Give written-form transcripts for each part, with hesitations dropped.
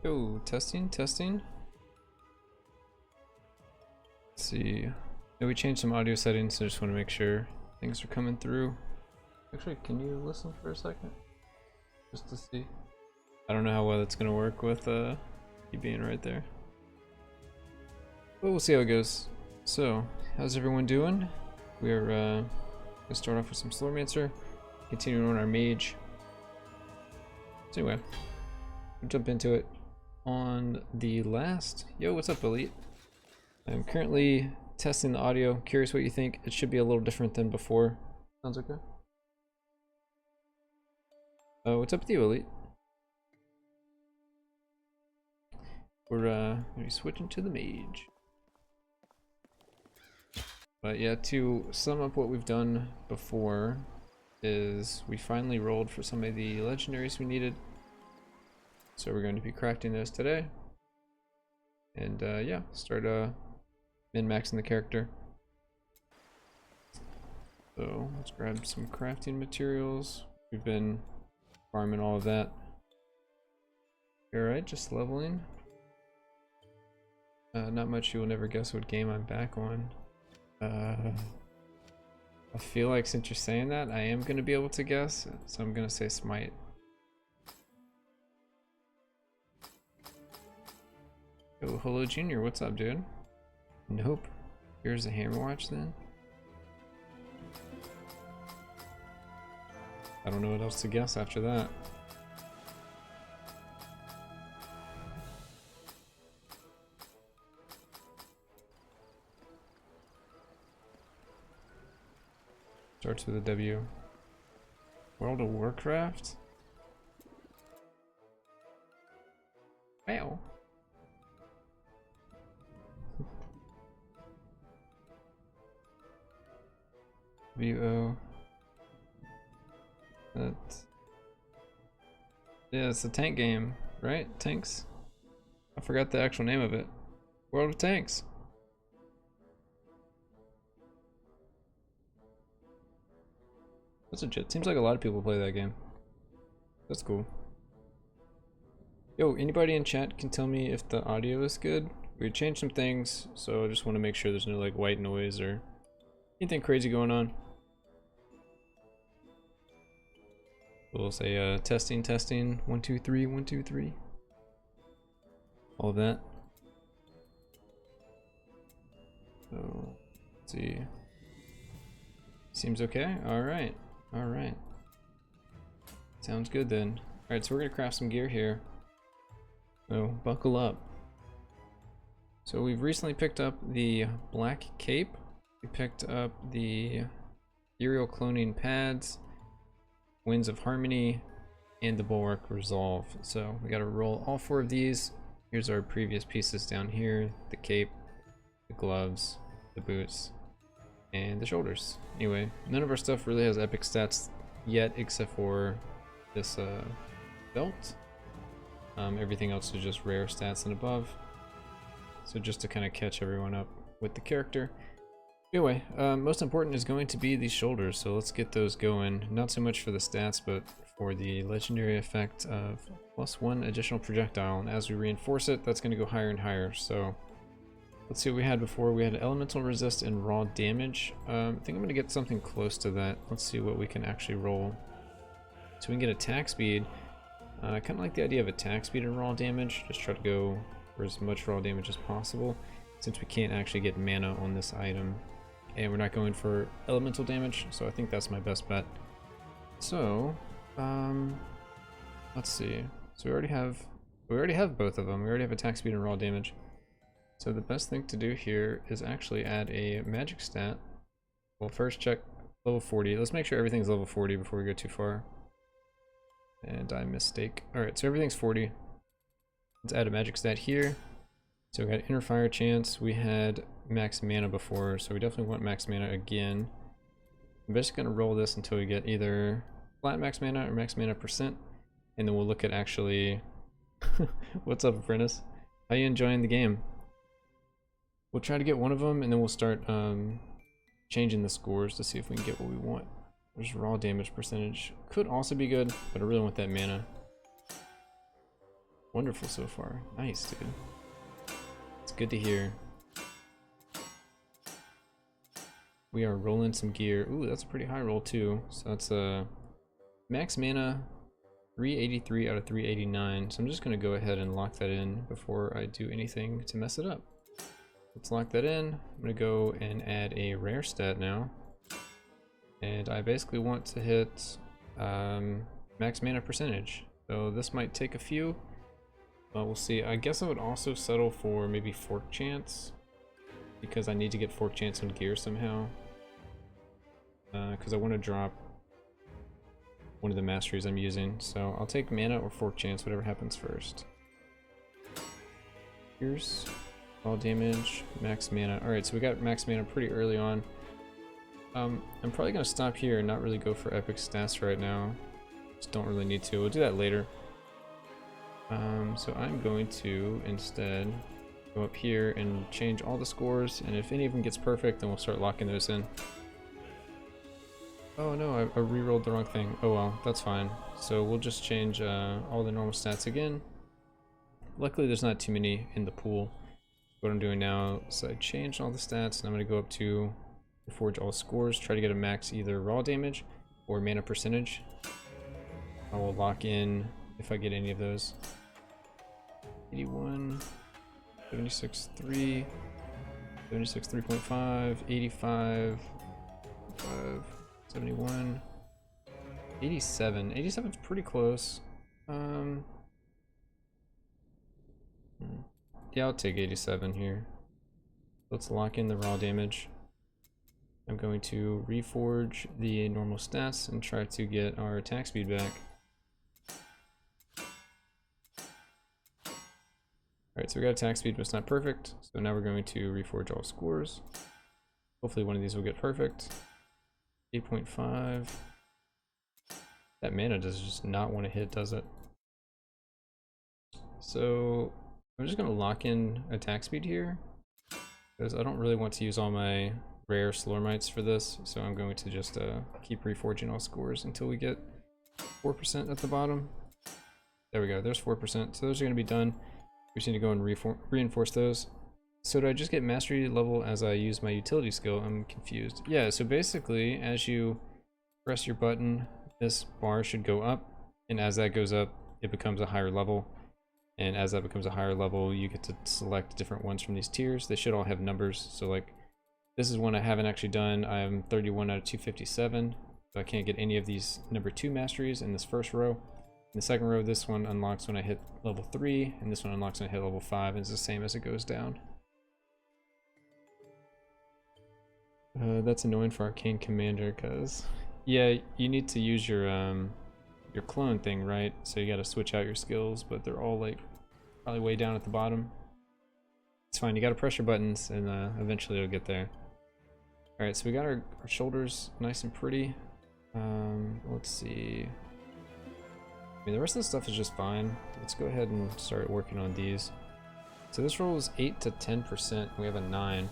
Oh, testing. Let's see. Yeah, we changed some audio settings, so I just want to make sure things are coming through. Actually, can you listen for a second? Just to see. I don't know how well that's gonna work with you being right there. But we'll see how it goes. So, how's everyone doing? We're gonna start off with some Slowmancer, continuing on our Mage. So anyway, we'll jump into it. On the last, yo, what's up, Elite? I'm currently testing the audio. Curious what you think. It should be a little different than before. Sounds okay. What's up with you, Elite? We're gonna be switching to the Mage. But yeah, to sum up what we've done before is we finally rolled for some of the legendaries we needed. So we're going to be crafting those today. And yeah, start min-maxing the character. So let's grab some crafting materials. We've been farming all of that. Alright, just leveling. Not much, you will never guess what game I'm back on. I feel like since you're saying that, I am going to be able to guess, so I'm going to say Smite. Oh, hello Junior, what's up, dude? Nope. Here's a Hammerwatch then. I don't know what else to guess after that. Starts with a W. World of Warcraft? Wow. WO. That. Yeah, it's a tank game, right? Tanks? I forgot the actual name of it. World of Tanks. That's legit. Seems like a lot of people play that game. That's cool. Yo, anybody in chat can tell me if the audio is good? We changed some things, so I just want to make sure there's no like white noise or anything crazy going on. We'll say testing, 1 2 3, 1 2 3. All of that. So let's see. Seems okay. All right. Sounds good then. All right, so we're gonna craft some gear here. So buckle up. So we've recently picked up the black cape. We picked up the ethereal cloning pads, Winds of Harmony, and the Bulwark Resolve. So we gotta roll all 4 of these. Here's our previous pieces down here: the cape, the gloves, the boots, and the shoulders. Anyway, none of our stuff really has epic stats yet except for this belt. Everything else is just rare stats and above. So just to kind of catch everyone up with the character. Anyway, most important is going to be these shoulders, so let's get those going. Not so much for the stats, but for the legendary effect of +1 additional projectile, and as we reinforce it, that's going to go higher and higher. So let's see what we had before. We had elemental resist and raw damage. I think I'm going to get something close to that. Let's see what we can actually roll. So we can get attack speed. I kind of like the idea of attack speed and raw damage. Just try to go for as much raw damage as possible, since we can't actually get mana on this item. And we're not going for elemental damage, so I think that's my best bet. So, let's see. So we already have both of them. We already have attack speed and raw damage. So the best thing to do here is actually add a magic stat. We'll first check level 40. Let's make sure everything's level 40 before we go too far. And I mistake. Alright, so everything's 40. Let's add a magic stat here. So we got inner fire chance. We had max mana before, so we definitely want max mana again. I'm just gonna roll this until we get either flat max mana or max mana %, and then we'll look at actually. What's up, Apprentice? How you enjoying the game? We'll try to get one of them, and then we'll start changing the scores to see if we can get what we want. There's raw damage percentage. Could also be good, but I really want that mana. Wonderful so far. Nice, dude. It's good to hear. We are rolling some gear. Ooh, that's a pretty high roll too. So that's a max mana 383 out of 389. So I'm just gonna go ahead and lock that in before I do anything to mess it up. Let's lock that in. I'm gonna go and add a rare stat now. And I basically want to hit max mana percentage. So this might take a few. We'll see. I guess I would also settle for maybe Fork Chance, because I need to get Fork Chance on gear somehow. Because I want to drop one of the masteries I'm using. So I'll take mana or Fork Chance, whatever happens first. Here's all damage, max mana. Alright, so we got max mana pretty early on. I'm probably going to stop here and not really go for epic stats right now. Just don't really need to. We'll do that later. So I'm going to instead go up here and change all the scores, and if any of them gets perfect, then we'll start locking those in. Oh no, I rerolled the wrong thing. Oh well, that's fine. So we'll just change all the normal stats again. Luckily there's not too many in the pool. What I'm doing now is I changed all the stats, and I'm going to go up to forge all scores, try to get a max either raw damage or mana percentage. I will lock in if I get any of those. 81, 76.3, 76.3.5, 85, 5, 71, 87. 87 is pretty close. Yeah, I'll take 87 here. Let's lock in the raw damage. I'm going to reforge the normal stats and try to get our attack speed back. Alright, so we got attack speed, but it's not perfect. So now we're going to reforge all scores. Hopefully one of these will get perfect. 8.5. That mana does just not want to hit, does it? So I'm just going to lock in attack speed here, because I don't really want to use all my rare Slormites for this. So I'm going to just keep reforging all scores until we get 4% at the bottom. There we go, there's 4%. So those are going to be done. We just need to go and reinforce those. So do I just get mastery level as I use my utility skill? I'm confused. Yeah, so basically as you press your button, this bar should go up, and as that goes up, it becomes a higher level. And as that becomes a higher level, you get to select different ones from these tiers. They should all have numbers. So like, this is one I haven't actually done. I'm 31 out of 257. So I can't get any of these number 2 masteries in this first row. In the second row, this one unlocks when I hit level 3, and this one unlocks when I hit level 5, and it's the same as it goes down. That's annoying for Arcane Commander, because yeah, you need to use your clone thing, right? So you gotta switch out your skills, but they're all like probably way down at the bottom. It's fine, you gotta press your buttons, and eventually it'll get there. Alright, so we got our shoulders nice and pretty. Let's see. I mean, the rest of the stuff is just fine. Let's go ahead and start working on these. So this roll is 8 to 10%. We have a 9.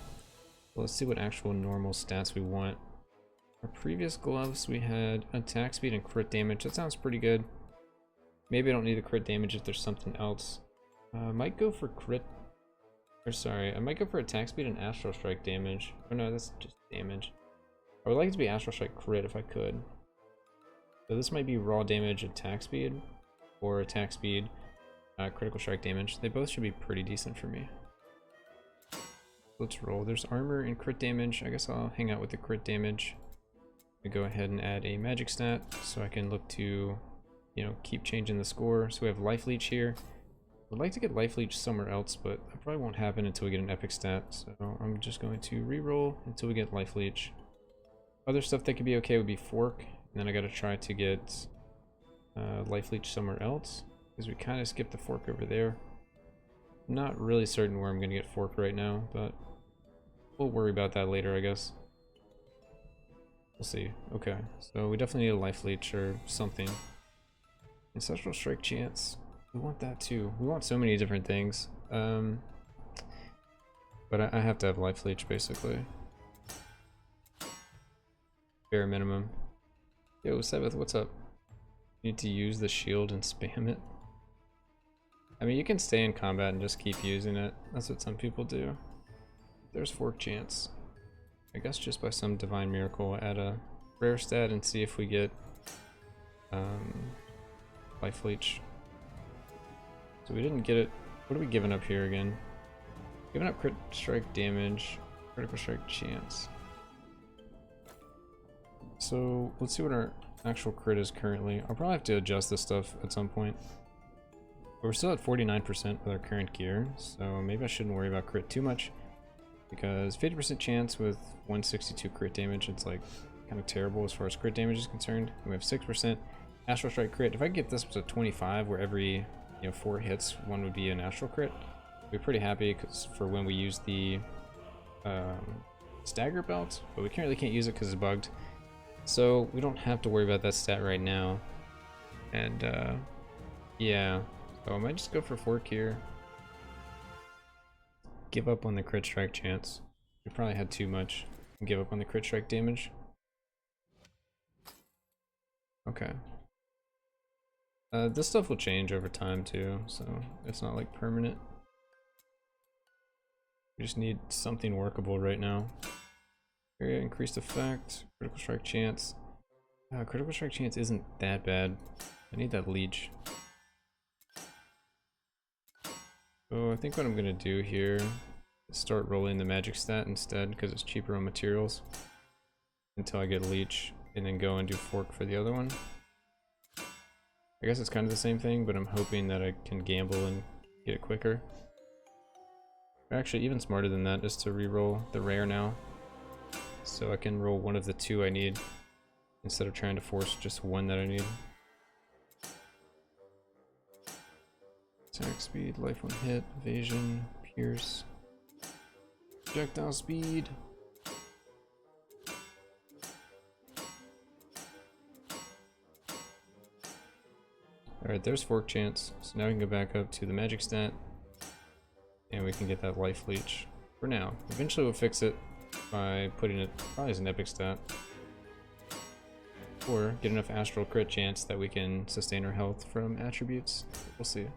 Well, let's see what actual normal stats we want. Our previous gloves, we had attack speed and crit damage. That sounds pretty good. Maybe I don't need the crit damage if there's something else. I might go for crit. Or sorry, I might go for attack speed and astral strike damage. Oh no, that's just damage. I would like it to be astral strike crit if I could. So this might be raw damage attack speed, or attack speed critical strike damage. They both should be pretty decent for me. Let's roll. There's armor and crit damage. I guess I'll hang out with the crit damage. I go ahead and add a magic stat so I can look to, you know, keep changing the score. So we have life leech here. I'd like to get life leech somewhere else, but that probably won't happen until we get an epic stat. So I'm just going to re-roll until we get life leech. Other stuff that could be okay would be fork. And then I gotta try to get life leech somewhere else, because we kind of skipped the fork over there. I'm not really certain where I'm gonna get fork right now, but we'll worry about that later, I guess. We'll see. Okay, so we definitely need a life leech or something. Ancestral strike chance. We want that too. We want so many different things. But I have to have life leech basically. Bare minimum. Yo, Seventh, what's up? Need to use the shield and spam it. I mean, you can stay in combat and just keep using it. That's what some people do. There's fork chance. I guess just by some divine miracle, we'll add a rare stat and see if we get life leech. So we didn't get it. What are we giving up here again? Giving up crit strike damage, critical strike chance. So let's see what our actual crit is currently. I'll probably have to adjust this stuff at some point. But we're still at 49% with our current gear, so maybe I shouldn't worry about crit too much. Because 50% chance with 162 crit damage, it's like kind of terrible as far as crit damage is concerned. We have 6% astral strike crit. If I could get this to 25, where every 4 hits, one would be an astral crit, I'd be pretty happy because for when we use the stagger belt, but we currently can't use it because it's bugged. So we don't have to worry about that stat right now. And yeah, so I might just go for fork here. Give up on the crit strike chance. We probably had too much. Give up on the crit strike damage. Okay. This stuff will change over time too, so it's not like permanent. We just need something workable right now. Area increased effect, critical strike chance. Critical strike chance isn't that bad. I need that leech. So I think what I'm gonna do here is start rolling the magic stat instead because it's cheaper on materials until I get leech, and then go and do fork for the other one. I guess it's kind of the same thing, but I'm hoping that I can gamble and get it quicker. Or actually, even smarter than that is to re-roll the rare now, so I can roll one of the 2 I need instead of trying to force just one that I need. Attack speed, life on hit, evasion, pierce, projectile speed. Alright, there's fork chance. So now we can go back up to the magic stat and we can get that life leech for now. Eventually we'll fix it by putting it probably as an epic stat, or get enough astral crit chance that we can sustain our health from attributes. We'll see.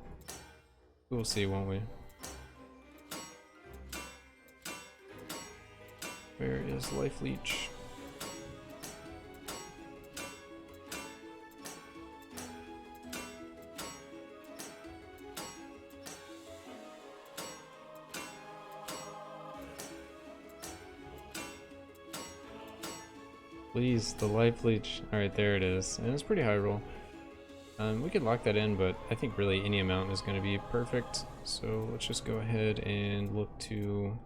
We'll see, won't we? Where is life leech? Please, the life leech. Alright, there it is. And it's pretty high roll. We could lock that in, but I think really any amount is going to be perfect. So let's just go ahead and look to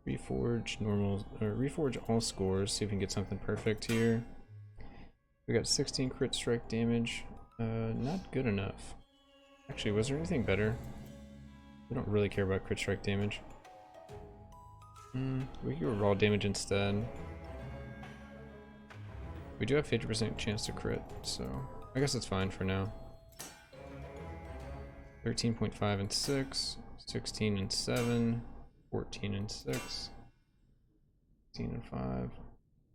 reforge normal, or reforge all scores, see if we can get something perfect here. We got 16 crit strike damage. Not good enough. Actually, was there anything better? We don't really care about crit strike damage. We can go raw damage instead. We do have 50% chance to crit, so I guess it's fine for now. 13.5 and 6, 16 and 7, 14 and 6, 16 and 5.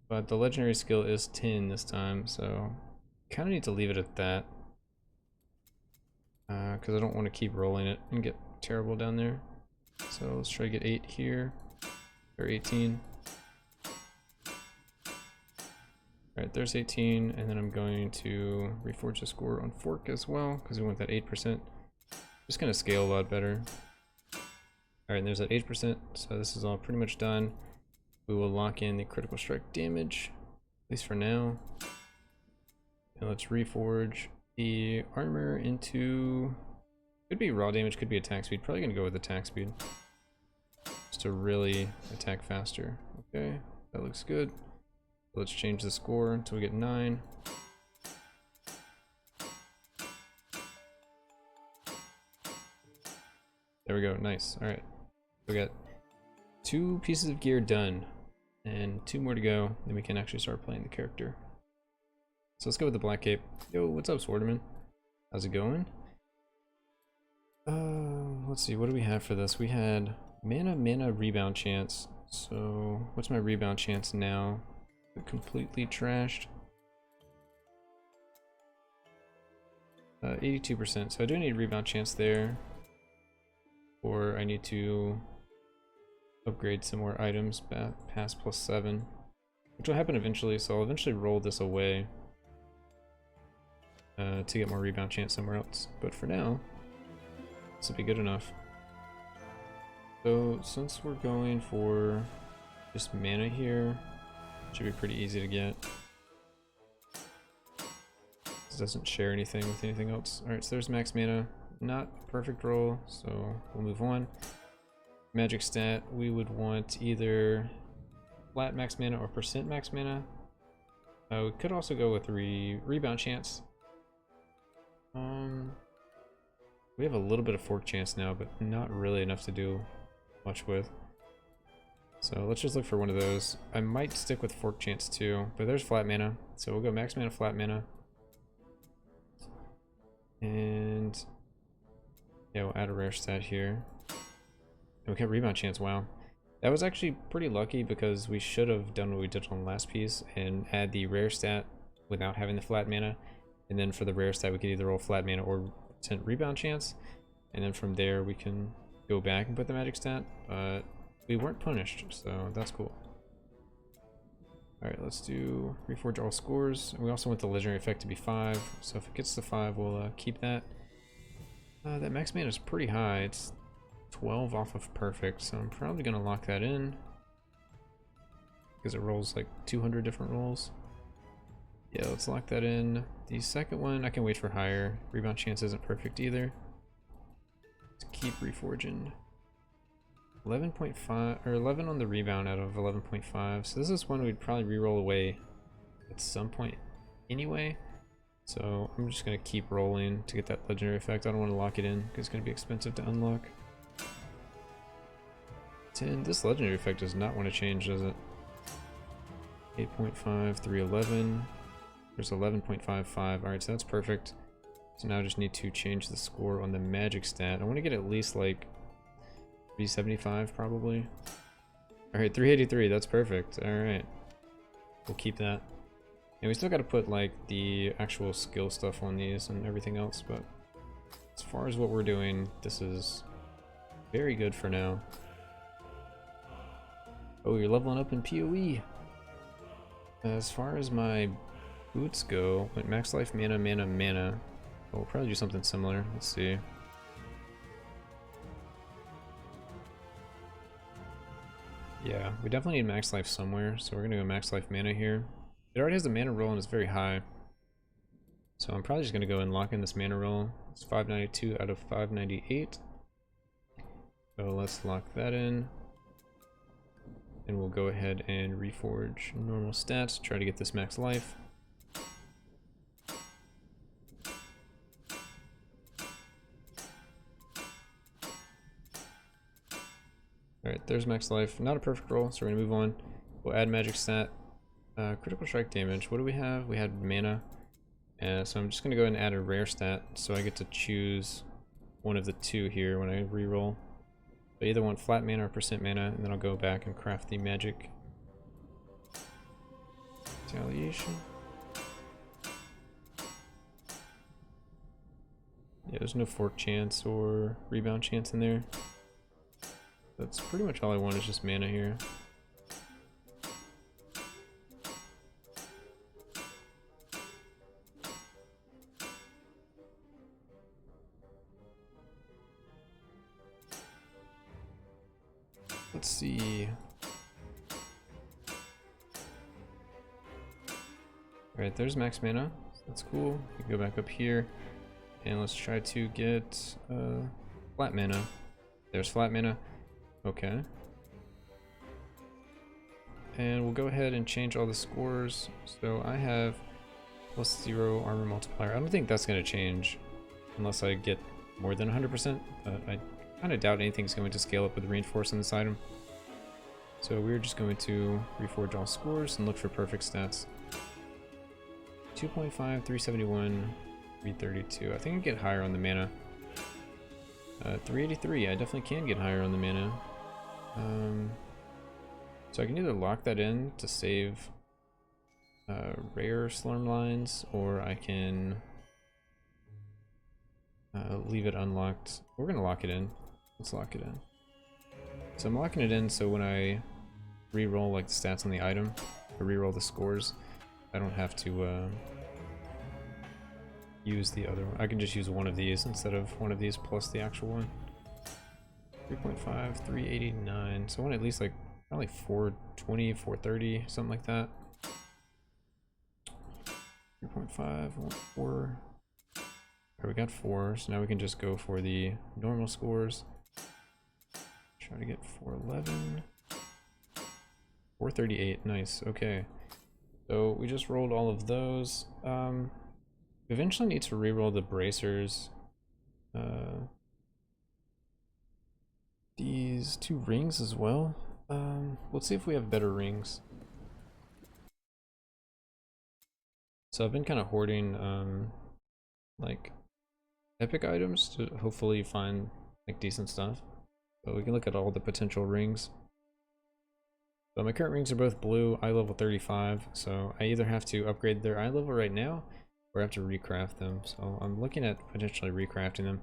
But the legendary skill is 10 this time, so kind of need to leave it at that. Because I don't want to keep rolling it and get terrible down there. So let's try to get 8 here, or 18. Alright, there's 18, and then I'm going to reforge the score on fork as well, because we want that 8%. Just gonna scale a lot better. Alright, and there's that 8%, so this is all pretty much done. We will lock in the critical strike damage, at least for now. And let's reforge the armor into... could be raw damage, could be attack speed. Probably gonna go with attack speed, just to really attack faster. Okay, that looks good. Let's change the score until we get 9. There we go, nice. Alright, we got 2 pieces of gear done, and 2 more to go, then we can actually start playing the character. So let's go with the black cape. Yo, what's up, Sworderman? How's it going? Let's see, what do we have for this? We had mana rebound chance. So what's my rebound chance now? Completely trashed. 82%, so I do need rebound chance there. Or I need to upgrade some more items past +7. Which will happen eventually, so I'll eventually roll this away to get more rebound chance somewhere else. But for now, this will be good enough. So since we're going for just mana here, it should be pretty easy to get. This doesn't share anything with anything else. Alright, so there's max mana. Not perfect roll, so we'll move on. Magic stat, we would want either flat max mana or percent max mana. We could also go with rebound chance. We have a little bit of fork chance now, but not really enough to do much with. So let's just look for one of those. I might stick with fork chance too, but there's flat mana. So we'll go max mana, flat mana. And yeah, we'll add a rare stat here. And we get rebound chance, wow. That was actually pretty lucky because we should have done what we did on the last piece and add the rare stat without having the flat mana. And then for the rare stat, we could either roll flat mana or percent rebound chance. And then from there, we can go back and put the magic stat. But we weren't punished, so that's cool. Alright, let's do reforge all scores. We also want the legendary effect to be 5. So if it gets to 5, we'll keep that. That max mana is pretty high. It's 12 off of perfect, so I'm probably going to lock that in because it rolls like 200 different rolls. Yeah, let's lock that in. The second one, I can wait for higher. Rebound chance isn't perfect either. Let's keep reforging. 11.5 or 11 on the rebound out of 11.5. So this is one we'd probably reroll away at some point anyway. So I'm just going to keep rolling to get that legendary effect. I don't want to lock it in because it's going to be expensive to unlock. 10. This legendary effect does not want to change, does it? 8.5, 311. There's 11.55. Alright, so that's perfect. So now I just need to change the score on the magic stat. I want to get at least like 375 probably. Alright, 383. That's perfect. Alright. We'll keep that. And we still got to put like the actual skill stuff on these and everything else, but as far as what we're doing, this is very good for now. Oh, you're leveling up in PoE. As far as my boots go, like max life, mana, mana, mana. We'll probably do something similar. Let's see. Yeah, we definitely need max life somewhere, so we're gonna go max life mana here. It already has a mana roll and it's very high. So I'm probably just gonna go and lock in this mana roll. It's 592 out of 598. So let's lock that in. And we'll go ahead and reforge normal stats, try to get this max life. Alright, there's max life. Not a perfect roll, so we're gonna move on. We'll add magic stat. Critical strike damage. What do we have? We had mana. So I'm just gonna go ahead and add a rare stat, so I get to choose one of the two here when I reroll. I either want flat mana or percent mana, and then I'll go back and craft the magic retaliation. Yeah, there's no fork chance or rebound chance in there. That's pretty much all I want is just mana here. Let's see. Alright, there's max mana. That's cool. We can go back up here. And let's try to get flat mana. There's flat mana. Okay. And we'll go ahead and change all the scores. So I have +0 armor multiplier. I don't think that's going to change unless I get more than 100%. But I kind of doubt anything's going to scale up with reinforce on this item. So we're just going to reforge all scores and look for perfect stats. 2.5, 371, 332. I think I can get higher on the mana. 383. I definitely can get higher on the mana. So I can either lock that in to save rare slurm lines, or I can leave it unlocked. We're gonna lock it in. Let's lock it in. So I'm locking it in so when I re-roll like the stats on the item, or re-roll the scores, I don't have to use the other one. I can just use one of these instead of one of these plus the actual one. 3.5, 389. So I want at least like probably 420, 430, something like that. 3.5, 4. Alright, we got 4, so now we can just go for the normal scores. Try to get 411. 438, nice, okay. So we just rolled all of those. We eventually need to reroll the bracers. These 2 rings as well. Let's see if we have better rings. So I've been kind of hoarding like epic items to hopefully find like decent stuff. But we can look at all the potential rings. So my current rings are both blue, eye level 35, so I either have to upgrade their eye level right now or I have to recraft them. So I'm looking at potentially recrafting them.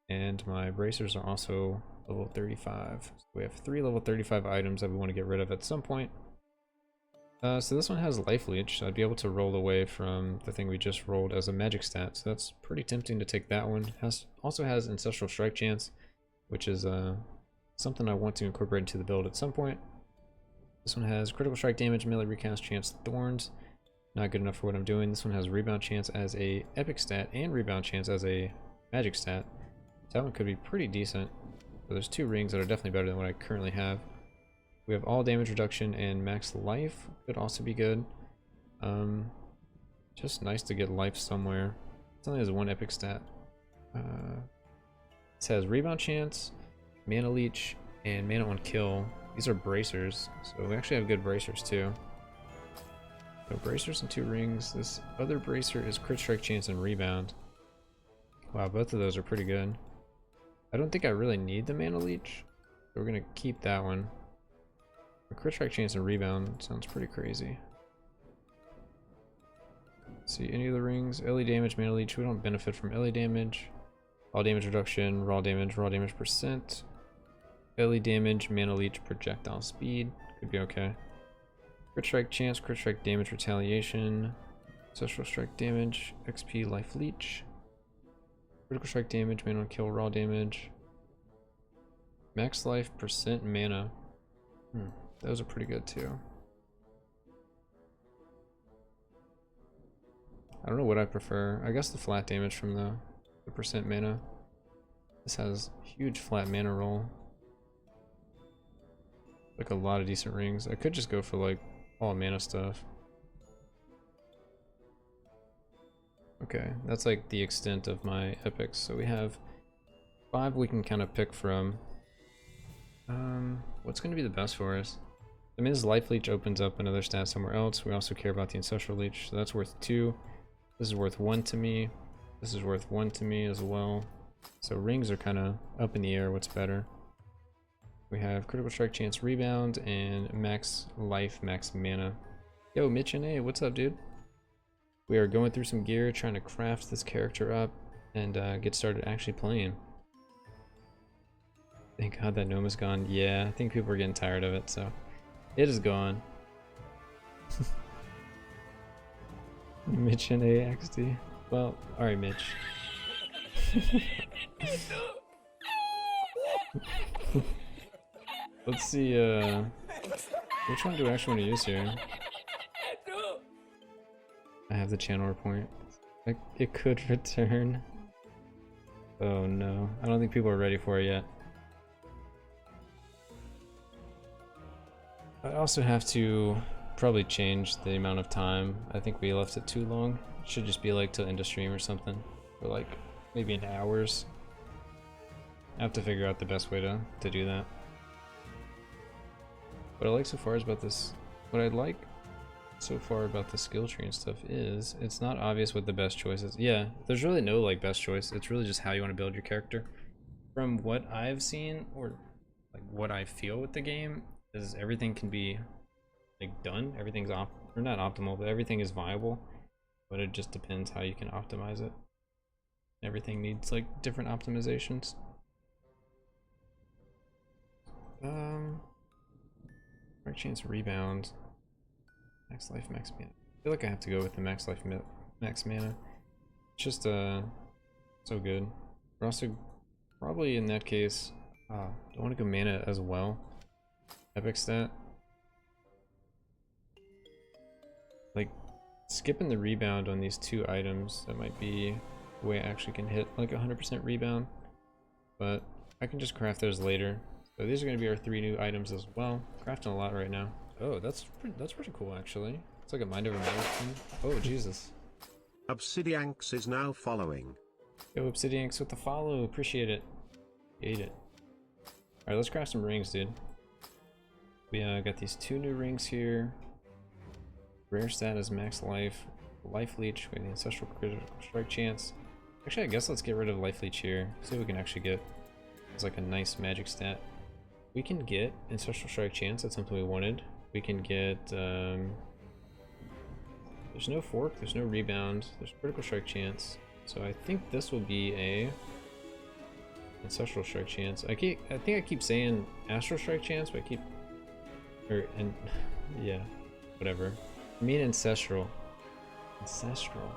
And my bracers are also level 35. So we have 3 level 35 items that we want to get rid of at some point. So this one has life leech, so I'd be able to roll away from the thing we just rolled as a magic stat. So that's pretty tempting to take that one. Also has ancestral strike chance, which is something I want to incorporate into the build at some point. This one has critical strike damage, melee recast chance, thorns. Not good enough for what I'm doing. This one has rebound chance as a epic stat and rebound chance as a magic stat. So that one could be pretty decent. So there's 2 rings that are definitely better than what I currently have. We have all damage reduction and max life. Could also be good. Just nice to get life somewhere. It only has 1 epic stat. This has rebound chance, mana leech, and mana on kill. These are bracers, so we actually have good bracers too. So bracers and 2 rings. This other bracer is crit strike chance and rebound. Wow, both of those are pretty good. I don't think I really need the mana leech, so we're gonna keep that one. The crit strike chance and rebound sounds pretty crazy. Let's see, any of the rings? LE damage, mana leech. We don't benefit from LE damage. All damage reduction, raw damage percent. LE damage, mana leech, projectile speed. Could be okay. Crit strike chance, crit strike damage, retaliation. Ancestral strike damage, XP, life leech. Critical strike damage, mana on kill, raw damage. Max life, percent mana. Those are pretty good too. I don't know what I prefer. I guess the flat damage from the percent mana. This has huge flat mana roll. Like a lot of decent rings. I could just go for like all mana stuff. Okay, that's like the extent of my epics. So we have 5 we can kind of pick from. What's going to be the best for us? I mean, this life leech opens up another stat somewhere else. We also care about the ancestral leech, so that's worth 2. This is worth 1 to me. This is worth 1 to me as well. So rings are kind of up in the air. What's better? We have critical strike chance, rebound, and max life, max mana. Yo, Mitch and A, what's up, dude? We are going through some gear, trying to craft this character up and get started actually playing. Thank God that gnome is gone. Yeah, I think people are getting tired of it, so it is gone. Mitch and AXD. Well, alright, Mitch. Let's see, which one do I actually want to use here? I have the channeler point. It could return. Oh no, I don't think people are ready for it yet. I also have to probably change the amount of time. I think we left it too long. It should just be like till end of stream or something. Or like maybe in hours. I have to figure out the best way to do that. What I like so far is about this, what I like so far about the skill tree and stuff is it's not obvious what the best choice is. Yeah, there's really no like best choice. It's really just how you want to build your character. From what I've seen or like what I feel with the game is everything can be like done. Everything's or not optimal, but everything is viable. But it just depends how you can optimize it. Everything needs like different optimizations. Right chance rebound. Max life, max mana. I feel like I have to go with the max life, max mana. It's just so good. We're also probably in that case. Don't want to go mana as well. Epic stat. Like skipping the rebound on these two items, that might be the way I actually can hit like 100% rebound. But I can just craft those later. So these are going to be our 3 new items as well. Crafting a lot right now. Oh, that's pretty cool actually. It's like a mind over matter thing. Oh Jesus. Obsidianx is now following. Yo, Obsidianx with the follow. Appreciate it. Ate it. Alright, let's craft some rings, dude. We got these 2 new rings here. Rare stat is max life. Life leech with the ancestral critical strike chance. Actually, I guess let's get rid of life leech here. See what we can actually get. It's like a nice magic stat. We can get ancestral strike chance. That's something we wanted. We can get there's no fork, there's no rebound, there's critical strike chance. So I think this will be a ancestral strike chance. I think I keep saying astral strike chance, but I keep yeah, whatever. I mean ancestral. Ancestral.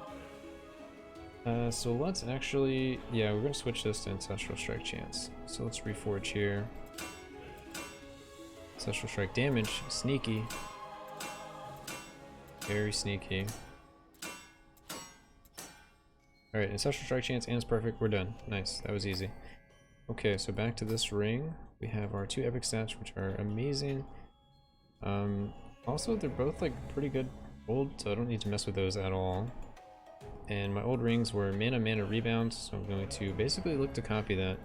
So let's actually, yeah, we're gonna switch this to ancestral strike chance. So let's reforge here. Ancestral strike damage, sneaky. Very sneaky. Alright, ancestral strike chance and it's perfect, we're done. Nice, that was easy. Okay, so back to this ring. We have our 2 epic stats, which are amazing. Also, they're both like pretty good old, so I don't need to mess with those at all. And my old rings were mana, rebound, so I'm going to basically look to copy that.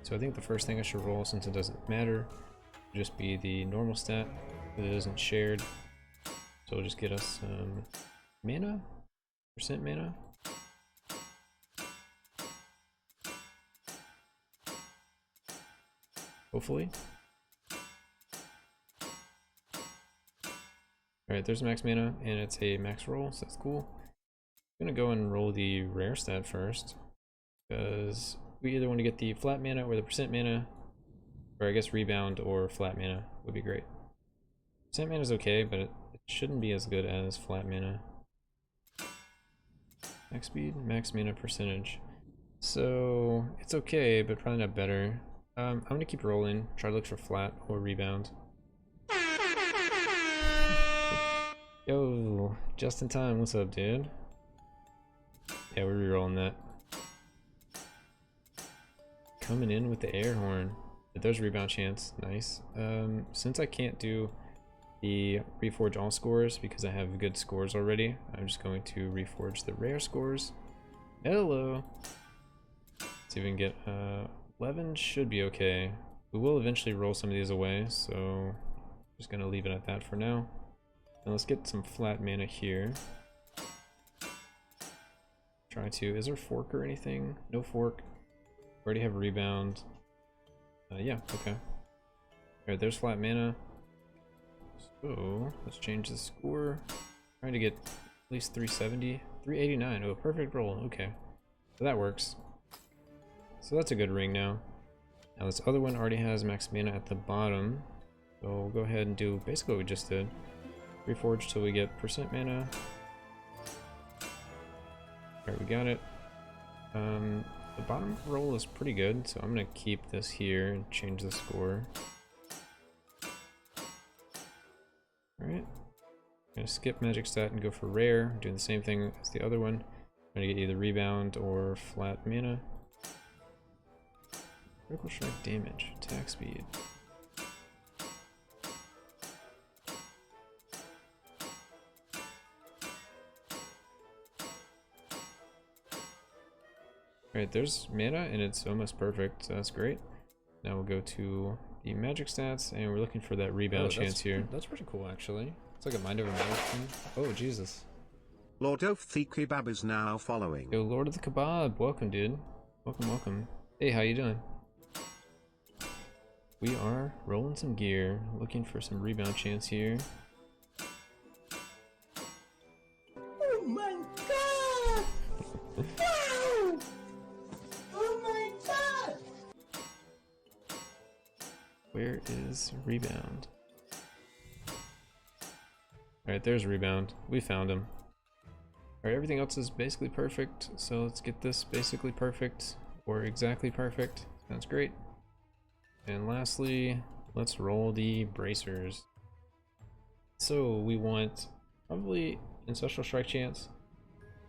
So I think the first thing I should roll, since it doesn't matter, will just be the normal stat, that it isn't shared. So it'll just get us mana, percent mana. Hopefully. Alright, there's max mana, and it's a max roll, so that's cool. I'm gonna go and roll the rare stat first, because we either want to get the flat mana or the percent mana, or I guess rebound or flat mana would be great. Percent mana is okay, but it shouldn't be as good as flat mana. Max speed, max mana percentage. So it's okay, but probably not better. I'm gonna keep rolling, try to look for flat or rebound. Yo, just in time, what's up, dude? Yeah, we're rerolling that. Coming in with the air horn. There's rebound chance, nice. Since I can't do the reforge all scores because I have good scores already, I'm just going to reforge the rare scores. Hello! See if we can get 11 should be okay. We will eventually roll some of these away, so just gonna leave it at that for now. And let's get some flat mana here. Try to, is there fork or anything? No fork. Already have rebound. Yeah, okay. Alright, there's flat mana. So let's change the score. Trying to get at least 370. 389. Oh, perfect roll. Okay. So that works. So that's a good ring now. Now this other one already has max mana at the bottom. So we'll go ahead and do basically what we just did. Reforge till we get percent mana. Alright, we got it. The bottom roll is pretty good, so I'm gonna keep this here and change the score. Alright. I'm gonna skip magic stat and go for rare. Doing the same thing as the other one. I'm gonna get either rebound or flat mana. Critical strike damage, attack speed. Alright, there's mana and it's almost perfect, so that's great. Now we'll go to the magic stats and we're looking for that rebound chance here. That's pretty cool actually. It's like a mind over matter thing. Oh Jesus. Lord of the Kebab is now following. Yo, Lord of the Kebab, welcome dude. Welcome, welcome. Hey, how you doing? We are rolling some gear, looking for some rebound chance here. Oh my god! Wow! Where is Rebound? Alright, there's Rebound. We found him. Alright, everything else is basically perfect, so let's get this basically perfect, or exactly perfect. Sounds great. And lastly, let's roll the bracers. So we want probably Ancestral Strike chance,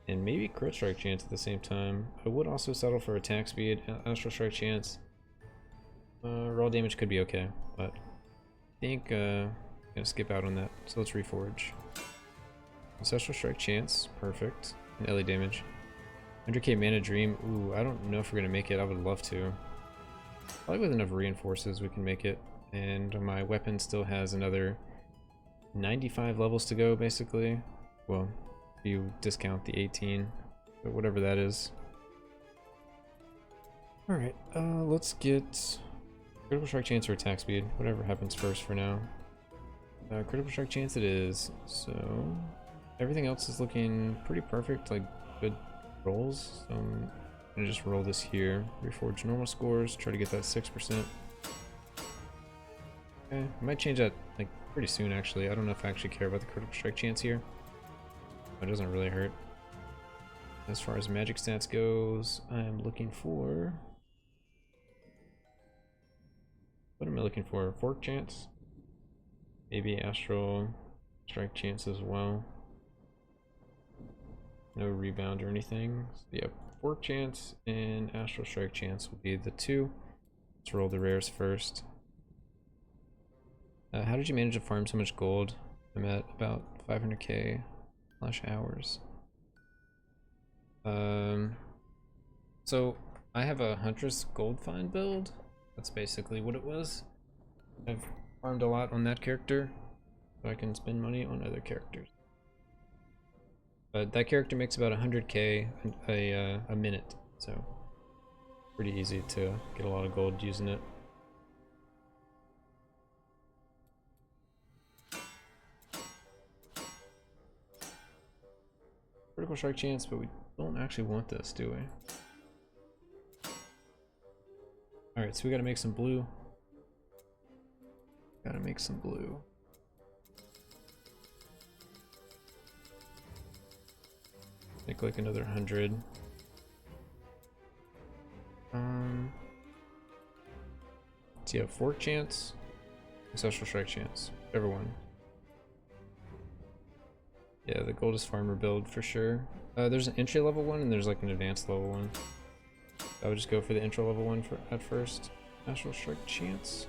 and maybe Crit Strike chance at the same time. I would also settle for attack speed, Astral Strike chance. Raw damage could be okay, but I think I'm gonna skip out on that. So let's reforge. Ancestral Strike chance, perfect. And LA damage. 100k mana dream. Ooh, I don't know if we're gonna make it. I would love to. Probably with enough reinforces we can make it. And my weapon still has another 95 levels to go, basically. Well, if you discount the 18, but whatever that is. Alright, let's get Critical Strike chance or attack speed, whatever happens first for now. Critical Strike chance it is, so everything else is looking pretty perfect, like good rolls. So I'm gonna just roll this here, reforge normal scores, try to get that 6%. Okay, I might change that like pretty soon actually. I don't know if I actually care about the Critical Strike chance here. It doesn't really hurt. As far as magic stats goes, I'm looking for... What am I looking for? Fork chance? Maybe Astral Strike chance as well. No rebound or anything. So yeah, Fork chance and Astral Strike chance will be the two. Let's roll the rares first. How did you manage to farm so much gold? I'm at about 500k flash hours. So I have a Huntress Gold Find build. That's basically what it was. I've farmed a lot on that character, so I can spend money on other characters. But that character makes about 100k a minute, so pretty easy to get a lot of gold using it. Critical Strike chance, but we don't actually want this, do we? Alright, so we gotta make some blue. Gotta make some blue. Make like another 100. So yeah, Fork chance, Ancestral Strike chance, whichever one. Yeah, the Goldest Farmer build for sure. There's an entry level one and there's like an advanced level one. I would just go for the intro level one at first. Astral Strike chance.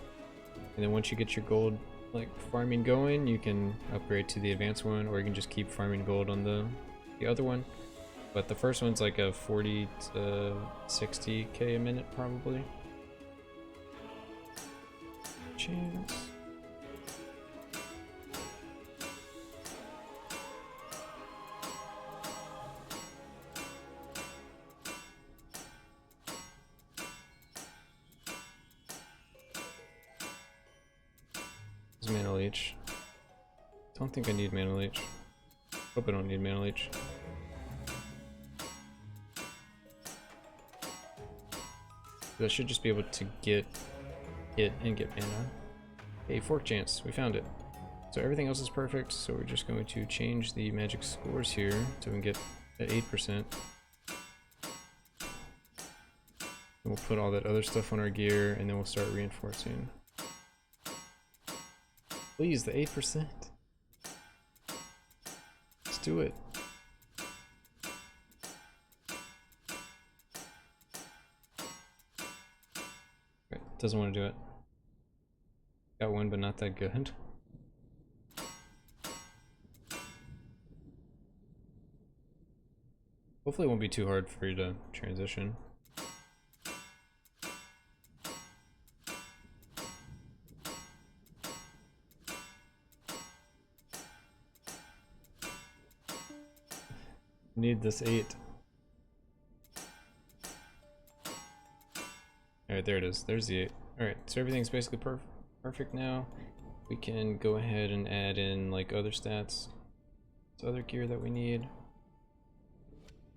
And then once you get your gold like farming going, you can upgrade to the advanced one, or you can just keep farming gold on the other one. But the first one's like a 40 to 60k a minute probably. Chance. Mana leech. Don't think I need mana leech. Hope I don't need mana leech. I should just be able to get it and get mana. Hey, Fork chance, we found it. So everything else is perfect, so we're just going to change the magic scores here so we can get at 8%. And we'll put all that other stuff on our gear, and then we'll start reinforcing. Please, the 8%. Let's do it. Okay, doesn't want to do it. Got one, but not that good. Hopefully it won't be too hard for you to transition. Need this 8. Alright, there it is. There's the 8. Alright, so everything's basically perfect now. We can go ahead and add in like other stats. This other gear that we need.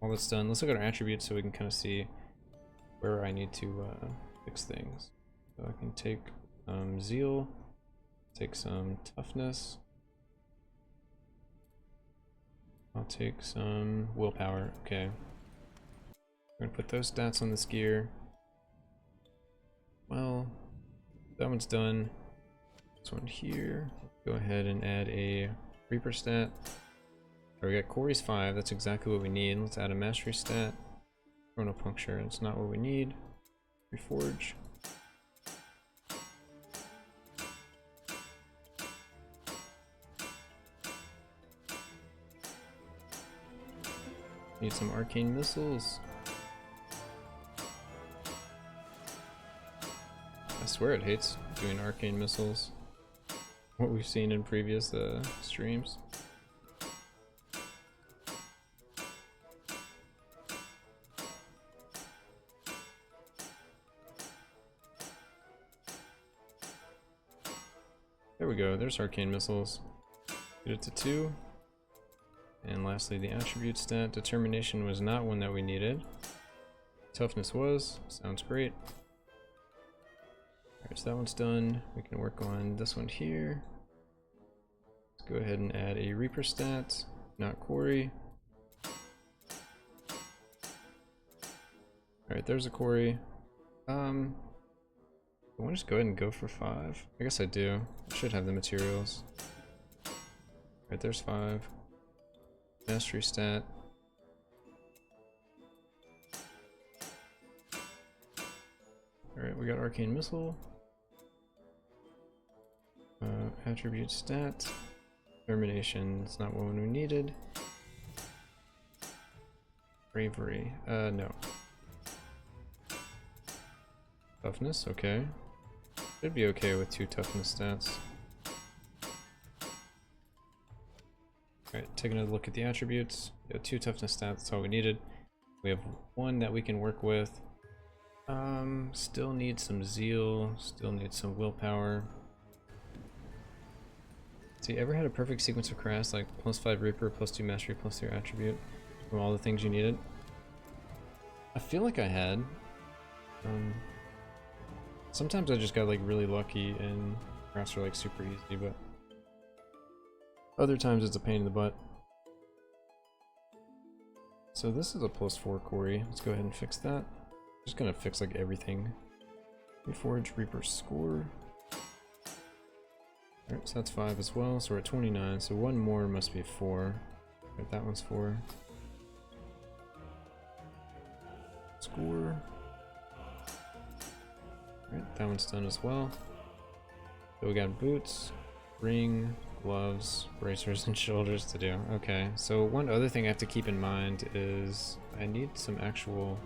All that's done. Let's look at our attributes so we can kind of see where I need to fix things. So I can take some zeal. Take some toughness. I'll take some willpower. Okay. We're gonna put those stats on this gear. Well, that one's done. This one here. Go ahead and add a Reaper stat. We got Corey's 5, that's exactly what we need. Let's add a mastery stat. Chronopuncture, it's not what we need. Reforge. Need some arcane missiles. I swear it hates doing arcane missiles. What we've seen in previous streams. There we go, there's arcane missiles. Get it to 2. And lastly, the attribute stat. Determination was not one that we needed. Toughness was. Sounds great. Alright, so that one's done. We can work on this one here. Let's go ahead and add a Reaper stat. Not Corey. Alright, there's a Corey. I want to just go ahead and go for 5. I guess I do. I should have the materials. Alright, there's 5. Mastery stat. Alright, we got Arcane Missile. Attribute stat. Determination, it's not one we needed. Bravery, no. Toughness, okay. Should be okay with 2 toughness stats. Alright, taking a look at the attributes. We have 2 toughness stats, that's all we needed. We have 1 that we can work with. Still need some zeal, still need some willpower. So you ever had a perfect sequence of crafts, like +5 Reaper, +2 Mastery, +2 Attribute, from all the things you needed? I feel like I had. Sometimes I just got like really lucky and crafts are like super easy, but other times it's a pain in the butt. So this is a +4 Corey. Let's go ahead and fix that. Just gonna fix like everything. Reforge Reaper score. Alright, so that's 5 as well, so we're at 29, so 1 more must be 4. Alright, that one's 4. Score. Alright, that one's done as well. So we got boots, ring, gloves, bracers, and shoulders to do. Okay, so one other thing I have to keep in mind is I need some actual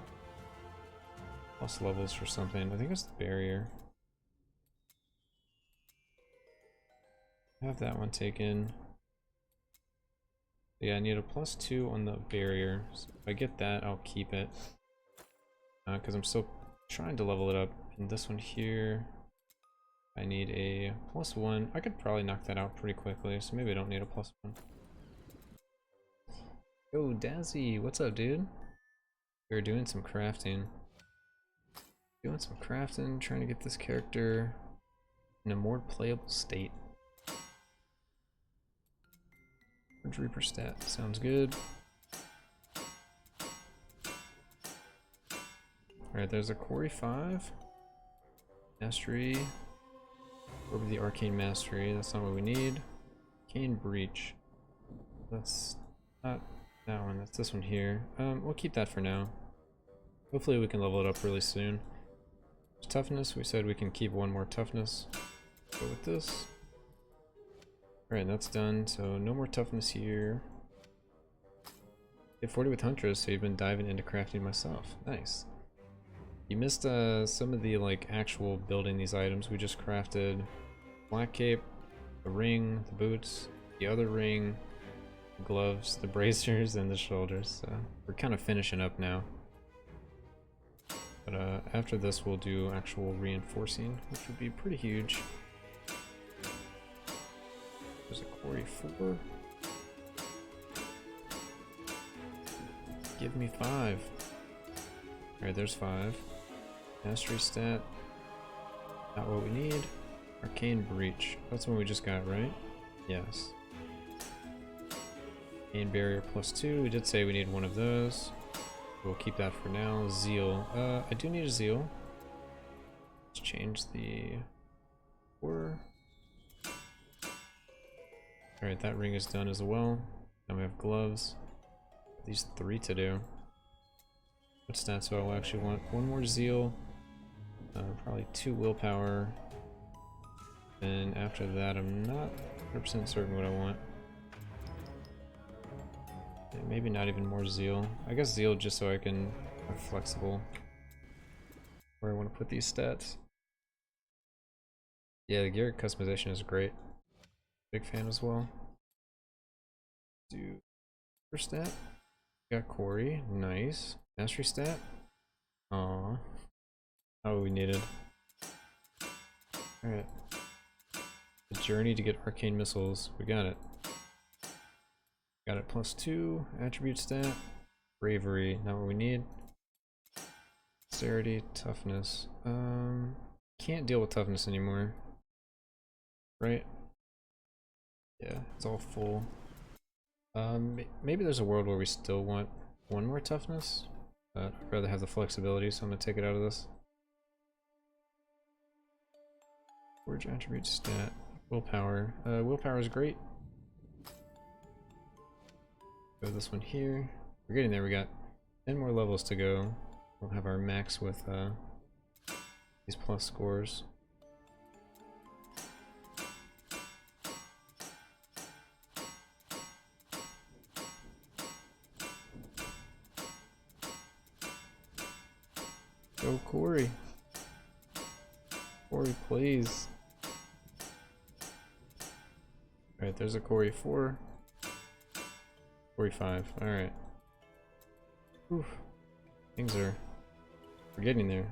plus levels for something. I think it's the barrier. Have that one taken. Yeah, I need a +2 on the barrier. So if I get that, I'll keep it. Because I'm still trying to level it up. And this one here, I need a +1. I could probably knock that out pretty quickly, so maybe I don't need a +1. Yo, Dazzy, what's up, dude? We're doing some crafting. Trying to get this character in a more playable state. Reaper stat, sounds good. Alright, there's a Corey 5. Mastery. Over the Arcane Mastery, that's not what we need. Arcane Breach. That's not that one, that's this one here. We'll keep that for now. Hopefully we can level it up really soon. Toughness, we said we can keep 1 more toughness. Go with this. Alright, that's done, so no more toughness here. Hit 40 with Huntress, so you've been diving into crafting myself. Nice. You missed some of the like actual building these items. We just crafted black cape, the ring, the boots, the other ring, the gloves, the bracers, and the shoulders. So we're kind of finishing up now. But after this we'll do actual reinforcing, which would be pretty huge. There's a Corey 4. Give me 5. Alright, there's 5. Mastery stat. Not what we need. Arcane Breach. That's one we just got, right? Yes. Arcane Barrier +2. We did say we need one of those. We'll keep that for now. Zeal. I do need a Zeal. Let's change the order. Alright, that ring is done as well. Now we have gloves. These 3 to do. What stats do I actually want? 1 more Zeal. Probably 2 willpower. And after that, I'm not 100% certain what I want. Yeah, maybe not even more Zeal. I guess Zeal just so I can have flexible where I want to put these stats. Yeah, the gear customization is great. Big fan as well. Do first stat. Got Corey, nice. Mastery stat. Aww. Oh, we needed. Alright. The journey to get arcane missiles. We got it. Got it +2. Attribute stat. Bravery, not what we need. Dexterity, toughness. Can't deal with toughness anymore. Right? Yeah, it's all full. Maybe there's a world where we still want 1 more toughness. I'd rather have the flexibility, so I'm gonna take it out of this. Forge attribute stat. Willpower. Willpower is great. Go this one here. We're getting there. We got 10 more levels to go. We'll have our max with these plus scores. Go Corey. Corey, please. Alright, there's a Corey 4. Corey 5. Alright. Oof. Things are... We're getting there.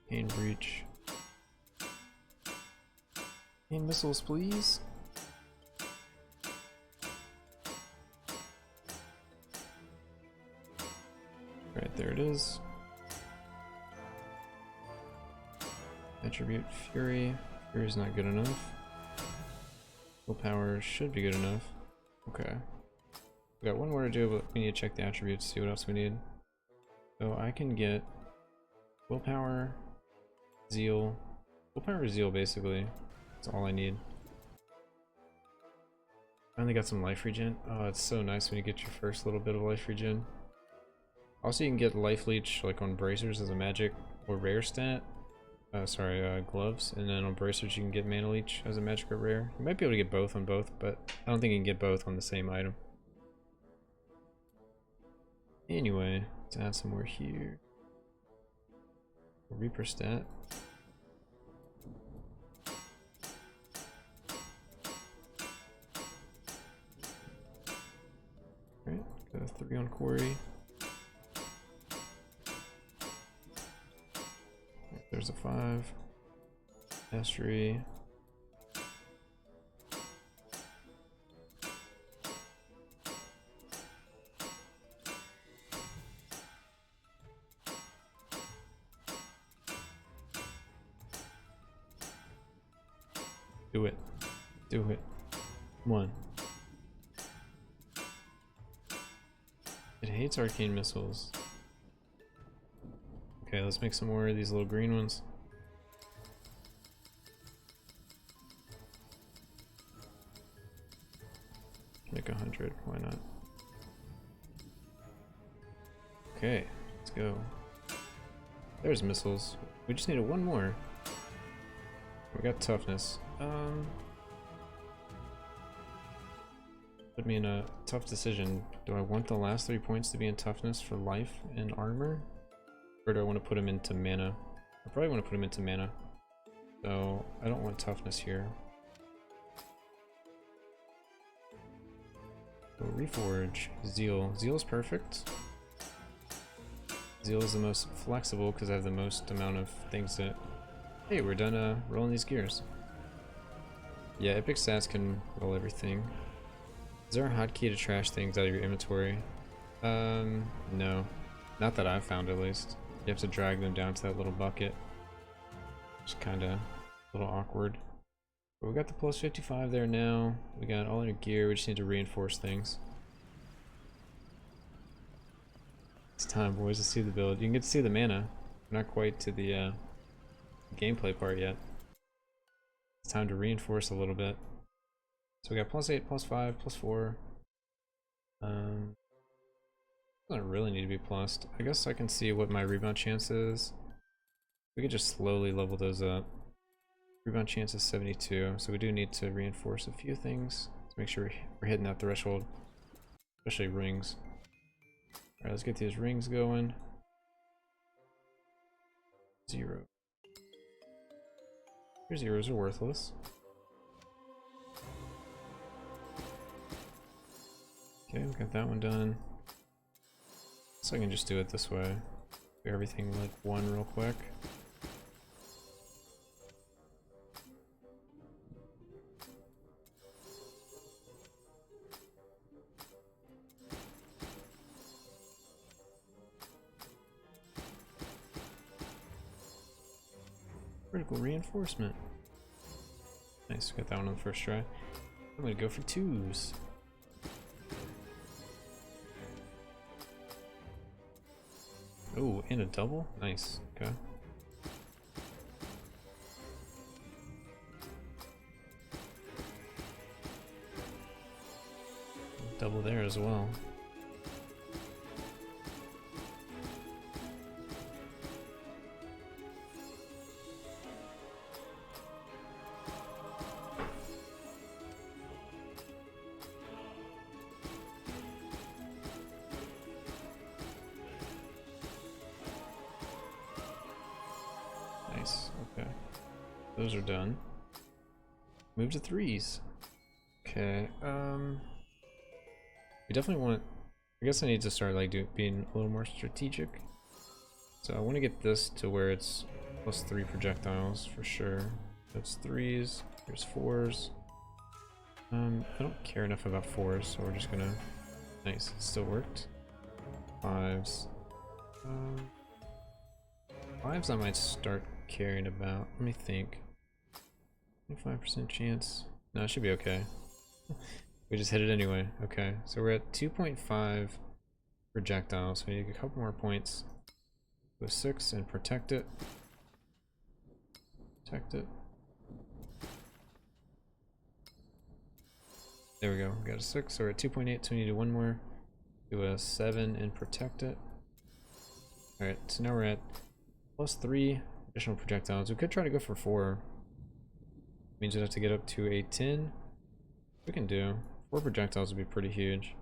Arcane Breach. Arcane missiles, please. Alright, there it is. Attribute Fury. Fury's not good enough. Willpower should be good enough. Okay. We got 1 more to do, but we need to check the attributes, see what else we need. So I can get willpower, zeal. Willpower, zeal, basically. That's all I need. Finally got some life regen. Oh, it's so nice when you get your first little bit of life regen. Also, you can get life leech like on bracers as a magic or rare stat. Gloves, and then on bracers you can get mana leech as a magic or rare. You might be able to get both on both, but I don't think you can get both on the same item. Anyway, let's add some more here. Reaper stat. Alright, go 3 on Corey. There's a 5. Mastery. Do it. Do it. Come on. It hates arcane missiles. Okay, let's make some more of these little green ones. Make 100, why not? Okay, let's go. There's missiles. We just needed 1 more. We got toughness. Put me in a tough decision. Do I want the last 3 points to be in toughness for life and armor? Or do I want to put them into mana? I probably want to put them into mana. So, I don't want toughness here. So, Reforge. Zeal. Zeal is perfect. Zeal is the most flexible because I have the most amount of things that... Hey, we're done rolling these gears. Yeah, epic stats can roll everything. Is there a hotkey to trash things out of your inventory? No. Not that I've found, at least. You have to drag them down to that little bucket. Just kind of a little awkward. But we got the plus 55 there now. We got all our gear. We just need to reinforce things. It's time, boys, to see the build. You can get to see the mana. We're not quite to the gameplay part yet. It's time to reinforce a little bit. So we got plus 8, plus 5, plus 4. Doesn't really need to be plussed. I guess I can see what my rebound chance is. We could just slowly level those up. Rebound chance is 72, so we do need to reinforce a few things to make sure we're hitting that threshold, especially rings. Alright, let's get these rings going. 0. Your zeros are worthless. Okay, we got that one done. So I can just do it this way. Do everything like one real quick. Critical reinforcement. Nice, got that one on the first try. I'm gonna go for 2s. Oh, and a double? Nice, okay. Double there as well. Nice, okay. Those are done. Move to 3s. Okay, we definitely want, I guess I need to start like being a little more strategic. So I want to get this to where it's plus 3 projectiles for sure. That's 3s, here's 4s. I don't care enough about 4s, so we're just gonna, nice, it still worked. 5s. 5s I might start caring about. Let me think. 25% chance. No, it should be okay. We just hit it anyway. Okay, so we're at 2.5 projectiles. So we need a couple more points. Go 6 and protect it. Protect it. There we go. We got a 6. So we're at 2.8. So we need to do one more. Do a 7 and protect it. Alright, so now we're at plus 3 additional projectiles. We could try to go for 4. Means we'd have to get up to a 10. We can do. 4 projectiles would be pretty huge.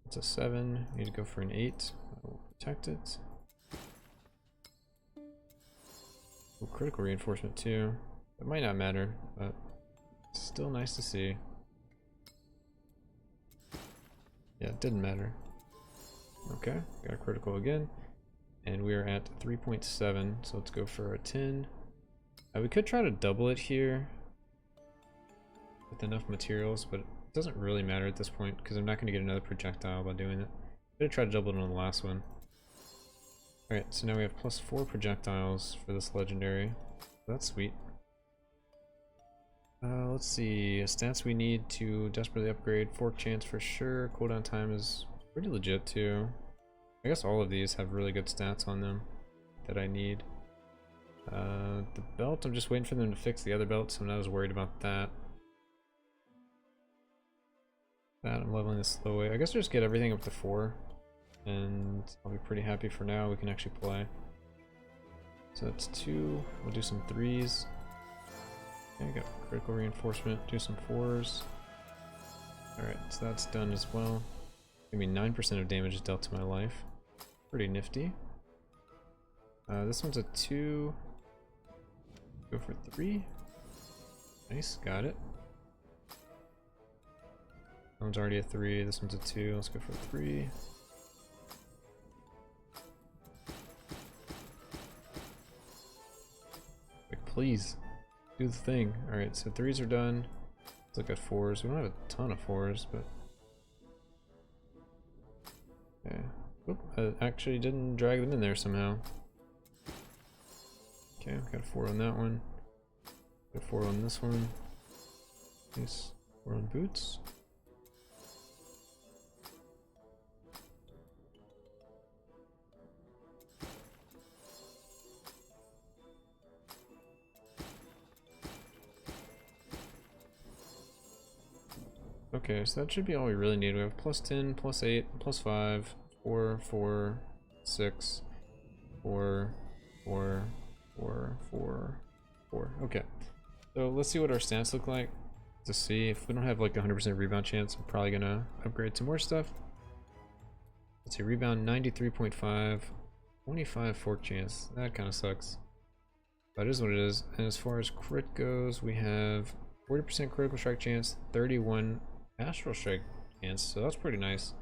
It's a 7. Need to go for an 8. We'll protect it. Ooh, critical reinforcement too. It might not matter, but it's still nice to see. Yeah, it didn't matter. Okay, got a critical again. And we are at 3.7, so let's go for a 10. We could try to double it here with enough materials, but it doesn't really matter at this point because I'm not going to get another projectile by doing it. I'm going to try to double it on the last one. Alright, so now we have plus 4 projectiles for this legendary. That's sweet. Let's see, stats we need to desperately upgrade. Fork chance for sure. Cooldown time is pretty legit too. I guess all of these have really good stats on them that I need. The belt, I'm just waiting for them to fix the other belt, so I'm not as worried about that. I'm leveling this slow way. I guess I'll just get everything up to 4, and I'll be pretty happy for now. We can actually play. So that's 2. We'll do some 3s. Okay, got critical reinforcement. Do some 4s. Alright, so that's done as well. Give me 9% of damage is dealt to my life. Pretty nifty. This one's a 2. Go for 3. Nice, got it. That one's already a 3. This one's a 2. Let's go for 3. Like, please, do the thing. Alright, so 3s are done. Let's look at 4s. We don't have a ton of 4s, but... Okay. Oop, I actually didn't drag them in there somehow. Okay, got a 4 on that one. Got a 4 on this one. Nice. 4 on boots. Okay, so that should be all we really need. We have plus 10, plus 8, plus 5, 4, 4, 6, 4, 4, 4, 4, 4. Okay. So let's see what our stats look like to see. If we don't have like 100% rebound chance, I'm probably gonna upgrade some more stuff. Let's see, rebound 93.5, 25 fork chance. That kind of sucks. That is what it is. And as far as crit goes, we have 40% critical strike chance, 31 astral strike chance, so that's pretty nice.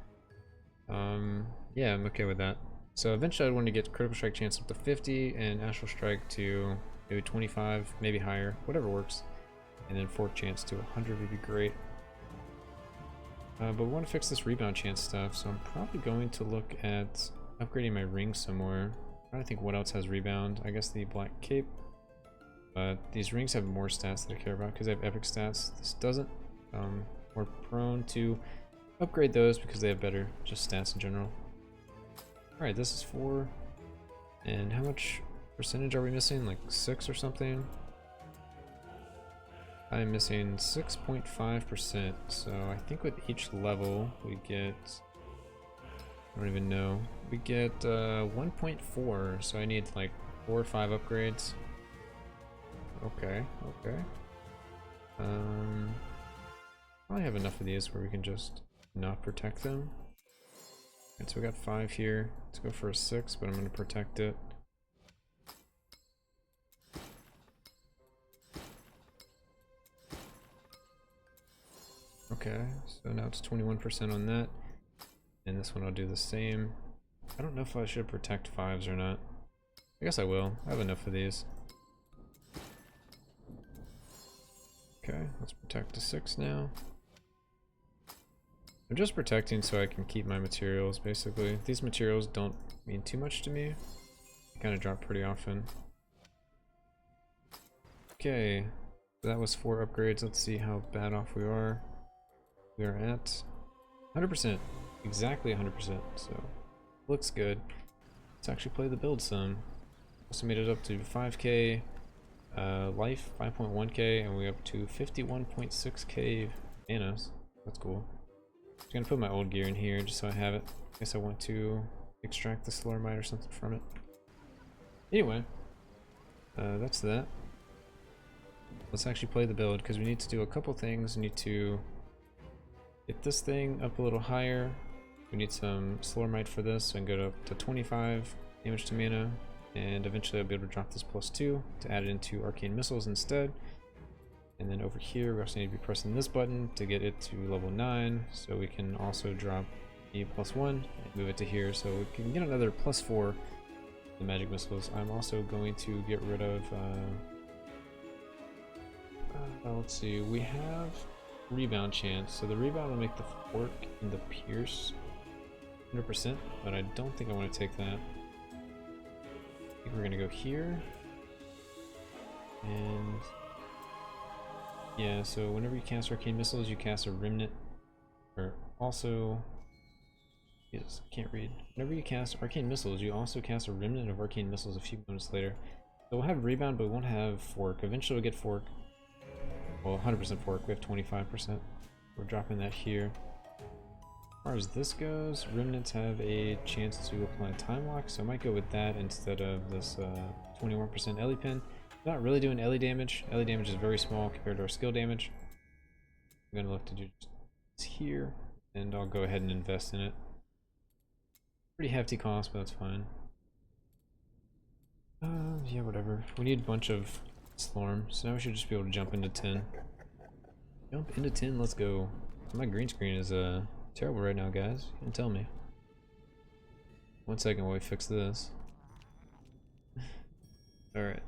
Yeah, I'm okay with that. So eventually I'd want to get critical strike chance up to 50 and astral strike to maybe 25, maybe higher, whatever works. And then fork chance to 100 would be great. But we want to fix this rebound chance stuff, so I'm probably going to look at upgrading my ring some more. I'm trying to think what else has rebound. I guess the black cape. But these rings have more stats that I care about because they have epic stats. This doesn't. We're prone to upgrade those because they have better just stats in general. Alright, this is 4. And how much percentage are we missing? Like 6 or something? I'm missing 6.5%. So I think with each level we get, I don't even know, we get 1.4. So I need like 4 or 5 upgrades. Okay, okay. Probably have enough of these where we can just not protect them. And so we got 5 here. Let's go for a 6, but I'm going to protect it. Okay, so now it's 21% on that. And this one I'll do the same. I don't know if I should protect 5s or not. I guess I will. I have enough of these. Okay, let's protect a 6 now. I'm just protecting so I can keep my materials, basically. These materials don't mean too much to me. They kind of drop pretty often. Okay, that was 4 upgrades. Let's see how bad off we are. We are at 100%, exactly 100%, so looks good. Let's actually play the build some. Also made it up to 5k life, 5.1k, and we're up to 51.6k manas. That's cool. I'm gonna put my old gear in here just so I have it. I guess I want to extract the Slurmite or something from it. Anyway, that's that. Let's actually play the build because we need to do a couple things. We need to get this thing up a little higher. We need some Slurmite for this so I can go up to 25 damage to mana, and eventually I'll be able to drop this +2 to add it into Arcane Missiles instead. And then over here, we also need to be pressing this button to get it to level 9, so we can also drop the +1 and move it to here, so we can get another +4 the magic missiles. I'm also going to get rid of, let's see, we have rebound chance, so the rebound will make the fork and the pierce 100%, but I don't think I want to take that. I think we're going to go here, and yeah, so whenever you cast Arcane Missiles, you cast a Remnant, or also, yes, can't read. Whenever you cast Arcane Missiles, you also cast a Remnant of Arcane Missiles a few moments later. So we'll have Rebound, but we won't have Fork. Eventually we'll get Fork. Well, 100% Fork, we have 25%. We're dropping that here. As far as this goes, Remnants have a chance to apply Time Lock, so I might go with that instead of this 21% Ellie Pin. Not really doing Ellie damage. Ellie damage is very small compared to our skill damage. I'm going to look to do this here, and I'll go ahead and invest in it. Pretty hefty cost, but that's fine. Yeah, whatever. We need a bunch of Slorm, so now we should just be able to jump into 10. Jump into 10, let's go. My green screen is terrible right now, guys. You can tell me. 1 second while we fix this. Alright.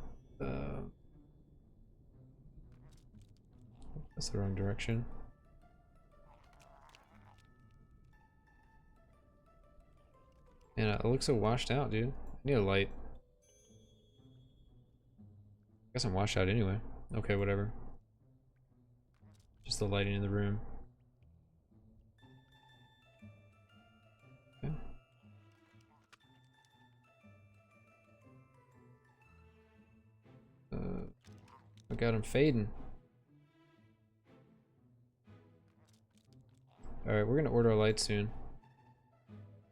That's the wrong direction. And it looks so washed out, dude. I need a light. Guess I'm washed out anyway. Okay, whatever. Just the lighting in the room. Okay. I got him fading. Alright, we're gonna order a light soon.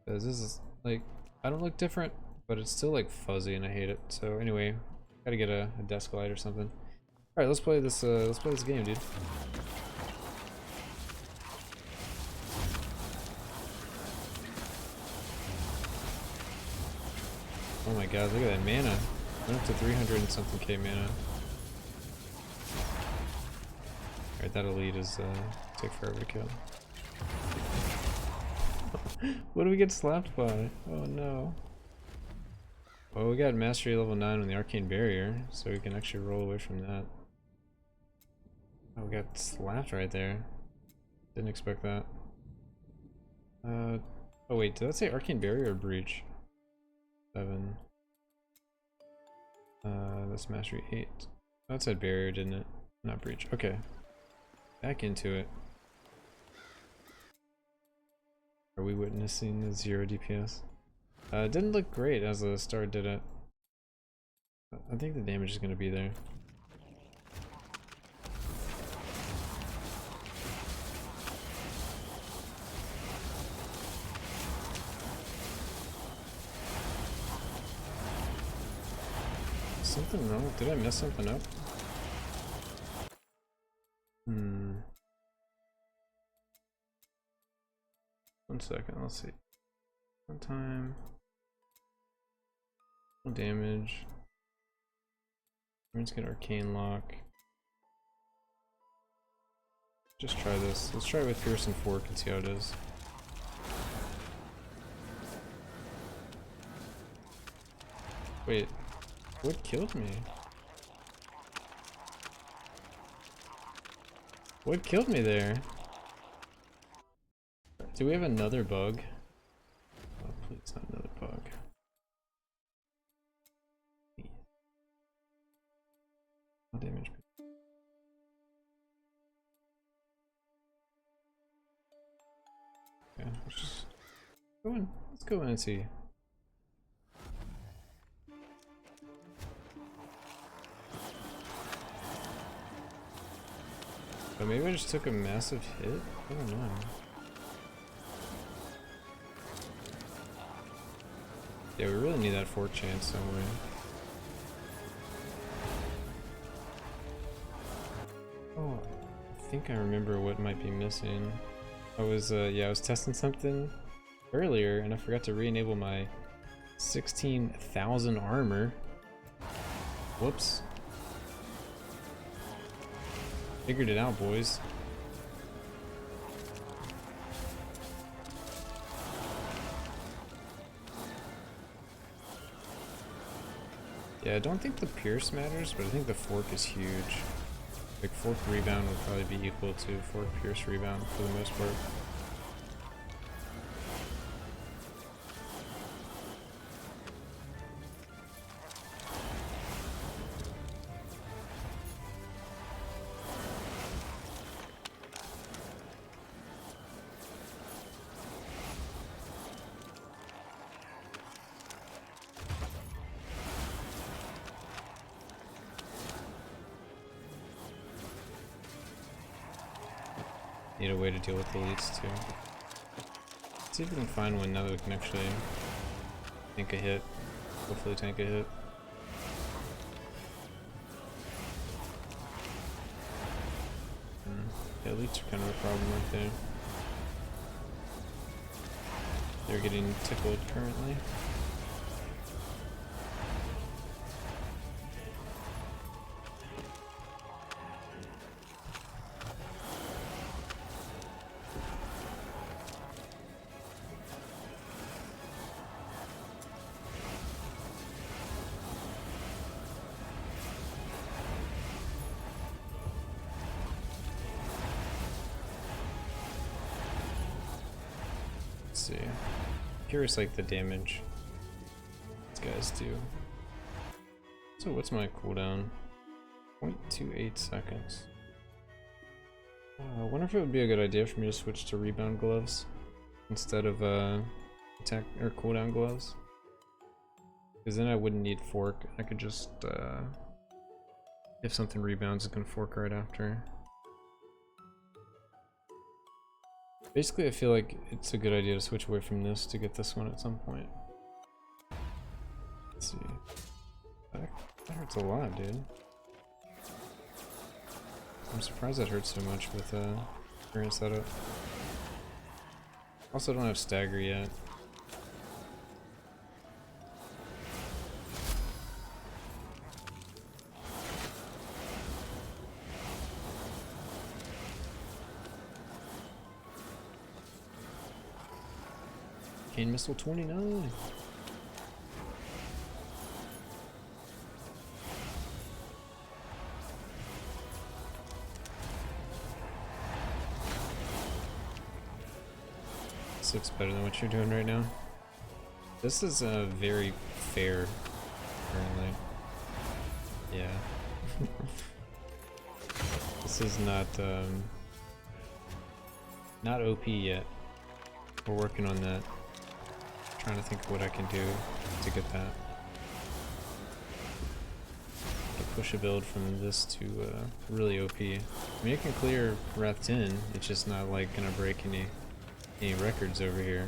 Because this is, like, I don't look different, but it's still, like, fuzzy and I hate it. So, anyway, gotta get a desk light or something. Alright, let's play this game, dude. Oh my god, look at that mana. Went up to 300 and something K mana. Alright, that elite is, take forever to kill. What do we get slapped by? Oh no. Well, we got mastery level 9 on the Arcane Barrier, so we can actually roll away from that. Oh, we got slapped right there. Didn't expect that. Oh wait, did that say Arcane Barrier or Breach? 7. That's mastery 8. That said Barrier, didn't it? Not Breach. Okay. Back into it. Are we witnessing the 0 DPS? It didn't look great as the star did it. I think the damage is going to be there. Something wrong? Did I mess something up? One second, let's see. One time. No damage. We're just get arcane lock. Just try this. Let's try it with Pierce and Fork and see how it is. Wait, what killed me? What killed me there? Do we have another bug? Oh, please, not another bug. No damage. Okay, let's just go in. Let's go in and see. But maybe I just took a massive hit? I don't know. Yeah, we really need that fork chance somewhere. Oh, I think I remember what might be missing. I was, yeah, I was testing something earlier and I forgot to re-enable my 16,000 armor. Whoops. Figured it out, boys. Yeah, I don't think the Pierce matters, but I think the Fork is huge. Like, Fork Rebound would probably be equal to Fork Pierce Rebound for the most part. Need a way to deal with elites too. Let's see if we can find one now that we can actually tank a hit. Hopefully tank a hit. Yeah, elites are kind of a problem right there. They're getting tickled currently. Let's see. Curious, like the damage these guys do. So what's my cooldown? 0.28 seconds. I wonder if it would be a good idea for me to switch to rebound gloves instead of attack or cooldown gloves. Because then I wouldn't need fork. I could just, if something rebounds, I can fork right after. Basically, I feel like it's a good idea to switch away from this to get this one at some point. Let's see. That hurts a lot, dude. I'm surprised that hurts so much with current setup. Also don't have stagger yet. Arcane Missile 29. This looks better than what you're doing right now. This is very fair currently. Yeah. This is not OP yet. We're working on that. Trying to think of what I can do to get that. To push a build from this to really OP. I mean, it can clear Wrath 10. It's just not like gonna break any records over here.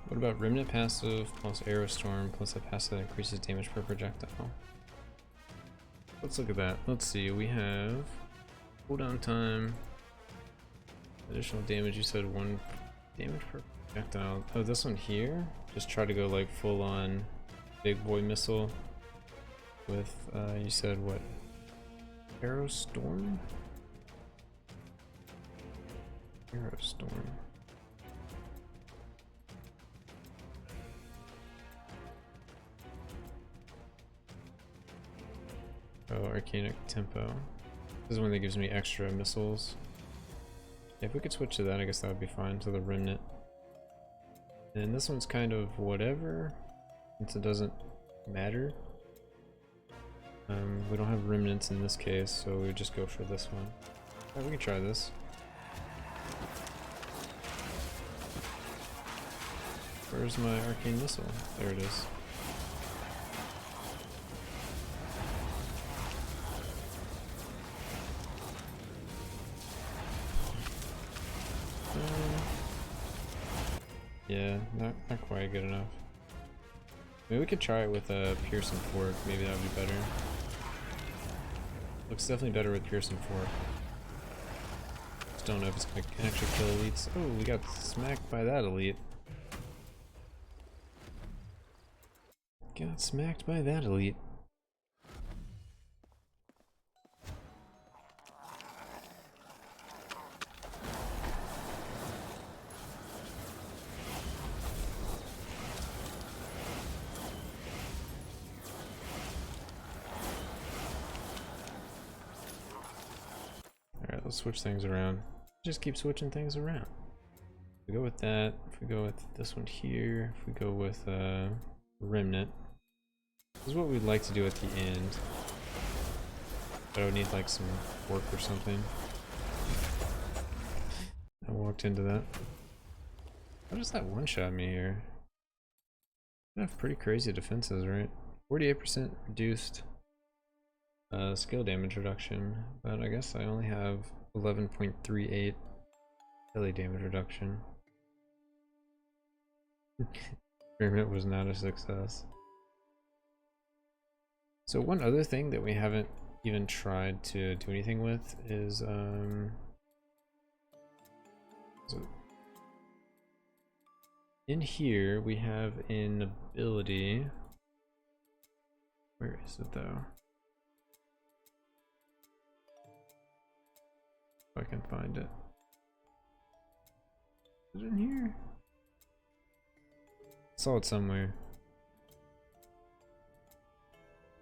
What about Remnant passive plus Arrow Storm plus a passive that increases damage per projectile? Let's look at that. Let's see, we have cooldown time, additional damage. You said 1 damage per projectile. Oh, this one here? Just try to go like full on big boy missile with, you said what? Arrow Storm? Arrow Storm. Oh, Arcanic Tempo. This is one that gives me extra missiles. Yeah, if we could switch to that, I guess that would be fine. To the Remnant. And this one's kind of whatever, since it doesn't matter. We don't have Remnants in this case, so we just go for this one. Alright, we can try this. Where's my Arcane Missile? There it is. Yeah, not quite good enough. Maybe we could try it with a Pierce and Fork. Maybe that would be better. Looks definitely better with Pierce and Fork. Just don't know if it's gonna actually kill elites. Oh, we got smacked by that elite. Got smacked by that elite. Alright, let's switch things around. Just keep switching things around. If we go with that, if we go with this one here, if we go with Remnant. This is what we'd like to do at the end. But I would need like some work or something. I walked into that. How does that one-shot me here? I have pretty crazy defenses, right? 48% reduced skill damage reduction, but I guess I only have 11.38 melee damage reduction. Experiment was not a success. So one other thing that we haven't even tried to do anything with is so in here we have an ability. Where is it though? If I can find it. Is it in here? Saw it somewhere.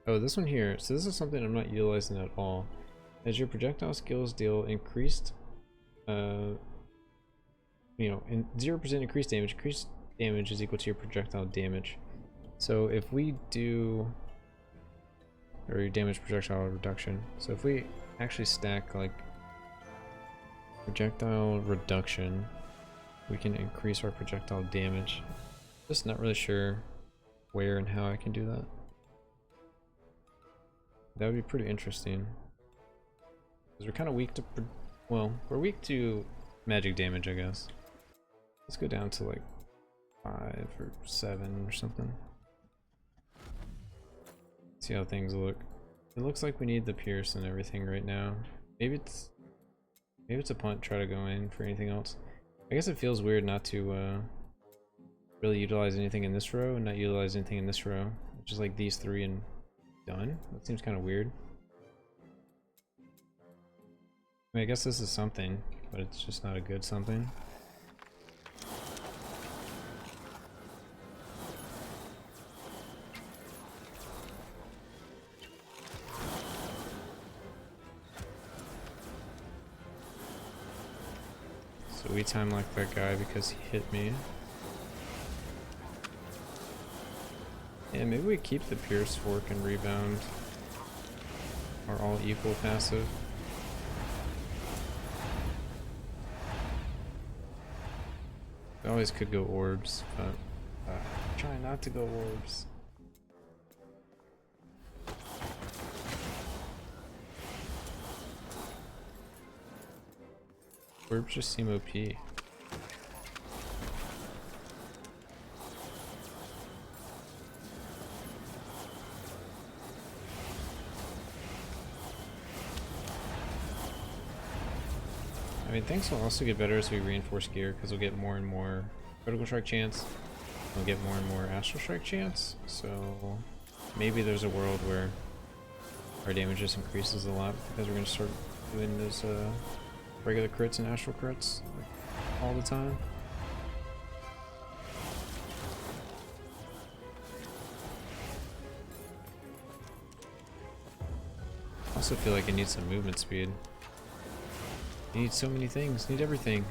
Oh, this one here. So this is something I'm not utilizing at all. As your projectile skills deal increased, you know, 0% increased damage is equal to your projectile damage. So if we do, or your damage projectile reduction. So if we actually stack like projectile reduction, we can increase our projectile damage. Just not really sure where and how I can do that. That would be pretty interesting. Because we're kind of weak to, well, we're weak to magic damage, I guess. Let's go down to like 5 or 7 or something. See how things look. It looks like we need the pierce and everything right now. Maybe it's a punt, try to go in for anything else. I guess it feels weird not to really utilize anything in this row and not utilize anything in this row. Just like these 3 and done. That seems kind of weird. I mean, I guess this is something, but it's just not a good something. So we time like that guy because he hit me. Yeah, maybe we keep the Pierce, Fork, and Rebound are all equal passive. I always could go Orbs, but try not to go Orbs. Orbs just seem OP. I mean, things will also get better as we reinforce gear, because we'll get more and more critical strike chance. We'll get more and more astral strike chance. So maybe there's a world where our damage just increases a lot because we're going to start doing those regular crits and astral crits all the time. I also feel like I need some movement speed. You need so many things, need everything.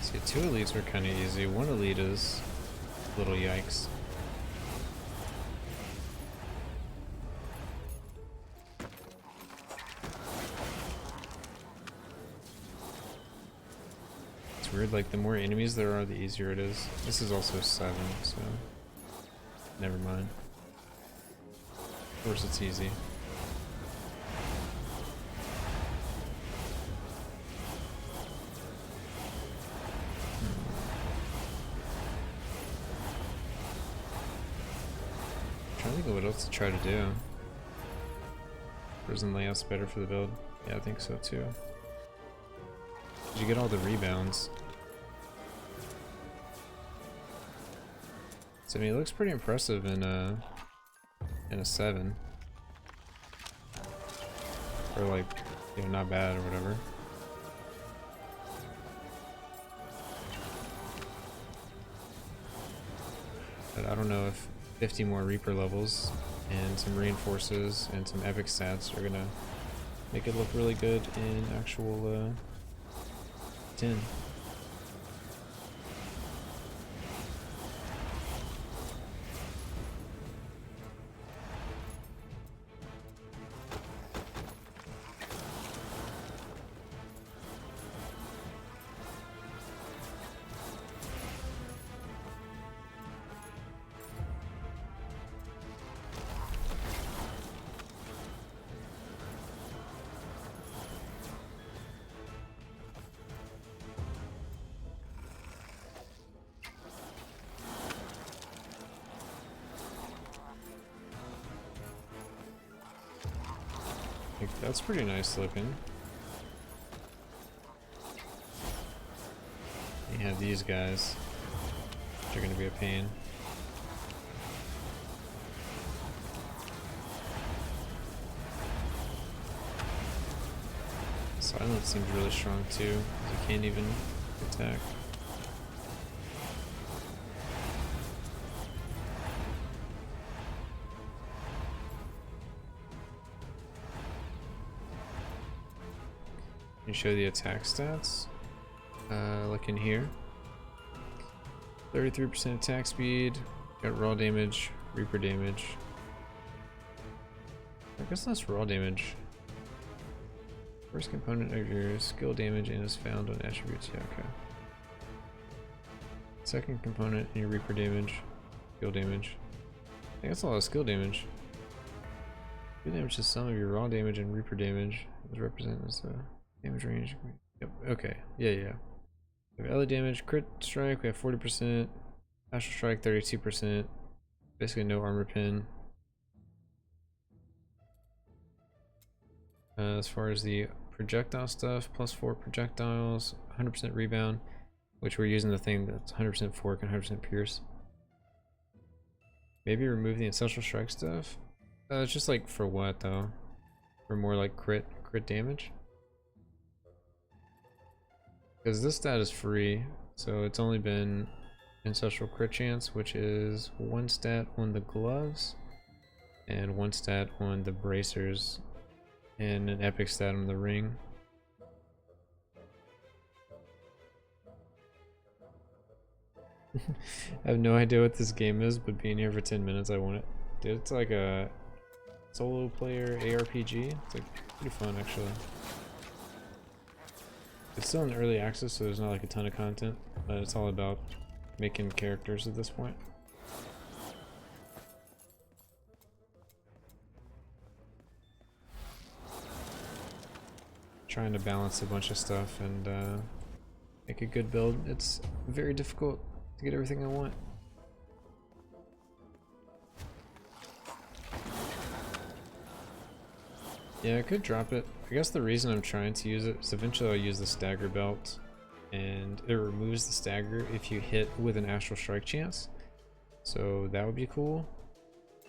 See, 2 elites are kind of easy. 1 elite is a little yikes. Weird, like the more enemies there are, the easier it is. This is also 7, so never mind. Of course it's easy. Trying to think of what else to try to do. Prison layout's better for the build. Yeah, I think so too. You get all the rebounds. So, I mean, it looks pretty impressive in a 7. Or like, you know, not bad or whatever. But I don't know if 50 more Reaper levels and some reinforces and some epic stats are gonna make it look really good in actual 10. Like, that's pretty nice looking. You have these guys, which are going to be a pain. Silence seems really strong too. You can't even attack. Can you show the attack stats? Like in here. 33% attack speed, got raw damage, reaper damage. I guess that's raw damage. First component of your skill damage and is found on attributes. Yeah, okay. Second component in your reaper damage, skill damage. I think that's a lot of skill damage. Skill damage is some of your raw damage and reaper damage. Is represented as the damage range. Yep. Okay. Yeah. We have LA damage, crit strike. We have 40%. Astral strike 32%. Basically no armor pin. As far as the projectile stuff, +4 projectiles, 100% rebound, which we're using the thing that's 100% fork and 100% pierce. Maybe remove the ancestral strike stuff. It's just like for what though? For more like crit damage. Because this stat is free, so it's only been ancestral crit chance, which is 1 stat on the gloves and 1 stat on the bracers and an epic stat on the ring. I have no idea what this game is, but being here for 10 minutes I want it. Dude, it's like a solo player ARPG. It's like pretty fun actually. It's still in early access, so there's not like a ton of content, but it's all about making characters at this point. Trying to balance a bunch of stuff and make a good build. It's very difficult to get everything I want. Yeah, I could drop it. I guess the reason I'm trying to use it is eventually I'll use the stagger belt, and it removes the stagger if you hit with an astral strike chance. So that would be cool.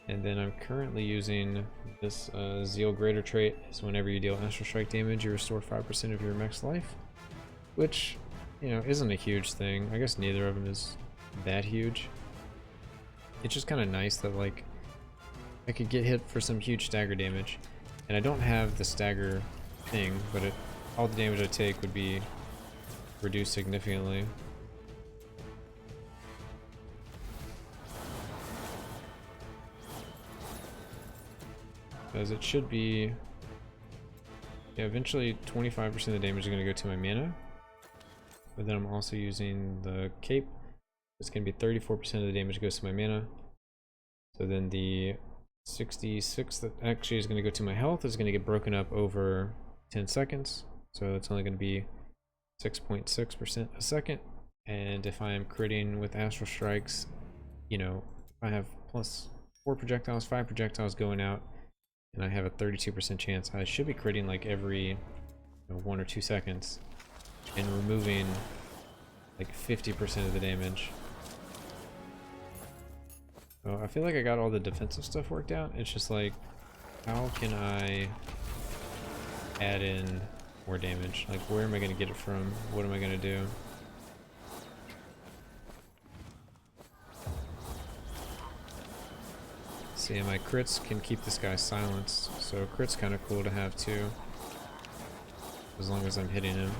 And then I'm currently using this Zeal Greater trait. Is whenever you deal astral strike damage, you restore 5% of your max life, which, you know, isn't a huge thing. I guess neither of them is that huge. It's just kind of nice that like I could get hit for some huge stagger damage. And I don't have the stagger thing, but all the damage I take would be reduced significantly. Because it should be... Yeah, eventually 25% of the damage is going to go to my mana. But then I'm also using the cape. It's going to be 34% of the damage goes to my mana. So then the 66 that actually is going to go to my health is going to get broken up over 10 seconds. So it's only going to be 6.6% a second. And if I'm critting with astral strikes, you know, I have plus 4 projectiles, 5 projectiles going out, and I have a 32% chance. I should be critting like every 1 or 2 seconds and removing like 50% of the damage. So I feel like I got all the defensive stuff worked out. It's just like, how can I add in more damage? Like, where am I going to get it from? What am I going to do? See, my crits can keep this guy silenced, so crit's kind of cool to have too, as long as I'm hitting him.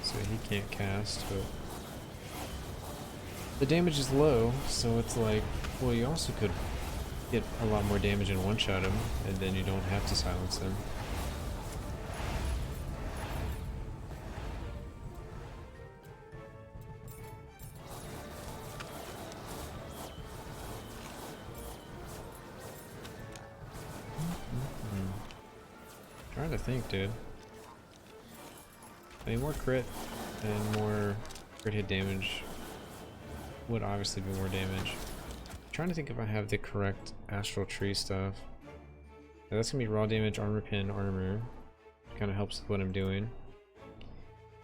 So he can't cast, but the damage is low, so it's like, well, you also could get a lot more damage and one-shot him, and then you don't have to silence him. Trying to think, dude. I mean, more crit and more crit hit damage would obviously be more damage. I'm trying to think if I have the correct astral tree stuff. Yeah, that's gonna be raw damage, armor pin, armor. Kind of helps with what I'm doing.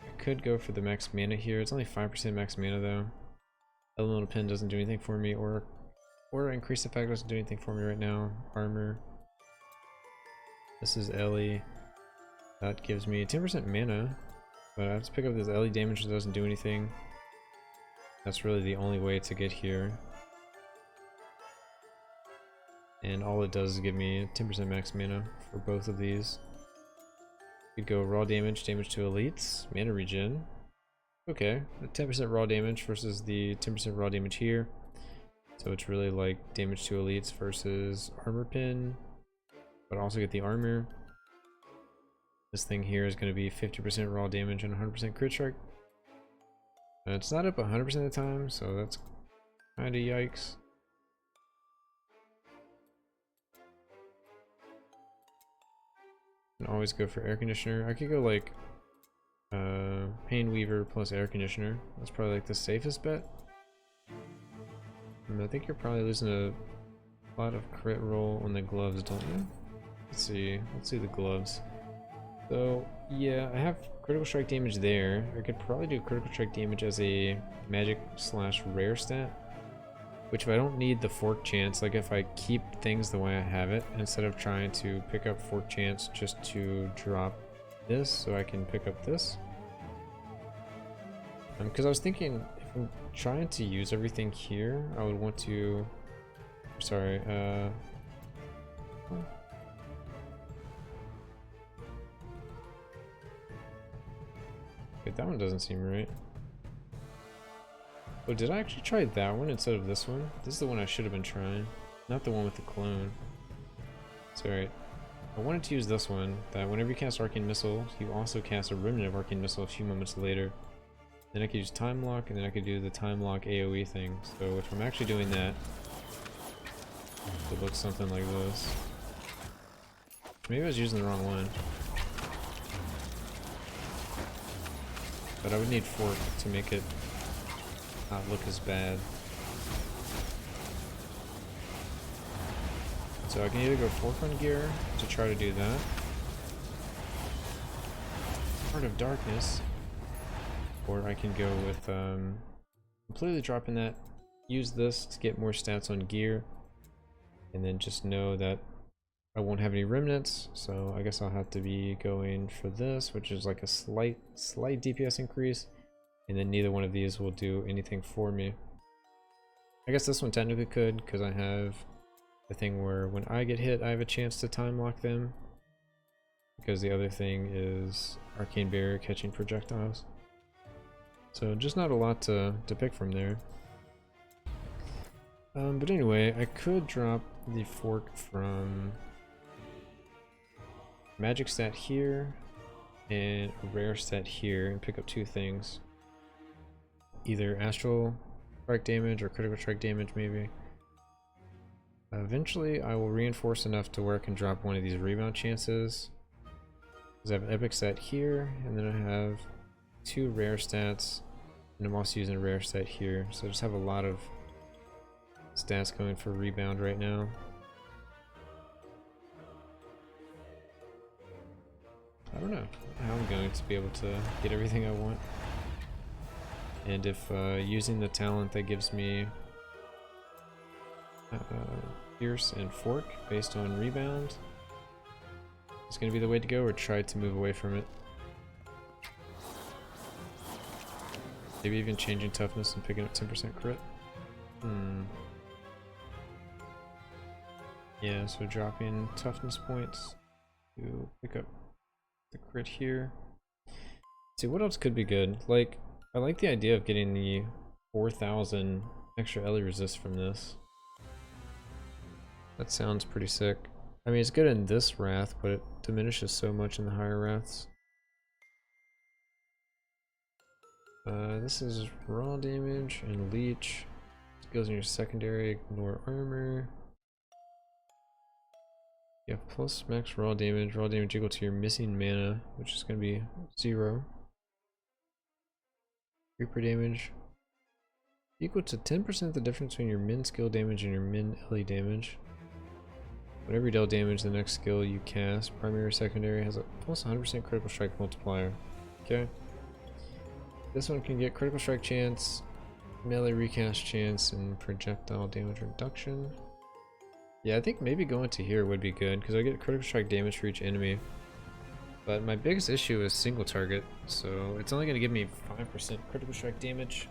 I could go for the max mana here. It's only 5% max mana though. Elemental pin doesn't do anything for me, or increased effect doesn't do anything for me right now. Armor. This is Ellie. That gives me 10% mana, but I have to pick up this Ellie damage that doesn't do anything. That's really the only way to get here. And all it does is give me 10% max mana for both of these. You could go raw damage, damage to elites, mana regen. Okay, 10% raw damage versus the 10% raw damage here. So it's really like damage to elites versus armor pin, but also get the armor. This thing here is going to be 50% raw damage and 100% crit strike. And it's not up 100% of the time, so that's kind of yikes. Can always go for air conditioner. I could go like Pain Weaver plus air conditioner. That's probably like the safest bet. And I think you're probably losing a lot of crit roll on the gloves, don't you? Let's see the gloves. So yeah, I have critical strike damage there. I could probably do critical strike damage as a magic slash rare stat, which if I don't need the fork chance, like if I keep things the way I have it, instead of trying to pick up fork chance just to drop this so I can pick up this. Because I was thinking if I'm trying to use everything here, I would want to, sorry, wait, that one doesn't seem right. Oh, did I actually try that one instead of this one? This is the one I should have been trying, not the one with the clone. Sorry, I wanted to use this one, that whenever you cast Arcane Missile, you also cast a Remnant of Arcane Missile a few moments later. Then I could use Time Lock, and then I could do the Time Lock AoE thing. So if I'm actually doing that, it looks something like this. Maybe I was using the wrong one. But I would need fork to make it not look as bad. So I can either go fork on gear to try to do that. Heart of Darkness. Or I can go with completely dropping that, use this to get more stats on gear, and then just know that I won't have any remnants, so I guess I'll have to be going for this, which is like a slight DPS increase, and then neither one of these will do anything for me. I guess this one technically could, because I have the thing where when I get hit I have a chance to time lock them, because the other thing is Arcane Barrier catching projectiles. So just not a lot to pick from there. But anyway, I could drop the fork from magic stat here and a rare stat here and pick up two things. Either astral strike damage or critical strike damage maybe. Eventually I will reinforce enough to where I can drop one of these rebound chances. Because I have an epic stat here, and then I have two rare stats, and I'm also using a rare stat here, so I just have a lot of stats going for rebound right now. I don't know how I'm going to be able to get everything I want. And if using the talent that gives me Pierce and Fork based on rebound is going to be the way to go, or try to move away from it. Maybe even changing toughness and picking up 10% crit. Yeah, so dropping toughness points to pick up the crit here. Let's see, what else could be good? Like, I like the idea of getting the 4,000 extra Ellie resist from this. That sounds pretty sick. I mean, it's good in this Wrath, but it diminishes so much in the higher Wraths. This is raw damage and leech. Skills in your secondary, ignore armor. You have plus max raw damage equal to your missing mana, which is going to be 0. Reaper damage. Equal to 10% the difference between your min skill damage and your min LE damage. Whenever you deal damage, the next skill you cast, primary or secondary, has a plus 100% critical strike multiplier. Okay. This one can get critical strike chance, melee recast chance, and projectile damage reduction. Yeah, I think maybe going to here would be good, because I get critical strike damage for each enemy. But my biggest issue is single target, so it's only going to give me 5% critical strike damage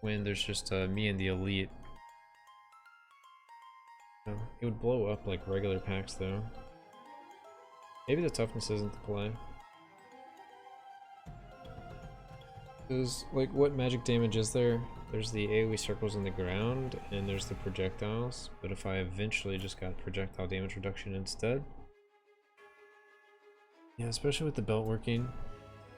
when there's just me and the elite. It would blow up like regular packs though. Maybe the toughness isn't the play. Because, like, what magic damage is there? There's the AoE circles in the ground, and there's the projectiles. But if I eventually just got projectile damage reduction instead. Yeah, especially with the belt working.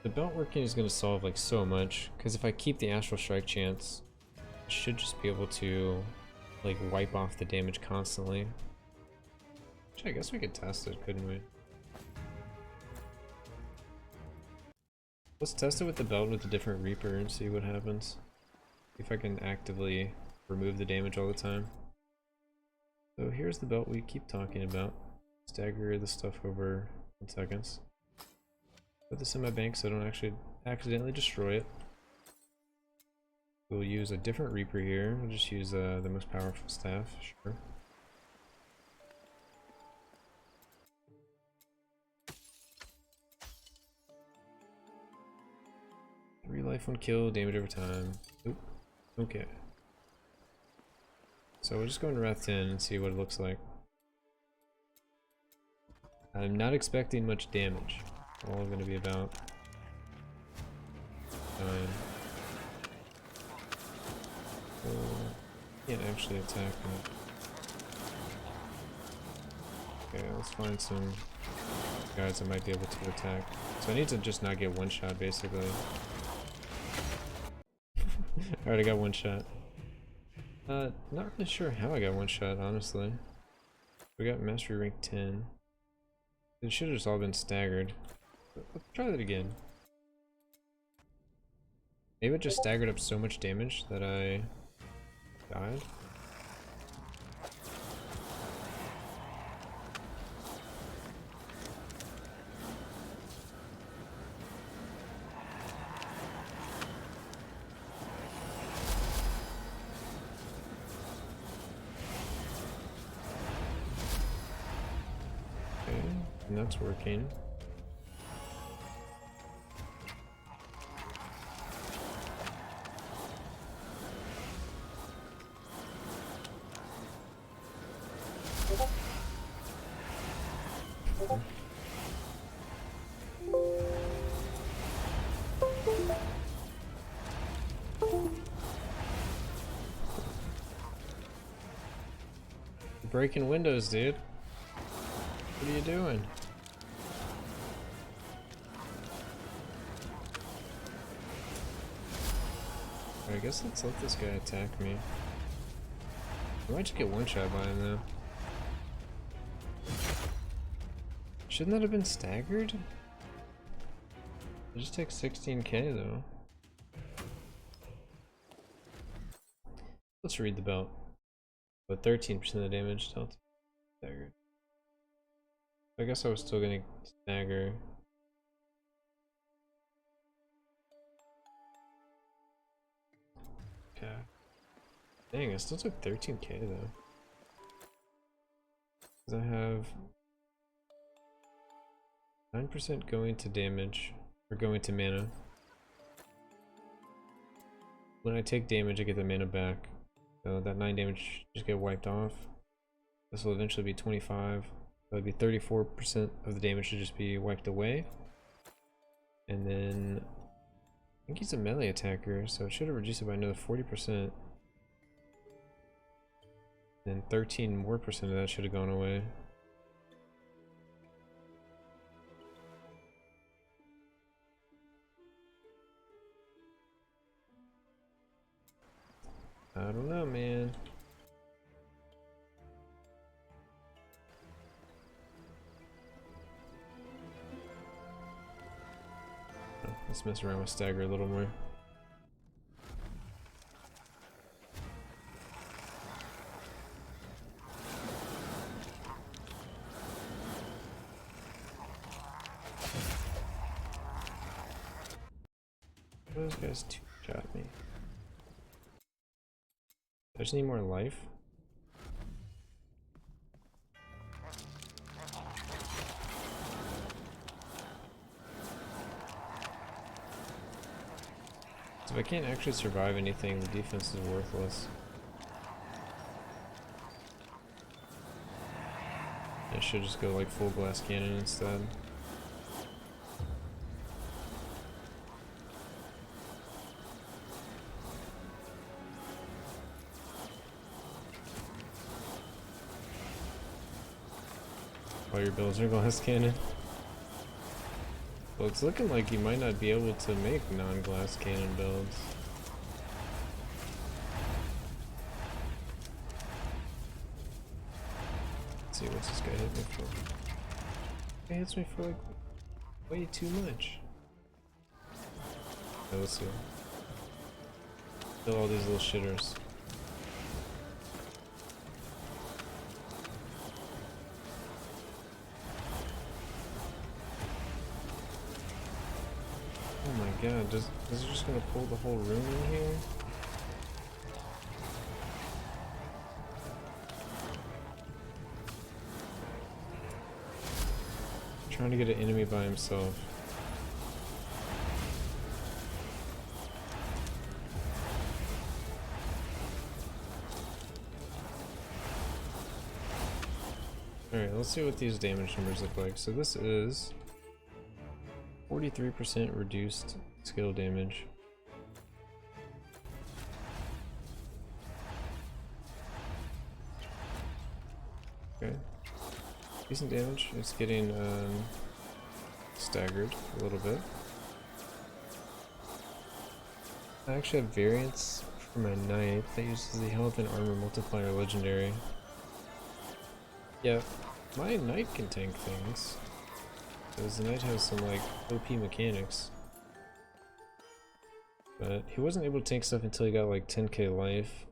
The belt working is going to solve like so much, because if I keep the astral strike chance, I should just be able to like wipe off the damage constantly. Which I guess we could test it, couldn't we? Let's test it with the belt with a different Reaper and see what happens. See if I can actively remove the damage all the time. So here's the belt we keep talking about. Stagger the stuff over 10 seconds. Put this in my bank so I don't actually accidentally destroy it. We'll use a different Reaper here. We'll just use the most powerful staff, sure. 3 life, 1 kill, damage over time. Oop. Okay. So we'll just go into Wrath 10 and see what it looks like. I'm not expecting much damage. All I'm going to be about 9. Can't actually attack me. Okay, let's find some guys that might be able to attack. So I need to just not get one shot basically. Alright, I got one shot. Not really sure how I got one shot, honestly. We got Mastery rank 10. It should have just all been staggered. Let's try that again. Maybe it just staggered up so much damage that I died. Okay, and that's working. Breaking windows, dude. What are you doing? I guess let's let this guy attack me. I might just get one shot by him though. Shouldn't that have been staggered? It just takes 16k though. Let's read the belt. But 13% of the damage dealt. Staggered. I guess I was still gonna stagger. Okay. Dang, I still took 13k though. Because I have 9% going to damage, or going to mana. When I take damage, I get the mana back. So that 9 damage just get wiped off. This will eventually be 25. That would be 34% of the damage to just be wiped away. And then I think he's a melee attacker, so it should have reduced it by another 40%. And 13 more percent of that should have gone away. I don't know, man. Let's mess around with stagger a little more. Those guys two-shot me. I just need more life. So if I can't actually survive anything, the defense is worthless. I should just go like full glass cannon instead. All your builds are glass cannon. Well, it's looking like you might not be able to make non-glass cannon builds. Let's see, what's this guy hit me for? He hits me for like way too much. Okay, let's see. Kill all these little shitters. Oh my god, is it just gonna pull the whole room in here? Trying to get an enemy by himself. Alright, let's see what these damage numbers look like. So this is 43% reduced skill damage. Okay. Decent damage. It's getting staggered a little bit. I actually have variants for my knight that uses the health and armor multiplier legendary. Yeah, my knight can tank things. Because the knight has some like OP mechanics. But he wasn't able to tank stuff until he got like 10k life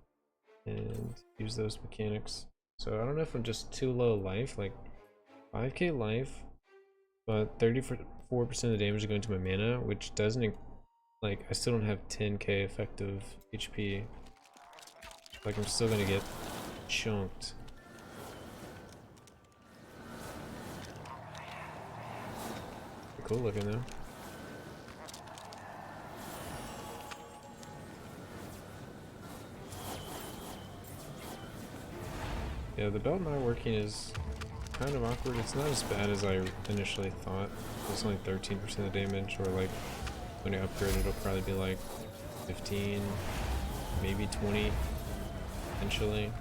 and use those mechanics. So I don't know if I'm just too low life, like 5k life, but 34% of the damage is going to my mana, which doesn't, like, I still don't have 10k effective HP. Like, I'm still gonna get chunked. Cool looking though. Yeah, the belt not working is kind of awkward. It's not as bad as I initially thought. It's only 13% of damage, or like when I upgrade it'll probably be like 15, maybe 20 eventually.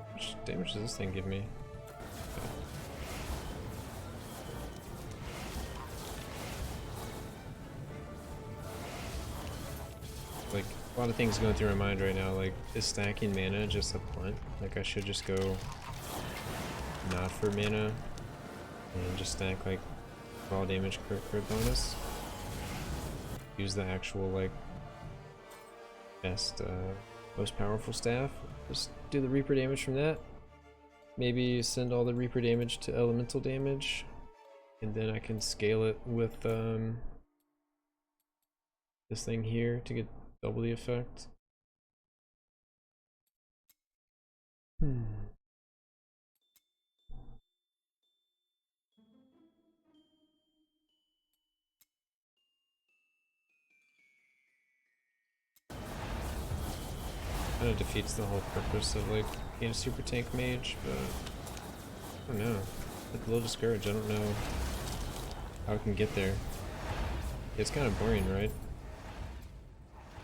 How much damage does this thing give me? Like, a lot of things going through my mind right now, like, is stacking mana just a punt? Like, I should just go not for mana and just stack, like, raw damage crit bonus. Use the actual, like, best, most powerful staff. Just do the Reaper damage from that. Maybe send all the Reaper damage to elemental damage, and then I can scale it with, this thing here to get double the effect. I'm kind of defeats the whole purpose of like being a super tank mage, but I don't know. I'm a little discouraged. I don't know how I can get there. It's kind of boring, right?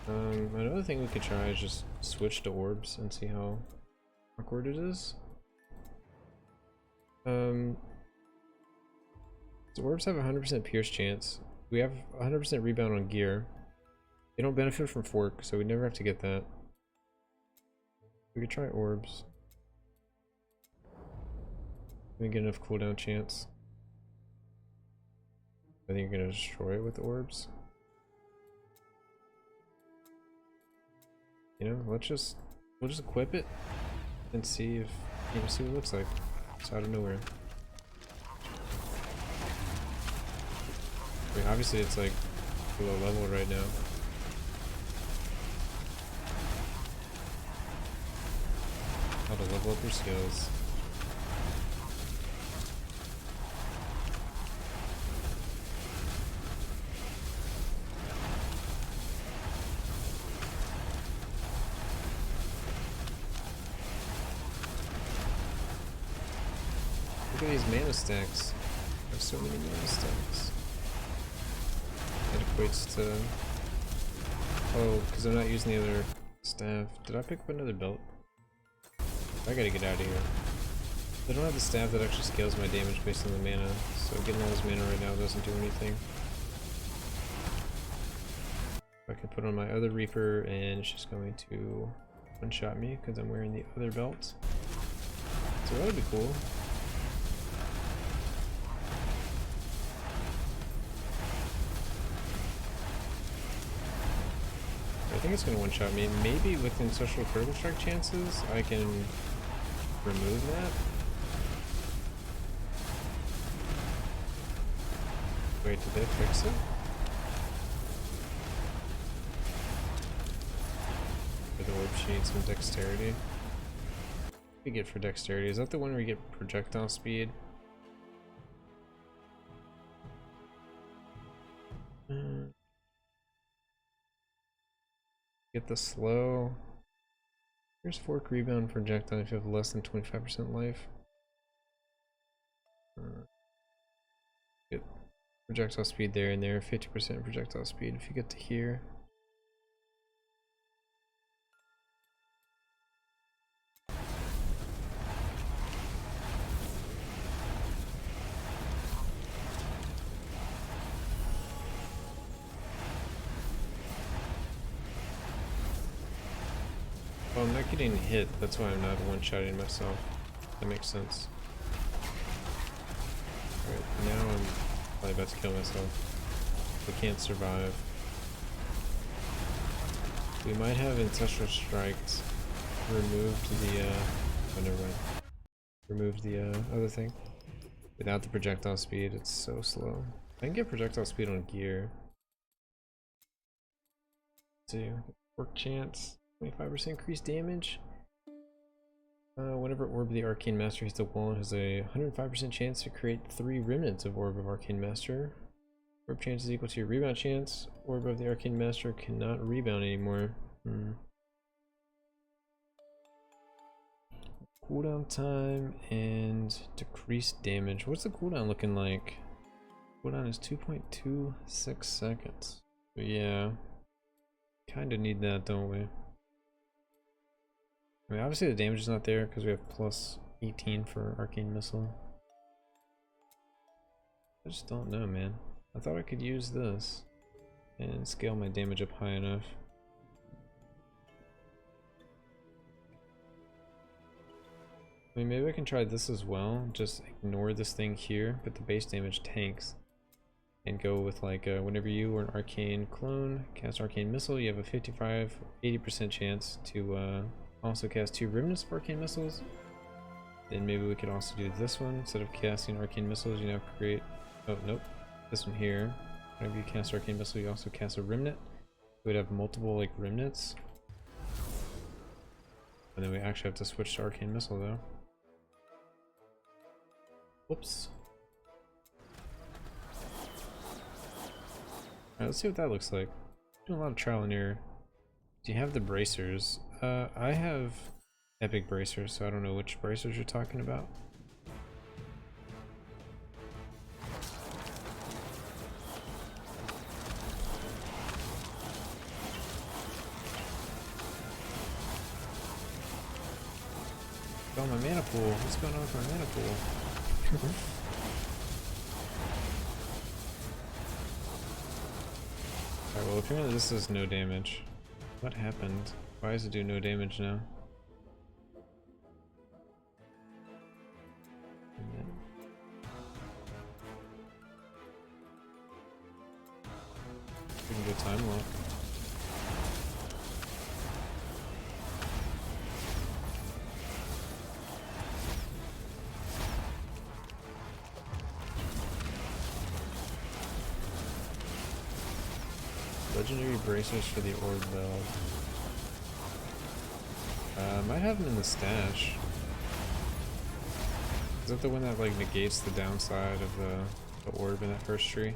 Another thing we could try is just switch to orbs and see how awkward it is. So orbs have a 100% pierce chance. We have 100% rebound on gear. They don't benefit from fork, so we never have to get that. We could try orbs. We get enough cooldown chance. I think you're gonna destroy it with orbs. You know, let's just We'll just equip it and see if see what it looks like. It's out of nowhere. I mean, obviously it's like below level right now. How to level up your skills. Look at these mana stacks. There's so many mana stacks. That equates to... Oh, because I'm not using the other staff. Did I pick up another belt? I gotta get out of here. I don't have the staff that actually scales my damage based on the mana, so getting all this mana right now doesn't do anything. I can put on my other Reaper and it's just going to one-shot me because I'm wearing the other belt. So that would be cool. I think it's going to one-shot me. Maybe with Ancestral Critical Strike chances, I can remove that. Wait, did they fix it? For the orb, she needs some dexterity. What do we get for dexterity? Is that the one where we get projectile speed? Get the slow. Here's Fork Rebound projectile if you have less than 25% life. Get projectile speed there and there, 50% projectile speed if you get to here. Well, I'm not getting hit, that's why I'm not one-shotting myself. That makes sense. Alright, now I'm probably about to kill myself. I can't survive. We might have Ancestral Strikes removed the, oh, never mind. Removed the, other thing. Without the projectile speed, it's so slow. I can get projectile speed on gear. Let's see, work chance. 25% increased damage. Whenever Orb of the Arcane Master hits the wall, it has a 105% chance to create 3 remnants of Orb of Arcane Master. Orb chance is equal to your rebound chance. Orb of the Arcane Master cannot rebound anymore. Cooldown time and decreased damage. What's the cooldown looking like? Cooldown is 2.26 seconds. But yeah, kind of need that, don't we? I mean, obviously the damage is not there because we have plus 18 for Arcane Missile. I just don't know, man. I thought I could use this and scale my damage up high enough. I mean, maybe I can try this as well. Just ignore this thing here, but the base damage tanks. And go with like, whenever you or an Arcane clone cast Arcane Missile, you have a 55-80% chance to also cast 2 remnants of Arcane Missiles. Then maybe we could also do this one. Instead of casting Arcane Missiles, you now create... Oh, nope. This one here. Whenever you cast Arcane Missile, you also cast a remnant. We'd have multiple, like, remnants. And then we actually have to switch to Arcane Missile, though. Whoops. Alright, let's see what that looks like. Doing a lot of trial and error. Do you have the bracers? I have epic bracers, so I don't know which bracers you're talking about. Oh, my mana pool. What's going on with my mana pool? Alright, well apparently this is no damage. What happened? Why does it do no damage now? We can go time lock. Legendary bracers for the orb build. Might have them in the stash. Is that the one that like negates the downside of the orb in that first tree?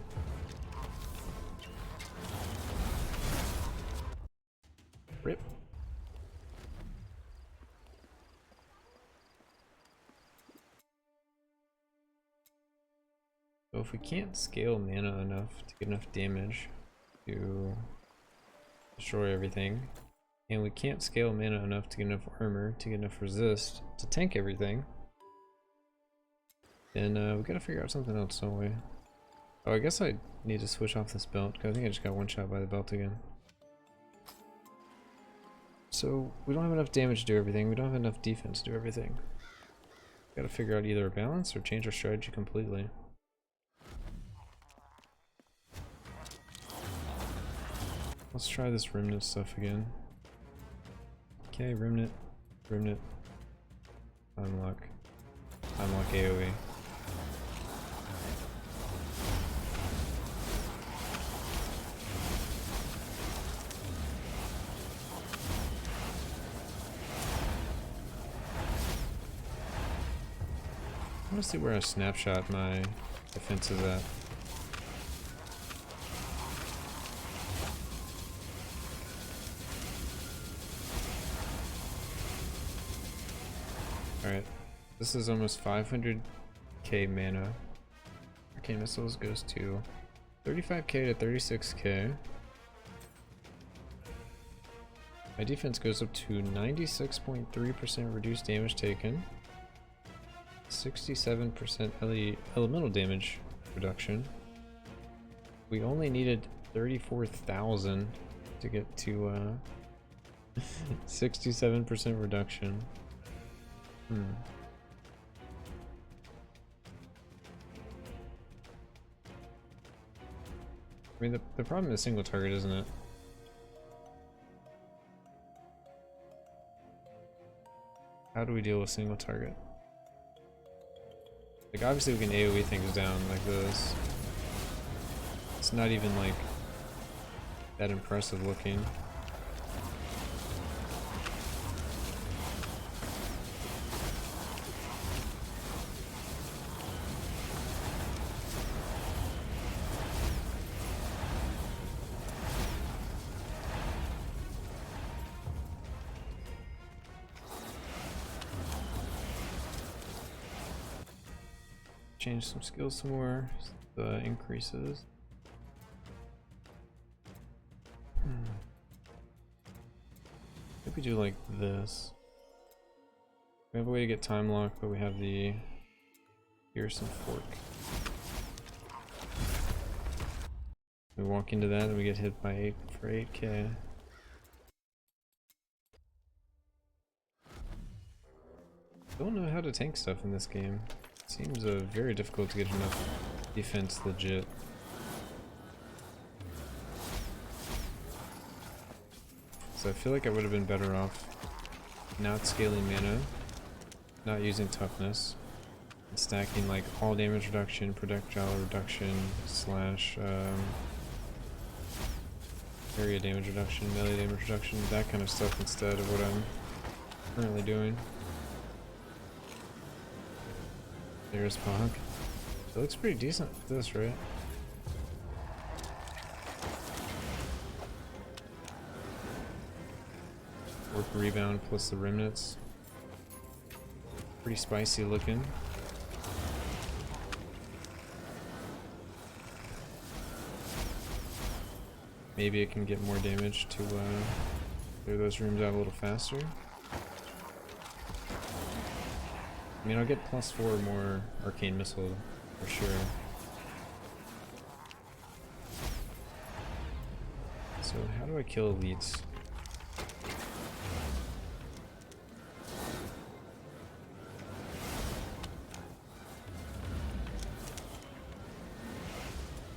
Rip. So if we can't scale mana enough to get enough damage to destroy everything, and we can't scale mana enough to get enough armor to get enough resist to tank everything, then we gotta figure out something else, don't we? Oh, I guess I need to switch off this belt, because I think I just got one shot by the belt again. So we don't have enough damage to do everything, we don't have enough defense to do everything. Gotta figure out either a balance or change our strategy completely. Let's try this remnant stuff again. Okay, remnant, remnant, unlock, unlock AoE. I want to see where I snapshot my defense is at. Alright, this is almost 500k mana. Arcane Missiles goes to 35k to 36k. My defense goes up to 96.3% reduced damage taken. 67% elemental damage reduction. We only needed 34,000 to get to 67% reduction. I mean, the problem is single target, isn't it? How do we deal with single target? Like, obviously we can AoE things down like this. It's not even like that impressive looking. Change some skills some more. The increases. If we do like this, we have a way to get time lock, but we have the Fearsome Fork. We walk into that and we get hit by 8 for 8k. Don't know how to tank stuff in this game. Seems very difficult to get enough defense legit. So I feel like I would have been better off not scaling mana, not using toughness, and stacking like all damage reduction, projectile reduction, slash area damage reduction, melee damage reduction, that kind of stuff instead of what I'm currently doing. There's Pog. It looks pretty decent with this, right? Work rebound plus the remnants. Pretty spicy looking. Maybe it can get more damage to clear those rooms out a little faster. I mean, I'll get +4 more Arcane Missile for sure. So how do I kill elites?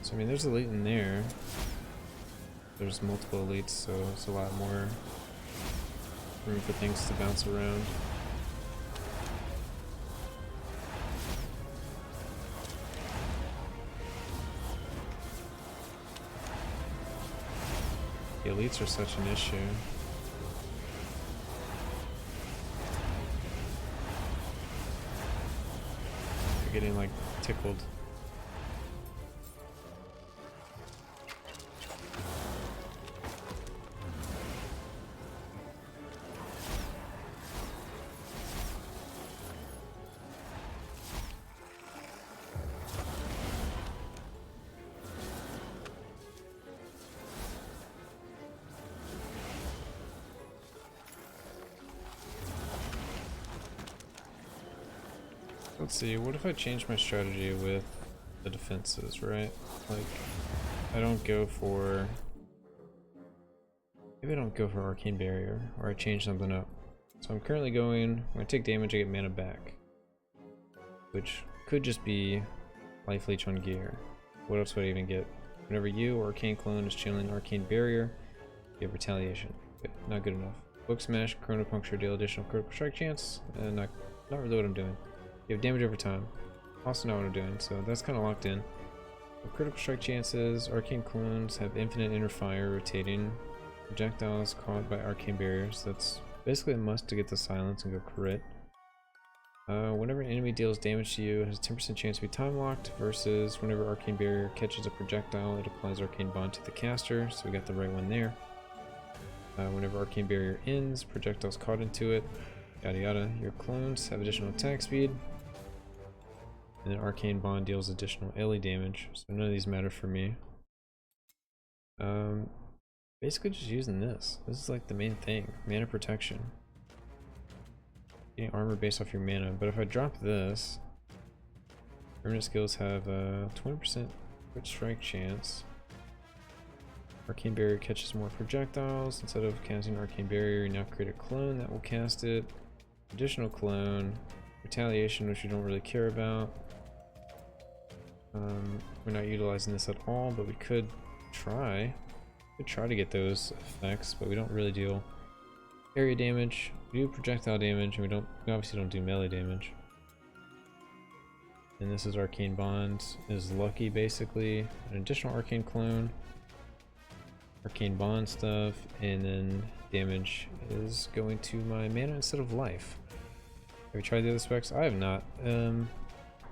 So I mean, there's elite in there. There's multiple elites, so it's a lot more room for things to bounce around. The elites are such an issue. They're getting like tickled. Let's see, what if I change my strategy with the defenses, right? Like, I don't go for... Maybe I don't go for Arcane Barrier, or I change something up. So I'm currently going, when I take damage I get mana back. Which could just be Life Leech on gear. What else would I even get? Whenever you or Arcane Clone is channeling Arcane Barrier, you have Retaliation. Okay, not good enough. Book Smash, Chrono Puncture, deal additional critical strike chance, and not really what I'm doing. You have damage over time. Also not what I'm doing, so that's kind of locked in. So critical strike chances, Arcane Clones have infinite inner fire rotating. Projectiles caught by Arcane Barriers. That's basically a must to get the silence and go crit. Whenever an enemy deals damage to you, it has a 10% chance to be time locked, versus whenever Arcane Barrier catches a projectile, it applies Arcane Bond to the caster, so we got the right one there. Whenever Arcane Barrier ends, projectiles caught into it, yada yada. Your clones have additional attack speed. And then Arcane Bond deals additional AoE damage, so none of these matter for me. Basically just using this. This is like the main thing. Mana protection. Getting armor based off your mana, but if I drop this, permanent skills have a 20% crit strike chance. Arcane Barrier catches more projectiles. Instead of casting Arcane Barrier, you now create a clone that will cast it. Additional clone. Retaliation, which you don't really care about. We're not utilizing this at all, but we could try. We could try to get those effects, but we don't really deal area damage. We do projectile damage, and we obviously don't do melee damage. And this is Arcane Bond is lucky, basically. An additional Arcane Clone, Arcane Bond stuff, and then damage is going to my mana instead of life. Have you tried the other specs? I have not.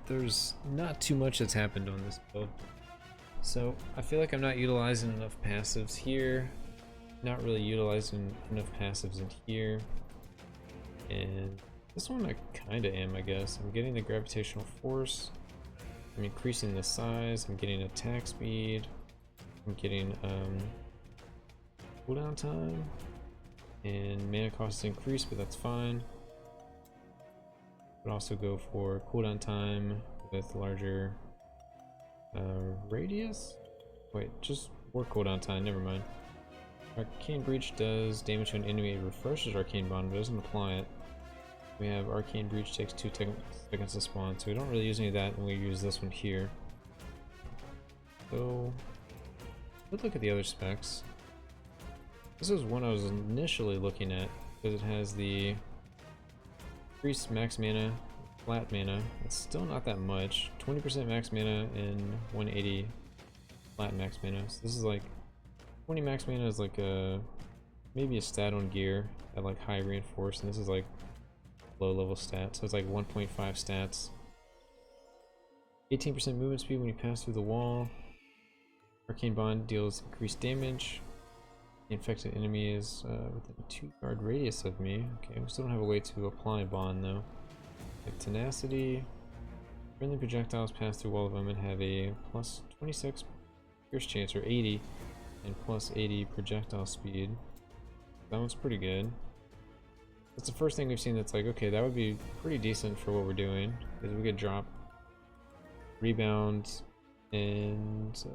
There's not too much that's happened on this build, so I feel like I'm not utilizing enough passives here, not really utilizing enough passives in here, and this one I kinda am, I guess. I'm getting the gravitational force, I'm increasing the size, I'm getting attack speed, I'm getting cooldown time, and mana cost is increased, but that's fine. Would also go for cooldown time with larger radius. Wait, just war cooldown time, never mind. Arcane Breach does damage to an enemy, it refreshes Arcane Bond, but doesn't apply it. We have Arcane Breach takes 2 seconds to spawn, so we don't really use any of that, and we use this one here. So, let's look at the other specs. This is one I was initially looking at, because it has the increased max mana, flat mana. It's still not that much. 20% max mana and 180 flat max mana. So this is like 20 max mana is like a maybe a stat on gear at like high reinforced, and this is like low level stat. So it's like 1.5 stats. 18% movement speed when you pass through the wall. Arcane Bond deals increased damage. The infected enemy is within a 2-yard radius of me. Okay, we still don't have a way to apply Bond though. Like Tenacity. Friendly projectiles pass through wall of them and have a plus 26 pierce chance, or 80, and plus 80 projectile speed. That one's pretty good. That's the first thing we've seen that's like, okay, that would be pretty decent for what we're doing, because we could drop rebound and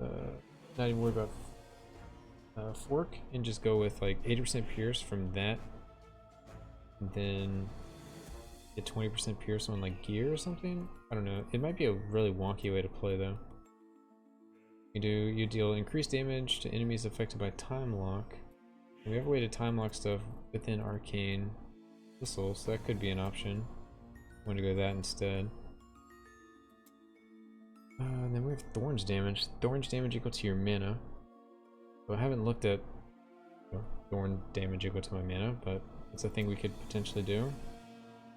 not even worry about fork, and just go with like 80% pierce from that, and then get 20% pierce on like gear or something. I don't know, it might be a really wonky way to play though. You deal increased damage to enemies affected by time lock, and we have a way to time lock stuff within Arcane Missile, so that could be an option. I'm going to go that instead. And then we have Thorns Damage. Thorns Damage equal to your mana. So I haven't looked at Thorn Damage equal to my mana, but it's a thing we could potentially do.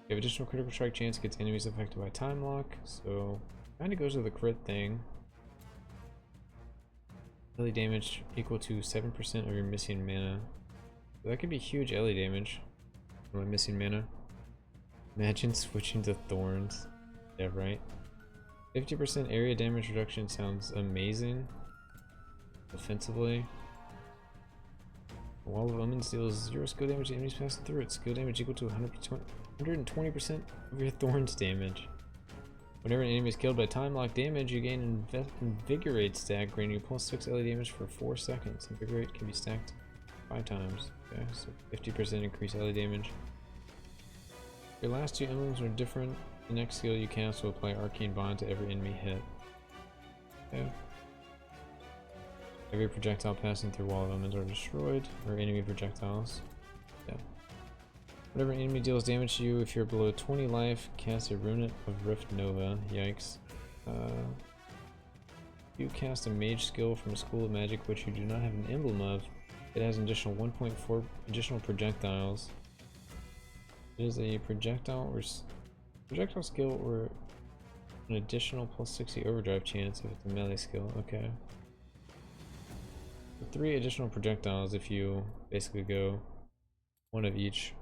We have additional critical strike chance against enemies affected by time lock, so kind of goes with the crit thing. Ellie damage equal to 7% of your missing mana. So that could be huge Ellie damage for my missing mana. Imagine switching to Thorns. Yeah, right. 50% area damage reduction sounds amazing. Defensively. Wall of Omens deals 0 skill damage to enemies passing through it. Skill damage equal to 120% of your Thorns damage. Whenever an enemy is killed by time lock damage, you gain Invigorate stack, granting you +6 LA damage for 4 seconds. Invigorate can be stacked 5 times. Okay, so 50% increase LA damage. Your last 2 emblems are different. The next skill you cast will apply Arcane Bond to every enemy hit. Okay. Every projectile passing through Wall of Omens are destroyed, or enemy projectiles. Yeah. Whenever an enemy deals damage to you, if you're below 20 life, cast a Rune of Rift Nova. Yikes. You cast a mage skill from a school of magic which you do not have an emblem of. It has an additional 1.4 additional projectiles. It is a projectile skill or an additional +60 overdrive chance if it's a melee skill. Okay. 3 additional projectiles if you basically go one of each.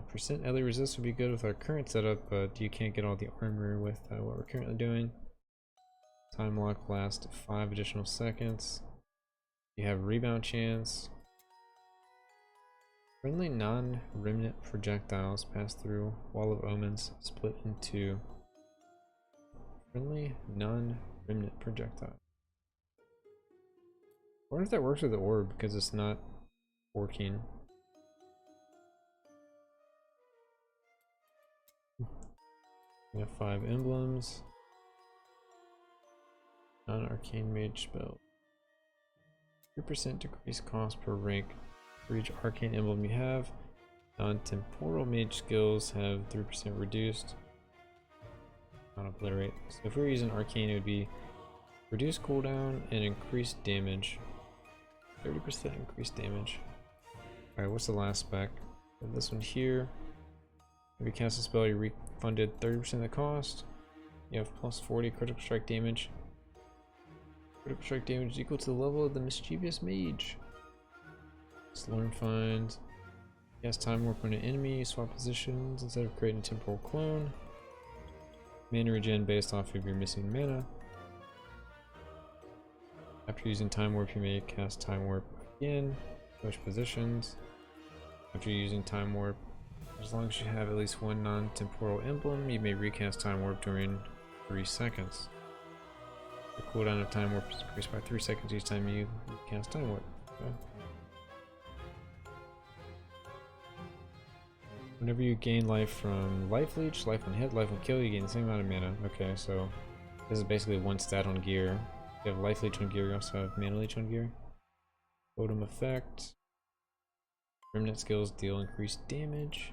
Percent LA resist would be good with our current setup, but you can't get all the armor with what we're currently doing. Time lock lasts 5 additional seconds. You have rebound chance. Friendly non-remnant projectiles pass through Wall of Omens, split into friendly non-remnant projectile. I wonder if that works with the orb because it's not working. We have 5 emblems. Non-arcane mage spell. 3% decrease cost per rank for each arcane emblem you have. Non-temporal mage skills have 3% reduced. Non-obliterate. So if we were using arcane, it would be reduce cooldown and increased damage. 30% increased damage. Alright, what's the last spec? This one here. If you cast a spell, you're refunded 30% of the cost. You have +40 critical strike damage. Critical strike damage is equal to the level of the mischievous mage. Slurm find. Cast time warp on an enemy, you swap positions instead of creating a temporal clone. Mana regen based off of your missing mana. After using time warp, you may cast time warp again. Switch positions. After using time warp, as long as you have at least 1 non-temporal emblem, you may recast time warp during 3 seconds. The cooldown of time warp is increased by 3 seconds each time you cast time warp. Okay. Whenever you gain life from life leech, life on hit, life on kill, you gain the same amount of mana. Okay, so this is basically one stat on gear. You have life leech on gear, you also have mana leech on gear. Totem effect. Remnant skills deal increased damage.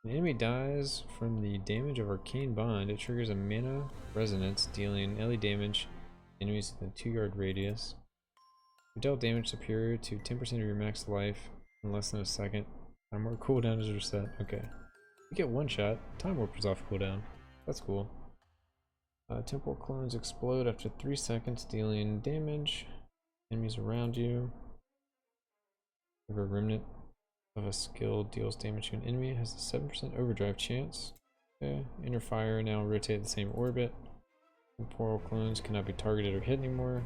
An enemy dies from the damage of Arcane Bond. It triggers a mana resonance, dealing LA damage to enemies within a 2-yard radius. You dealt damage superior to 10% of your max life in less than a second. Time warp cooldown is reset. Okay. You get 1 shot. Time warp is off cooldown. That's cool. Temporal clones explode after 3 seconds, dealing damage. Enemies around you. If a remnant of a skill deals damage to an enemy, it has a 7% overdrive chance. Okay. Inner fire now rotate the same orbit. Temporal clones cannot be targeted or hit anymore.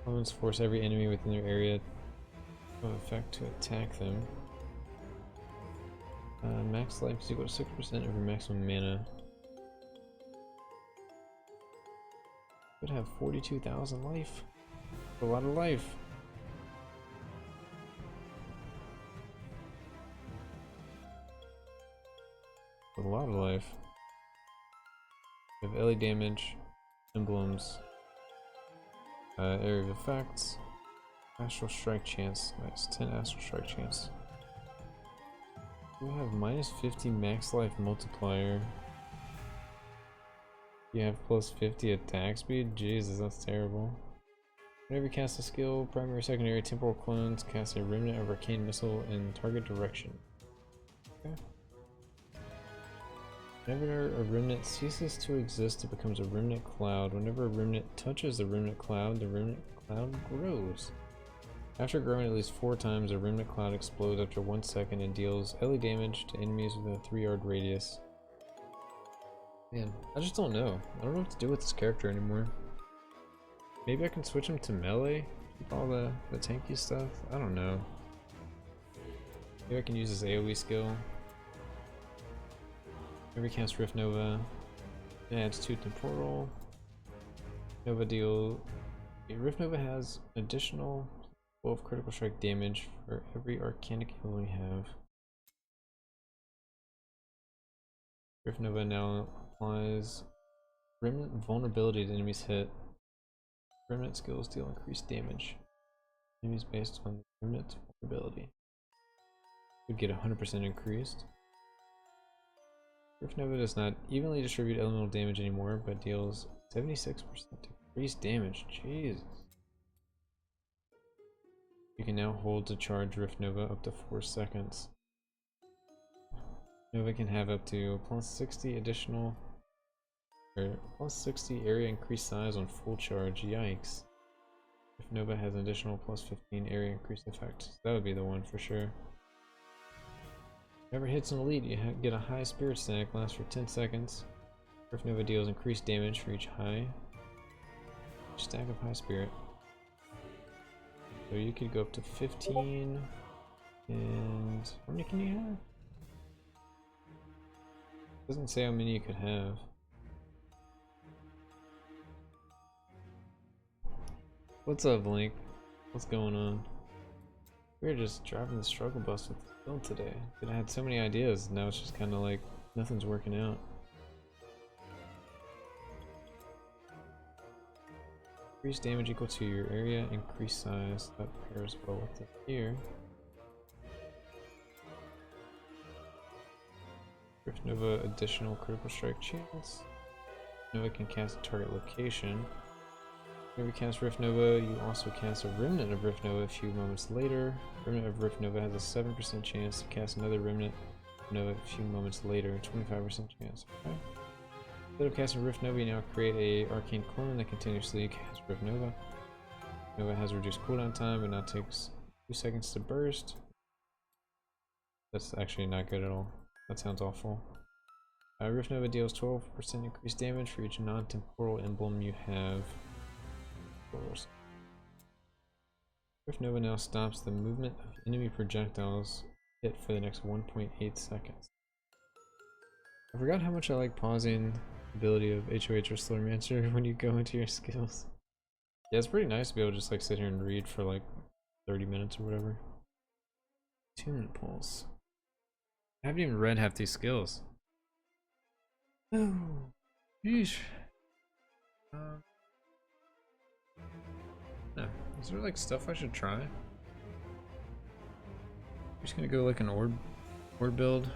Clones force every enemy within their area of effect to attack them. Max life is equal to 6% of your maximum mana. Could have 42,000 life. A lot of life. A lot of life. We have LA damage, emblems, area of effects, astral strike chance. Nice, 10 astral strike chance. We have -50 max life multiplier. You have plus 50 attack speed? Jesus, that's terrible. Whenever you cast a skill, primary or secondary temporal clones cast a remnant of arcane missile in target direction. Okay. Whenever a remnant ceases to exist, it becomes a remnant cloud. Whenever a remnant touches the remnant cloud grows. After growing at least 4 times, a remnant cloud explodes after 1 second and deals melee damage to enemies within a 3-yard radius. Man, I just don't know. I don't know what to do with this character anymore. Maybe I can switch him to melee? Keep all the tanky stuff? I don't know. Maybe I can use his AoE skill. Maybe cast Rift Nova. It adds 2 temporal. Nova deal. Rift Nova has additional 12 critical strike damage for every arcanic ability you have. Rift Nova now applies remnant vulnerability to enemies hit. Remnant skills deal increased damage. Enemies based on remnant vulnerability would get 100% increased. Rift Nova does not evenly distribute elemental damage anymore, but deals 76% increased damage. Jesus. You can now hold to charge Rift Nova up to 4 seconds. Nova can have up to plus 60 additional, or plus 60 area increased size on full charge. Yikes. Rift Nova has an additional plus 15 area increased effect. So that would be the one for sure. Whenever hits an elite, you get a high spirit stack, lasts for 10 seconds. Rift Nova deals increased damage for each stack of high spirit. So you could go up to 15, and how many can you have? Doesn't say how many you could have. What's up, Link? What's going on? We're just driving the struggle bus with the build today. I had so many ideas, now it's just kind of like nothing's working out. Increase damage equal to your area, increase size. That pairs well with it here. Rift Nova additional critical strike chance. Nova can cast a target location. Whenever you cast Rift Nova, you also cast a Remnant of Rift Nova a few moments later. Remnant of Rift Nova has a 7% chance to cast another Remnant of Nova a few moments later, 25% chance. Okay. Instead of casting Rift Nova, you now create a arcane clone that continuously casts Rift Nova. Nova has reduced cooldown time, but now takes 2 seconds to burst. That's actually not good at all. That sounds awful. Rift Nova deals 12% increased damage for each non-temporal emblem you have. Rift Nova now stops the movement of enemy projectiles hit for the next 1.8 seconds. I forgot how much I like pausing the ability of HOH or Slurmancer when you go into your skills. Yeah, it's pretty nice to be able to just like sit here and read for like 30 minutes or whatever. Attunement Pulse. I haven't even read half these skills. Oh, yeesh. No. Is there like stuff I should try? I'm just gonna go like an orb build.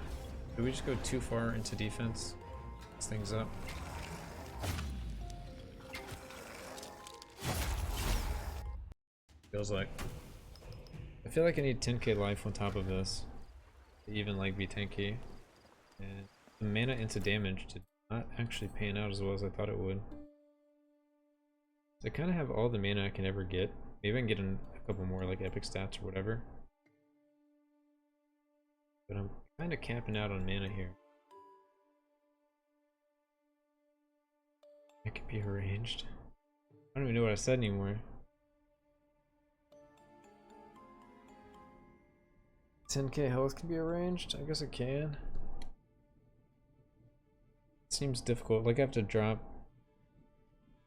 Did we just go too far into defense? Mess things up. Feels like. I feel like I need 10k life on top of this to even like be 10k. And the mana into damage did not actually pan out as well as I thought it would. So I kind of have all the mana I can ever get. Maybe I can get in a couple more like epic stats or whatever. But I'm kind of capping out on mana here. It could be arranged. I don't even know what I said anymore. 10k health can be arranged? I guess it can. It seems difficult. Like I have to drop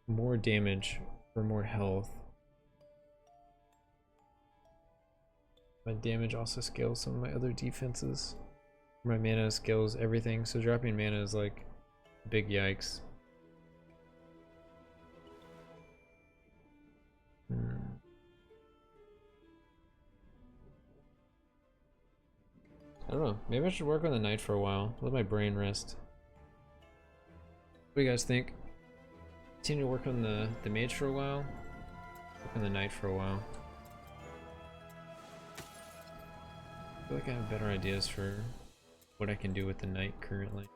more damage for more health. My damage also scales some of my other defenses. My mana scales everything, so dropping mana is like big yikes. I don't know, maybe I should work on the night for a while. Let my brain rest. What do you guys think? continue to work on the mage for a while, work on the knight for a while. I feel like I have better ideas for what I can do with the knight currently.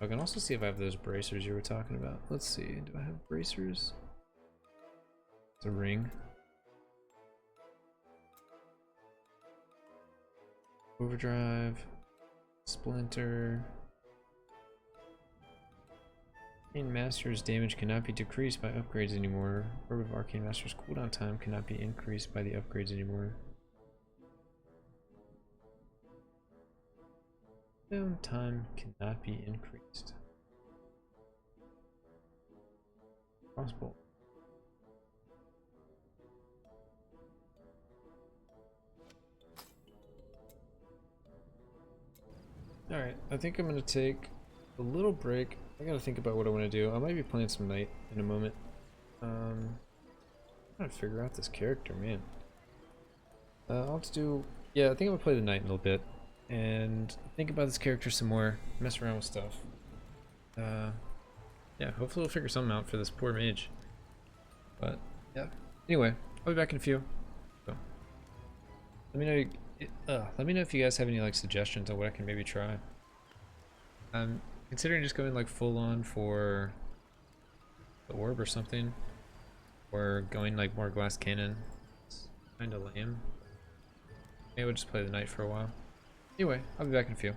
I can also see if I have those bracers you were talking about. Let's see, do I have bracers? It's a ring. Overdrive. Splinter. Arcane Master's damage cannot be decreased by upgrades anymore. Orb of Arcane Master's cooldown time cannot be increased by the upgrades anymore. Cooldown time cannot be increased. Crossbow. Alright, I think I'm gonna take a little break. I gotta think about what I want to do. I might be playing some knight in a moment. I'm trying to figure out this character, man. I'll just do... Yeah, I think I'm gonna play the knight in a little bit. And think about this character some more. Mess around with stuff. Yeah, hopefully we'll figure something out for this poor mage. But, yeah. Anyway, I'll be back in a few. So, let me know if you guys have any like suggestions on what I can maybe try. I'm considering just going like full on for the orb or something, or going like more glass cannon. It's kind of lame. Maybe we'll just play the knight for a while. Anyway, I'll be back in a few.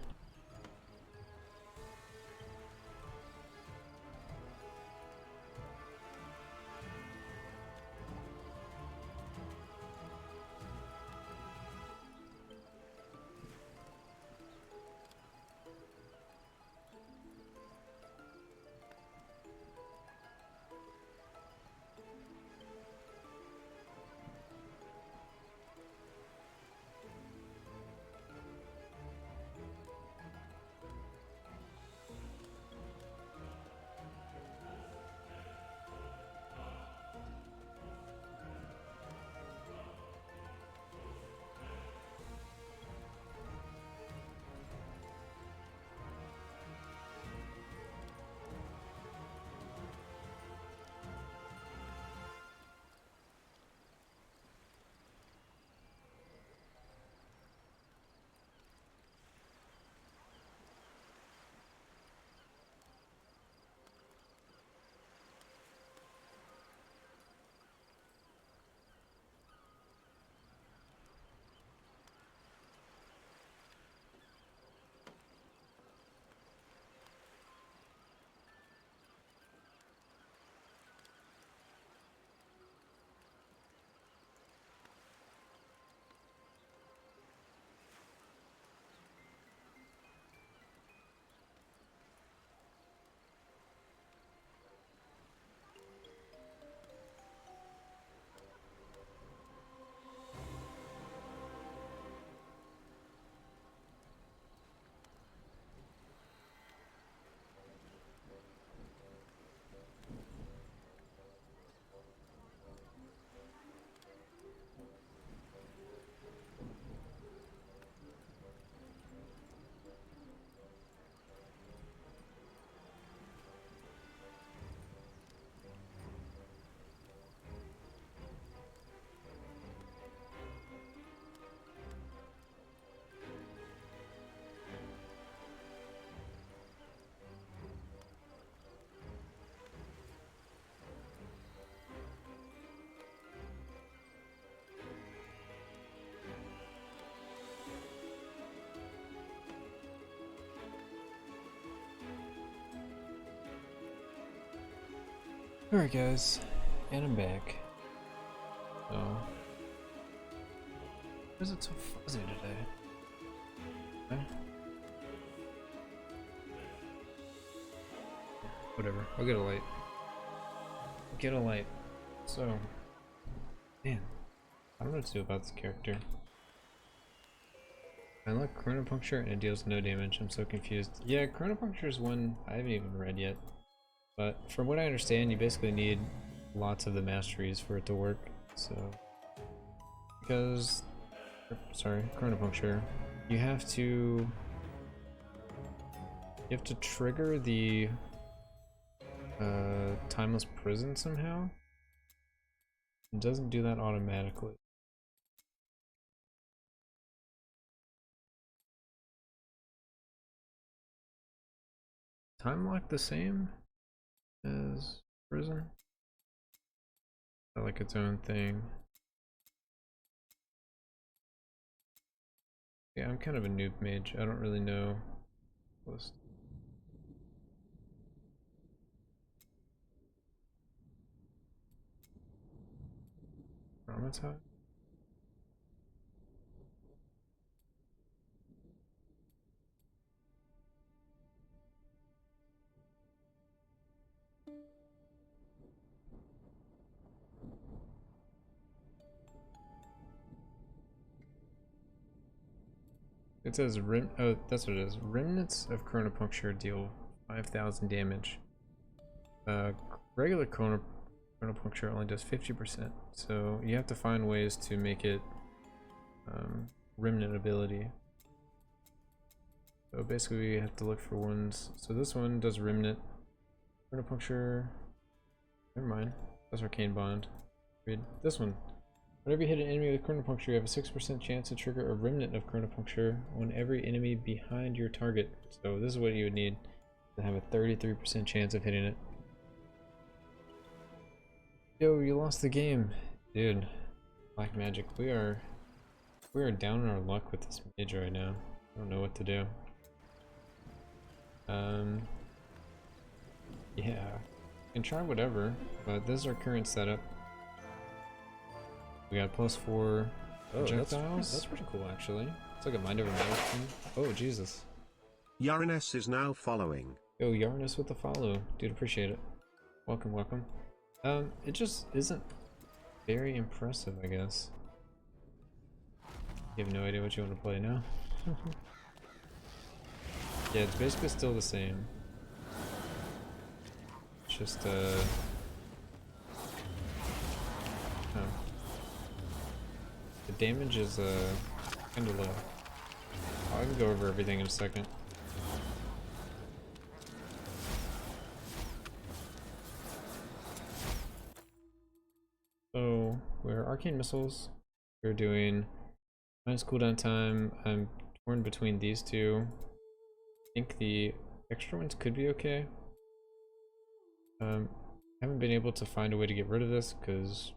Alright guys, and I'm back. So, why is it so fuzzy today? Okay. Whatever, I'll get a light. Get a light. So, man, I don't know what to do about this character. I like Chronopuncture and it deals no damage. I'm so confused. Yeah, Chronopuncture is one I haven't even read yet. But from what I understand, you basically need lots of the masteries for it to work. So, because, sorry, Chronopuncture, you have to You have to trigger the timeless prison somehow. It doesn't do that automatically. Time lock the same as prison? Like its own thing. Yeah, I'm kind of a noob mage. I don't really know. Traumatized? It says oh, that's what it is. Remnants of chronopuncture deal 5,000 damage. Regular chronopuncture only does 50%, so you have to find ways to make it remnant ability. So basically we have to look for ones. So this one does remnant. Chronopuncture. Never mind. That's Arcane Bond. Read this one. Whenever you hit an enemy with chronopuncture, you have a 6% chance to trigger a remnant of chronopuncture on every enemy behind your target. So this is what you would need to have a 33% chance of hitting it. Yo, you lost the game. Dude. Black magic. We are down on our luck with this mage right now. I don't know what to do. Yeah. You can try whatever, but this is our current setup. We got +4 projectiles. That's pretty cool, actually. It's like a mind over matter thing. Oh, Jesus. Uranus is now following. Yo, Uranus with the follow. Dude, appreciate it. Welcome, welcome. It just isn't very impressive, I guess. You have no idea what you want to play now? Yeah, it's basically still the same. It's just, oh. The damage is, kinda low. I can go over everything in a second. So, we're Arcane Missiles. We're doing minus cooldown time. I'm torn between these two. I think the extra ones could be okay. Haven't been able to find a way to get rid of this because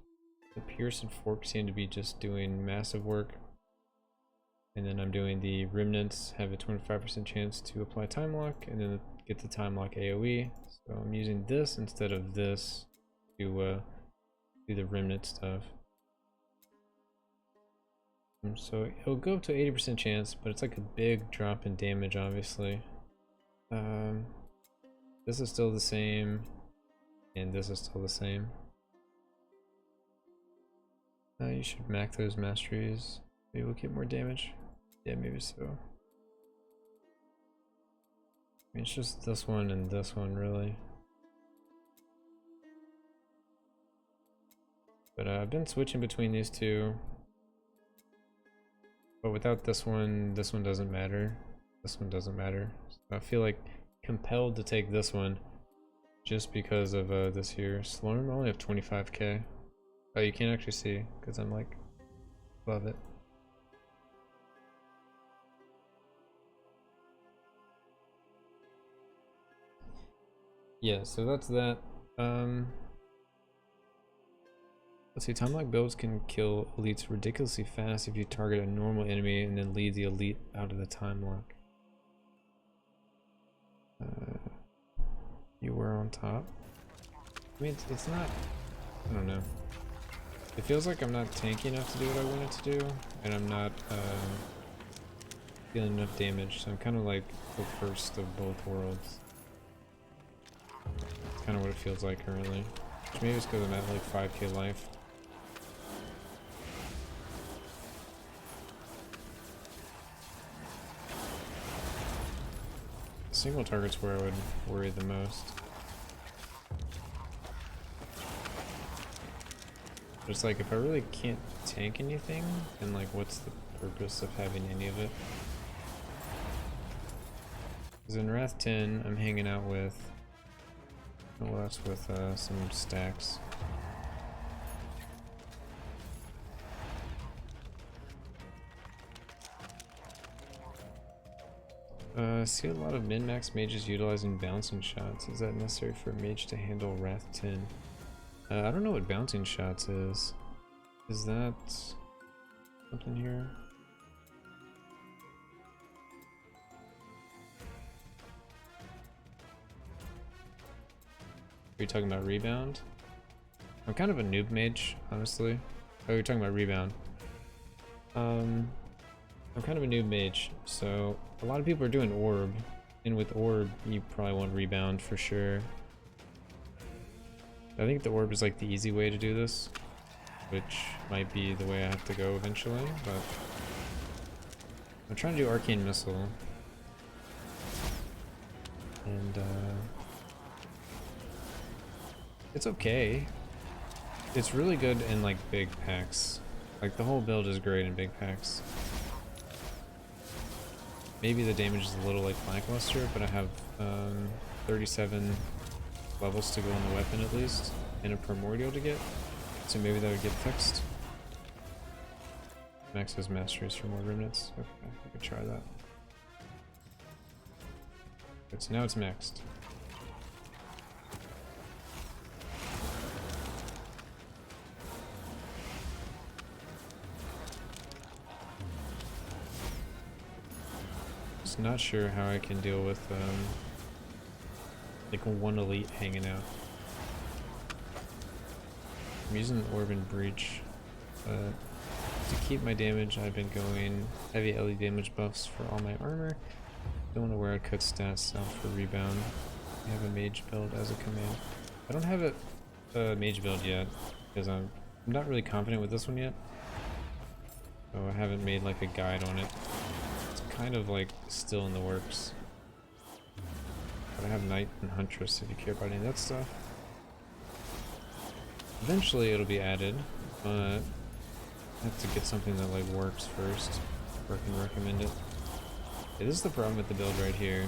the Pierce and Fork seem to be just doing massive work. And then I'm doing the Remnants, have a 25% chance to apply Time Lock, and then get the Time Lock AoE. So I'm using this instead of this to do the Remnant stuff. So it'll go up to 80% chance, but it's like a big drop in damage, obviously. This is still the same, and this is still the same. You should max those masteries. Maybe we'll get more damage. Yeah, maybe so. I mean, it's just this one and this one, really. But I've been switching between these two. But without this one doesn't matter. This one doesn't matter. So I feel like compelled to take this one just because of this here. Slurm, I only have 25k. Oh, you can't actually see because I'm like above it. Yeah, so that's that. Let's see, time lock builds can kill elites ridiculously fast if you target a normal enemy and then leave the elite out of the time lock. You were on top. I mean, it's not, I don't know. It feels like I'm not tanky enough to do what I wanted to do, and I'm not feeling enough damage, so I'm kind of like the first of both worlds. It's kind of what it feels like currently. Which maybe it's because I'm at like 5k life. Single target's where I would worry the most. Just like, if I really can't tank anything, then like what's the purpose of having any of it? Because in Wrath 10, I'm hanging out with... Well, that's with some stacks. See a lot of min-max mages utilizing bouncing shots. Is that necessary for a mage to handle Wrath 10? I don't know what bouncing shots is. Is that something here? Are you talking about rebound? I'm kind of a noob mage, honestly. Oh, you're talking about rebound. I'm kind of a noob mage, so a lot of people are doing orb, and with orb, you probably want rebound for sure. I think the orb is like the easy way to do this, which might be the way I have to go eventually, but I'm trying to do Arcane Missile. And it's okay. It's really good in like big packs. Like the whole build is great in big packs. Maybe the damage is a little like lackluster, but I have 37 levels to go on the weapon at least, and a primordial to get. So maybe that would get fixed. Max has masteries for more remnants. Okay, we could try that. Good, so now it's maxed. Just not sure how I can deal with like one elite hanging out. I'm using Orb and Breach, but to keep my damage, I've been going heavy LE damage buffs for all my armor. Don't want to wear a cut stats out for rebound. I have a mage build as a command. I don't have a mage build yet because I'm not really confident with this one yet. So I haven't made like a guide on it. It's kind of like still in the works. But I have Knight and Huntress if you care about any of that stuff. Eventually it'll be added, but I have to get something that like works first before I can recommend it. It is the problem with the build right here.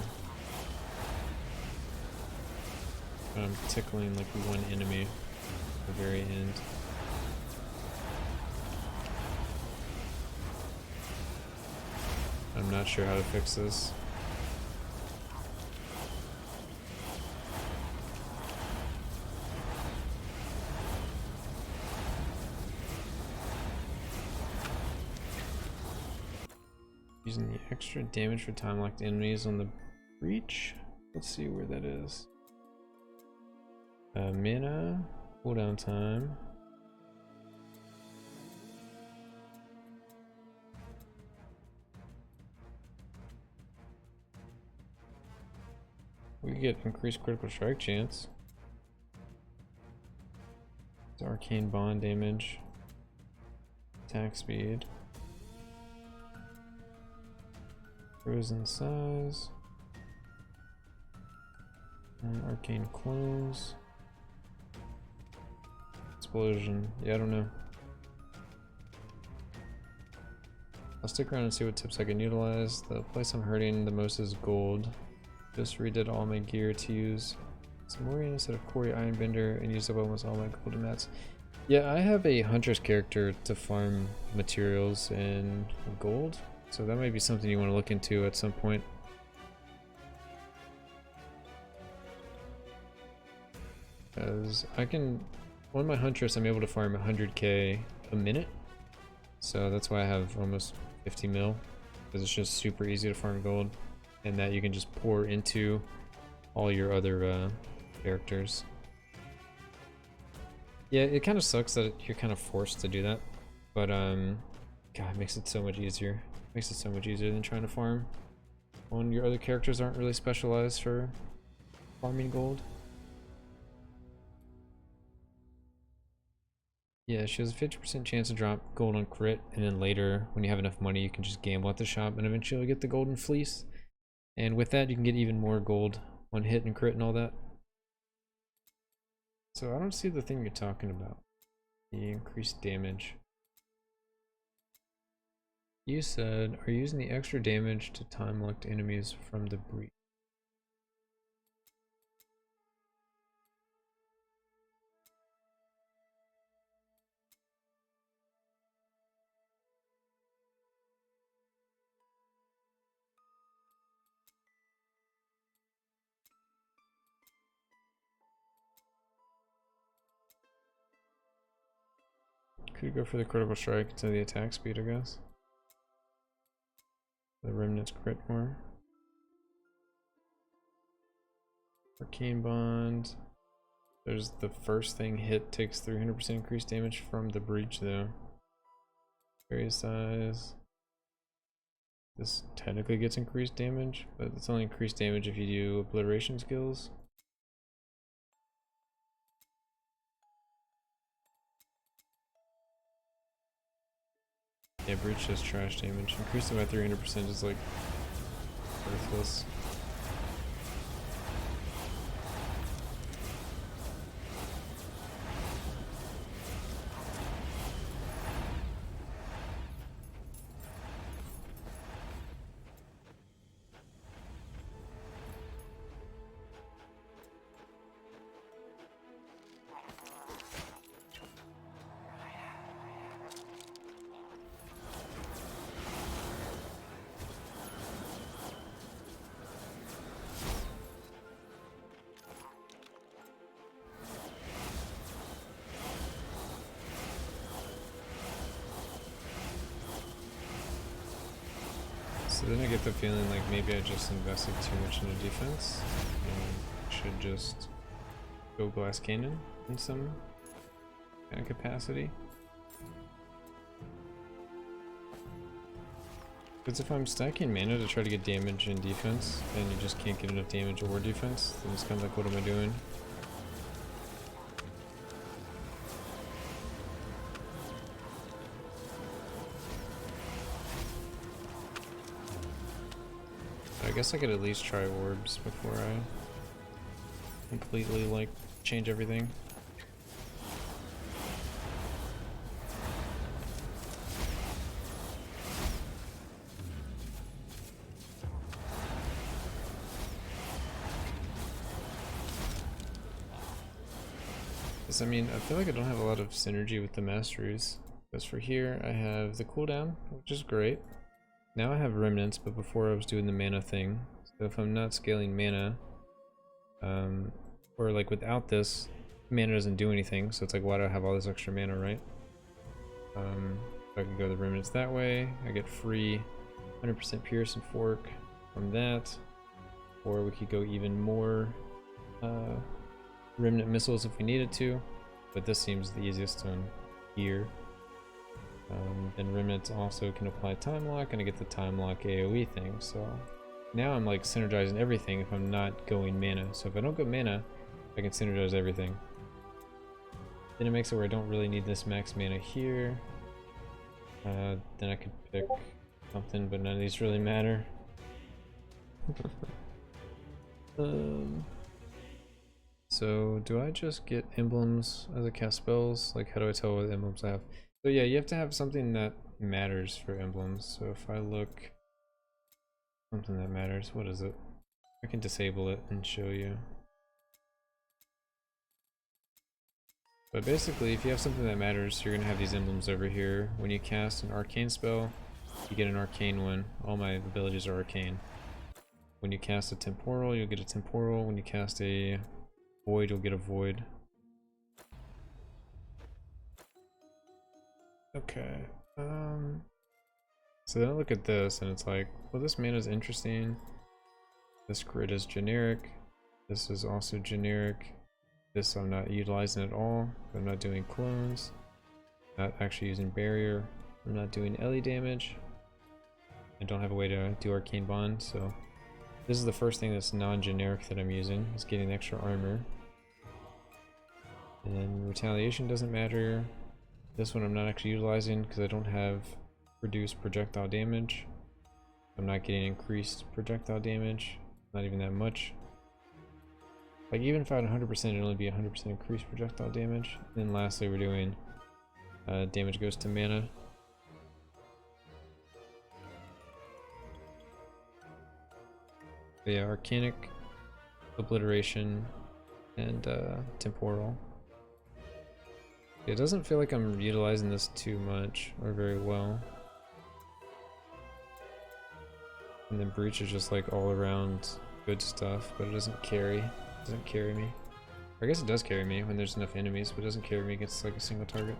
I'm tickling like one enemy at the very end. I'm not sure how to fix this. Using the extra damage for time locked enemies on the breach. Let's see where that is. Mana, cooldown time. We get increased critical strike chance. It's arcane bond damage. Attack speed. Frozen size. And arcane close. Explosion. Yeah, I don't know. I'll stick around and see what tips I can utilize. The place I'm hurting the most is gold. Just redid all my gear to use Samorian instead of Quarry Ironbender and used up almost all my golden mats. Yeah, I have a Huntress character to farm materials and gold. So that might be something you want to look into at some point. Because I can, on my Huntress, I'm able to farm 100k a minute. So that's why I have almost 50 mil. Because it's just super easy to farm gold. And that you can just pour into all your other characters. Yeah, it kind of sucks that you're kind of forced to do that. But, God, it makes it so much easier. Makes it so much easier than trying to farm when your other characters aren't really specialized for farming gold. Yeah, she has a 50% chance to drop gold on crit, and then later, when you have enough money, you can just gamble at the shop and eventually get the golden fleece. And with that, you can get even more gold on hit and crit and all that. So I don't see the thing you're talking about. The increased damage. You said, are you using the extra damage to time locked enemies from the breach? could go for the critical strike to the attack speed, I guess. The remnants crit more. Arcane Bond. There's the first thing hit takes 300% increased damage from the breach though. Area size. This technically gets increased damage, but it's only increased damage if you do obliteration skills. Yeah, breach does trash damage. Increase it by 300% is like worthless. So then I get the feeling like maybe I just invested too much into defense and should just go Glass Cannon in some kind of capacity. Because if I'm stacking mana to try to get damage and defense and you just can't get enough damage or defense, then it's kind of like, what am I doing? I guess I could at least try orbs before I completely like change everything. Because I mean, I feel like I don't have a lot of synergy with the masteries. Because for here I have the cooldown, which is great. Now I have remnants, but before I was doing the mana thing. So if I'm not scaling mana, or like without this, mana doesn't do anything. So it's like, why do I have all this extra mana, right? I can go the remnants that way. I get free 100% pierce and fork from that. Or we could go even more remnant missiles if we needed to. But this seems the easiest one here. And remnants also can apply time lock, and I get the time lock AoE thing. So now I'm like synergizing everything if I'm not going mana. So if I don't go mana, I can synergize everything. Then it makes it where I don't really need this max mana here. Then I could pick something, but none of these really matter. So do I just get emblems as I cast spells? Like, how do I tell what emblems I have? So yeah, you have to have something that matters for emblems. So if I look something that matters, what is it? I can disable it and show you. But basically, if you have something that matters, you're gonna have these emblems over here. When you cast an arcane spell, you get an arcane one. All my abilities are arcane. When you cast a temporal, you'll get a temporal. When you cast a void, you'll get a void. Okay, so then I look at this and it's like, well, this mana is interesting. This grid is generic. This is also generic. This I'm not utilizing at all. I'm not doing clones. Not actually using barrier. I'm not doing LE damage. I don't have a way to do arcane bond, so this is the first thing that's non-generic that I'm using, is getting extra armor. And then retaliation doesn't matter. This one I'm not actually utilizing because I don't have reduced projectile damage. I'm not getting increased projectile damage, not even that much. Like, even if I had 100%, it'd only be 100% increased projectile damage. And then lastly, we're doing damage goes to mana. But yeah, arcanic, obliteration, and temporal. It doesn't feel like I'm utilizing this too much or very well. And then breach is just like all around good stuff, but it doesn't carry. It doesn't carry me. Or I guess it does carry me when there's enough enemies, but it doesn't carry me against like a single target.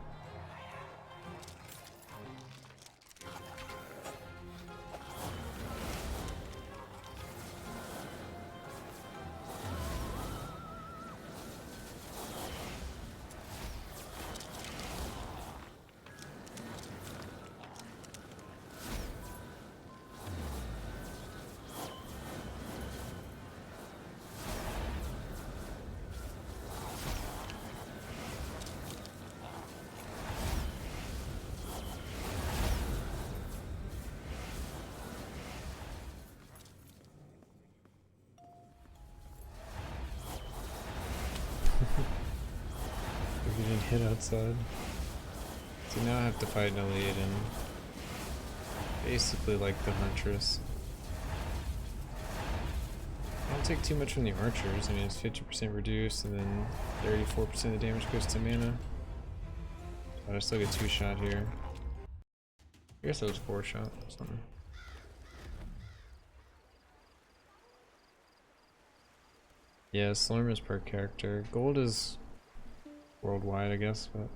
hit outside. So now I have to fight an elite and basically like the Huntress. I don't take too much from the archers. I mean, it's 50% reduced and then 34% of the damage goes to mana. But I still get 2-shot here. I guess that was 4-shot or something. Yeah, Slurm is per character. Gold is worldwide, I guess, but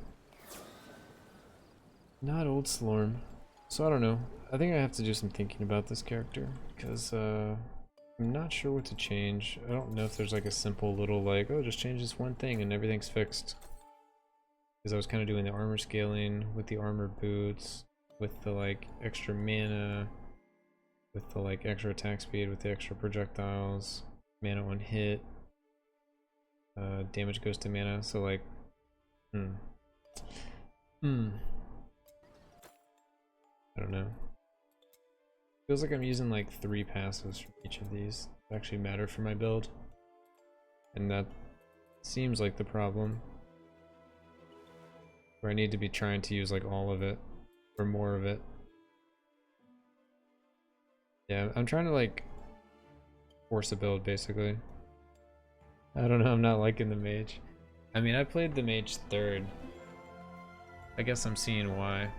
not old Slurm. So I don't know. I think I have to do some thinking about this character because I'm not sure what to change. I don't know if there's like a simple little like, oh, just change this one thing and everything's fixed. Because I was kind of doing the armor scaling with the armor boots, with the like extra mana, with the like extra attack speed, with the extra projectiles, mana on hit. Damage goes to mana, so like, I don't know. Feels like I'm using like 3 passes from each of these that actually matter for my build. And that seems like the problem. Where I need to be trying to use like all of it, or more of it. Yeah, I'm trying to like force a build basically. I don't know, I'm not liking the mage. I mean, I played the mage 3rd. I guess I'm seeing why.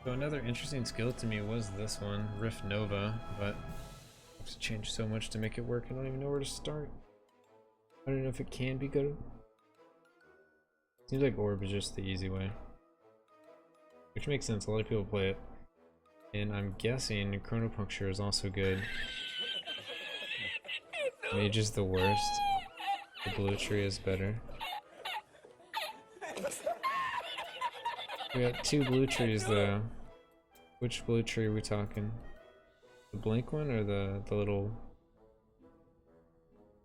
So another interesting skill to me was this one, Rift Nova, but I have to change so much to make it work. I don't even know where to start. I don't know if it can be good. Seems like Orb is just the easy way. Which makes sense, a lot of people play it. And I'm guessing Chronopuncture is also good. Mage is the worst. The blue tree is better. We got 2 blue trees though. Which blue tree are we talking? The blink one or the little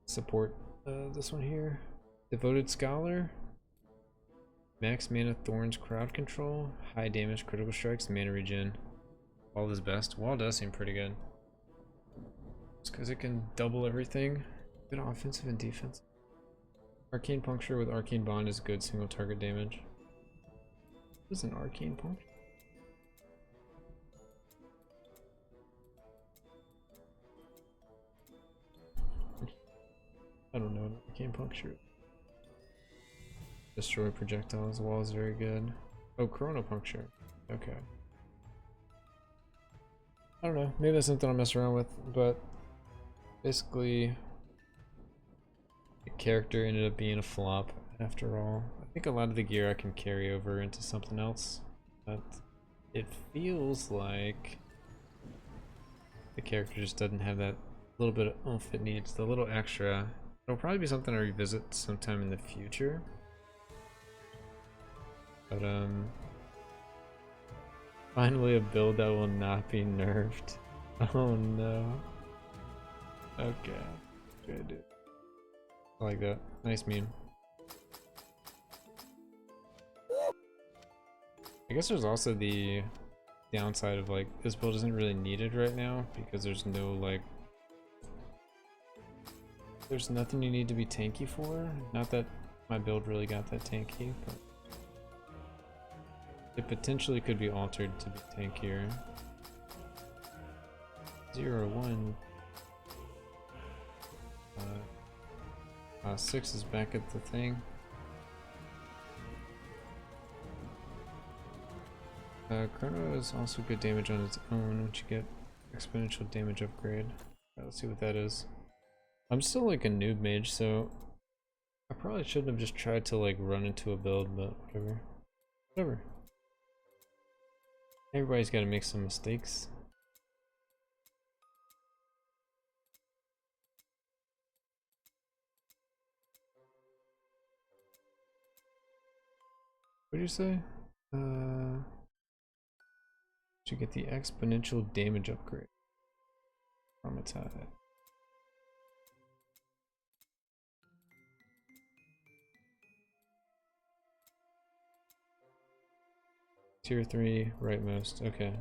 support? This one here. Devoted Scholar. Max mana Thorns crowd control. High damage critical strikes. Mana regen. Wall is best. Wall does seem pretty good. It's because it can double everything. Good offensive and defense. Arcane Puncture with Arcane Bond is good single target damage. What is an Arcane Puncture? I don't know what Arcane Puncture. Destroy projectiles. Wall is very good. Oh, Chronopuncture. Okay. I don't know. Maybe that's something I'll mess around with, but basically the character ended up being a flop after all. I think a lot of the gear I can carry over into something else, but it feels like the character just doesn't have that little bit of oomph it needs, the little extra. It'll probably be something I revisit sometime in the future. But finally a build that will not be nerfed. Oh no. Okay. Good, dude. I like that. Nice meme. I guess there's also the downside of like this build isn't really needed right now because there's no like there's nothing you need to be tanky for. Not that my build really got that tanky, but it potentially could be altered to be tankier. 0-1. 6 is back at the thing. Chrono is also good damage on its own once you get exponential damage upgrade. Let's see what that is. I'm still like a noob mage, so I probably shouldn't have just tried to like run into a build, but whatever. Whatever. Everybody's got to make some mistakes. What did you say? To get the exponential damage upgrade. Traumatized. Tier 3, rightmost. Okay.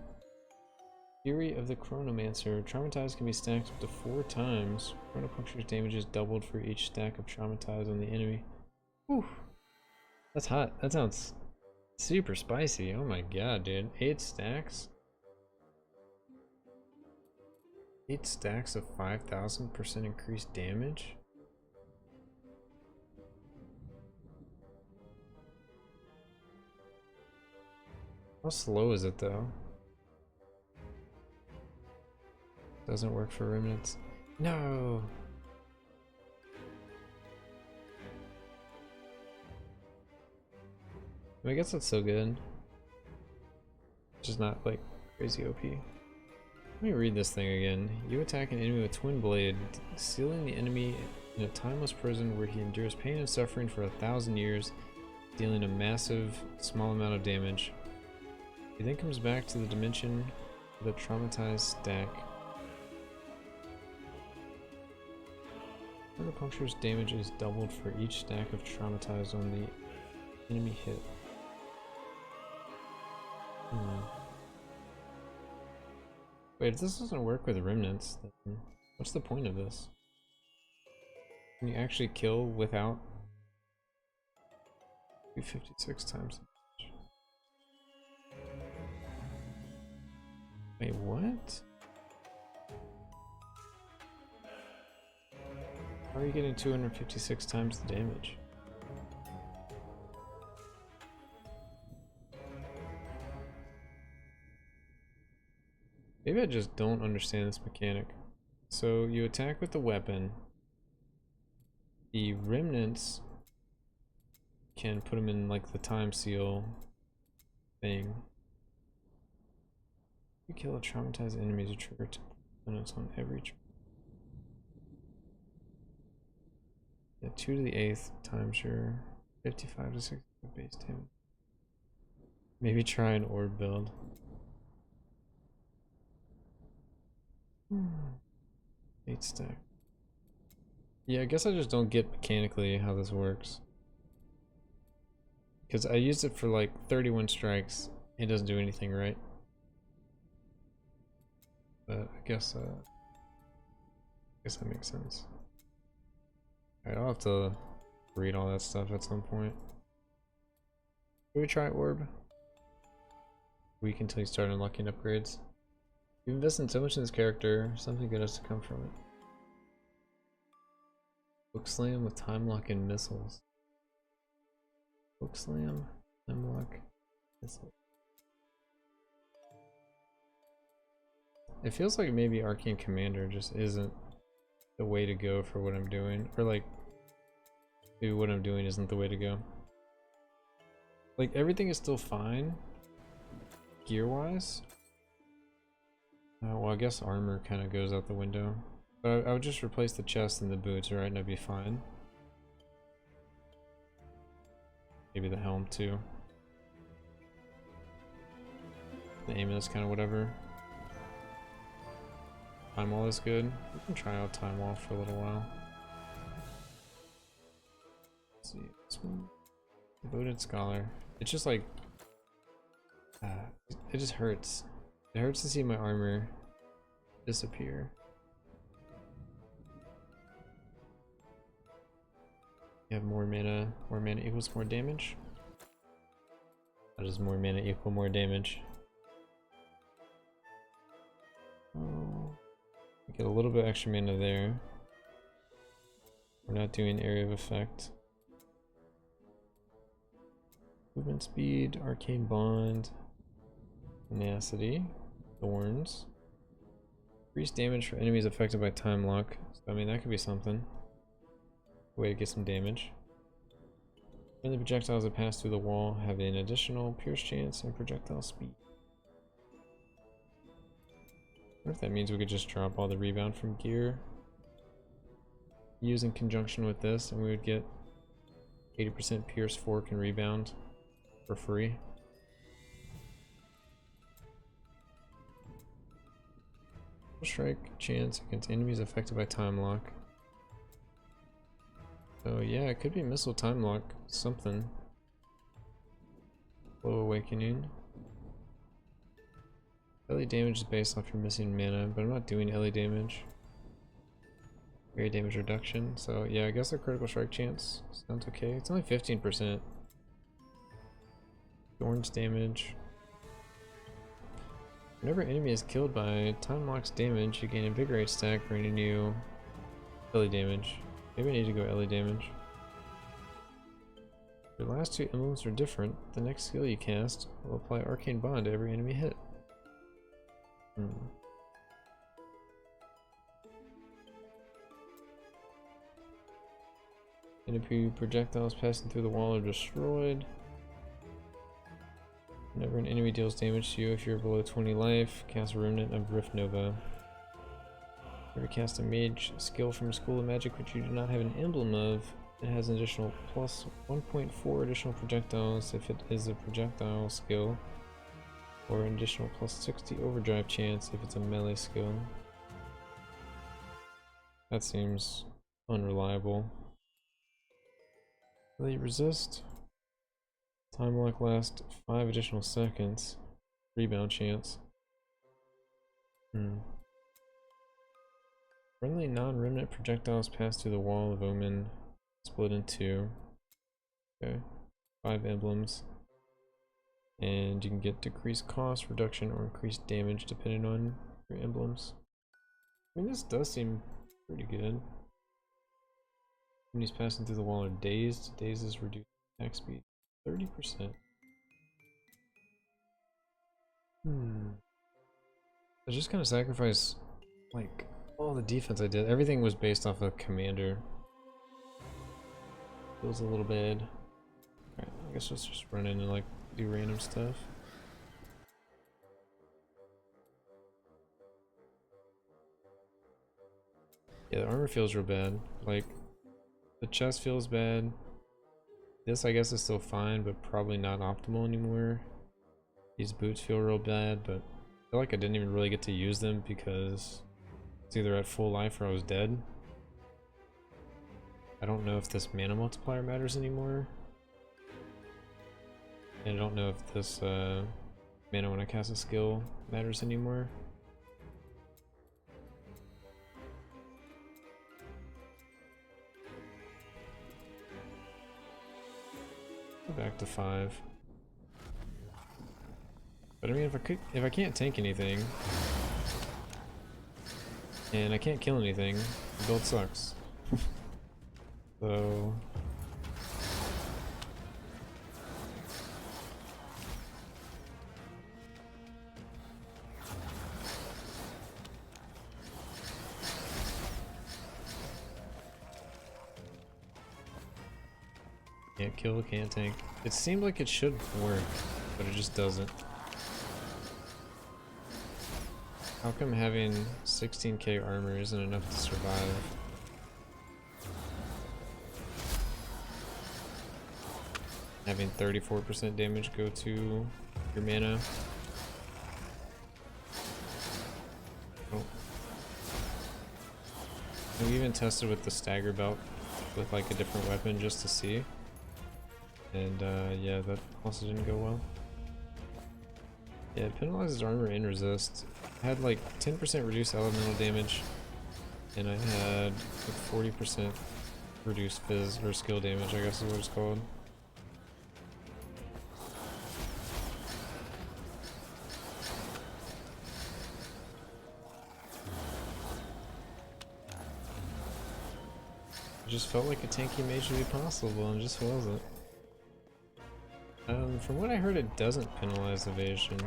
Fury of the Chronomancer. Traumatized can be stacked up to 4 times. Chronopuncture's damage is doubled for each stack of Traumatized on the enemy. Whew. That's hot. That sounds super spicy. Oh my god, dude. 8 stacks? 8 stacks of 5,000% increased damage? How slow is it though? Doesn't work for remnants. No! I guess that's so good. Just not like crazy OP. Let me read this thing again. You attack an enemy with Twin Blade, sealing the enemy in a timeless prison where he endures pain and suffering for 1,000 years, dealing a massive, small amount of damage. He then comes back to the dimension with a traumatized stack. Critical puncture's damage is doubled for each stack of traumatized on the enemy hit. Wait, if this doesn't work with remnants, then what's the point of this? Can you actually kill without 256 times? Wait, what? How are you getting 256 times the damage? Maybe I just don't understand this mechanic. So you attack with the weapon. The remnants can put them in like the time seal thing. You kill a traumatized enemy to trigger components on every yeah, 2 to the 8th times your 55 to 60 base damage. Maybe try an orb build. 8 stack. Yeah, I guess I just don't get mechanically how this works. Because I used it for like 31 strikes. It doesn't do anything right. But I guess that makes sense. Alright, I'll have to read all that stuff at some point. Should we try orb? Week until you start unlocking upgrades. You've invested so much in this character, something good has to come from it. Book slam with time lock and missiles. Book slam, time lock, missiles. It feels like maybe Arcane Commander just isn't the way to go for what I'm doing, or like maybe what I'm doing isn't the way to go. Like everything is still fine gear wise. Well, I guess armor kind of goes out the window. But I would just replace the chest and the boots, right? And I'd be fine. Maybe the helm too. The aim is kind of whatever. Time wall is good. We can try out time wall for a little while. Let's see this one. Devoted Scholar. It's just like it just hurts. It hurts to see my armor disappear. You have more mana equals more damage. How does more mana equal more damage? Oh, get a little bit extra mana there. We're not doing area of effect. Movement speed, arcane bond, tenacity. Thorns. Increase damage for enemies affected by time lock. So, I mean, that could be something. Way to get some damage. And the projectiles that pass through the wall have an additional pierce chance and projectile speed. What if that means we could just drop all the rebound from gear? Use in conjunction with this, and we would get 80% pierce, fork, and rebound for free. Strike chance against enemies affected by time lock. So yeah, it could be missile time lock, something. Slow awakening. LE damage is based off your missing mana, but I'm not doing LE damage. Area damage reduction, so yeah, I guess a critical strike chance sounds okay. It's only 15%. Thorns Damage. Whenever enemy is killed by time locks damage, you gain Invigorate stack, granting you LE damage. Maybe I need to go LE damage. Your last two emblems are different. The next skill you cast will apply Arcane Bond to every enemy hit. Enemy projectiles passing through the wall are destroyed. Whenever an enemy deals damage to you, if you're below 20 life, cast a Remnant of Rift Nova. Whenever you cast a mage skill from a school of magic which you do not have an emblem of, it has an additional plus 1.4 additional projectiles if it is a projectile skill, or an additional plus 60 overdrive chance if it's a melee skill. That seems unreliable. Will you resist? Time lock lasts 5 additional seconds. Rebound chance. Friendly non-remnant projectiles pass through the wall of Omen. Split in 2. Okay. 5 emblems. And you can get decreased cost, reduction, or increased damage depending on your emblems. I mean, this does seem pretty good. When he's passing through the wall are dazed. Dazed is reduced attack speed 30%. I just kind of sacrificed like all the defense I did. Everything was based off of commander. Feels a little bad. Alright, I guess let's just run in and like do random stuff. Yeah, the armor feels real bad. Like, the chest feels bad. This I guess is still fine, but probably not optimal anymore. These boots feel real bad, but I feel like I didn't even really get to use them because it's either at full life or I was dead. I don't know if this mana multiplier matters anymore. And I don't know if this mana when I cast a skill matters anymore. Go back to 5. But I mean, if I can't tank anything, and I can't kill anything, the build sucks. So can't kill, can't tank. It seemed like it should work, but it just doesn't. How come having 16k armor isn't enough to survive? Having 34% damage go to your mana. Oh. We even tested with the stagger belt with like a different weapon just to see. And yeah, that also didn't go well. Yeah, it penalizes armor and resist. I had like 10% reduced elemental damage, and I had like 40% reduced fizz or skill damage, I guess is what it's called. It just felt like a tanky mage would be possible, and it just wasn't. From what I heard, it doesn't penalize evasion.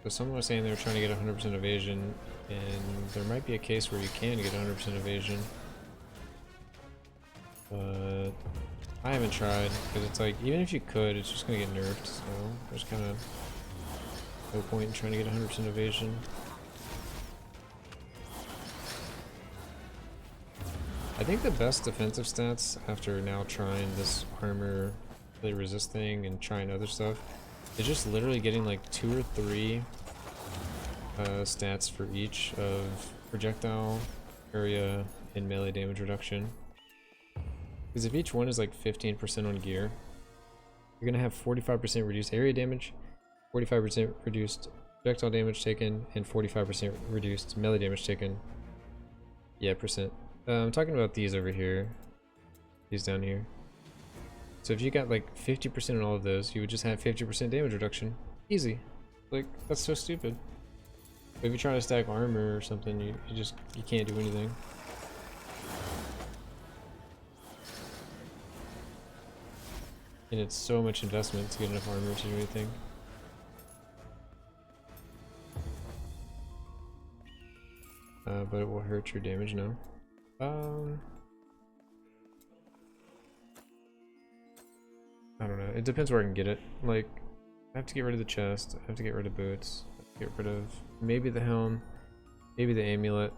So someone was saying they were trying to get 100% evasion, and there might be a case where you can get 100% evasion. But I haven't tried, because it's like, even if you could, it's just going to get nerfed, so there's kind of no point in trying to get 100% evasion. I think the best defensive stats after now trying this armor really resist thing and trying other stuff is just literally getting like 2 or 3 stats for each of projectile, area, and melee damage reduction. Because if each one is like 15% on gear, you're gonna have 45% reduced area damage, 45% reduced projectile damage taken, and 45% reduced melee damage taken. Yeah, percent. I'm talking about these over here. These down here. So if you got like 50% in all of those, you would just have 50% damage reduction. Easy. Like, that's so stupid. But if you try to stack armor or something, you can't do anything. And it's so much investment to get enough armor to do anything. But it will hurt your damage now. I don't know. It depends where I can get it. Like, I have to get rid of the chest. I have to get rid of boots. I have to get rid of maybe the helm, maybe the amulet,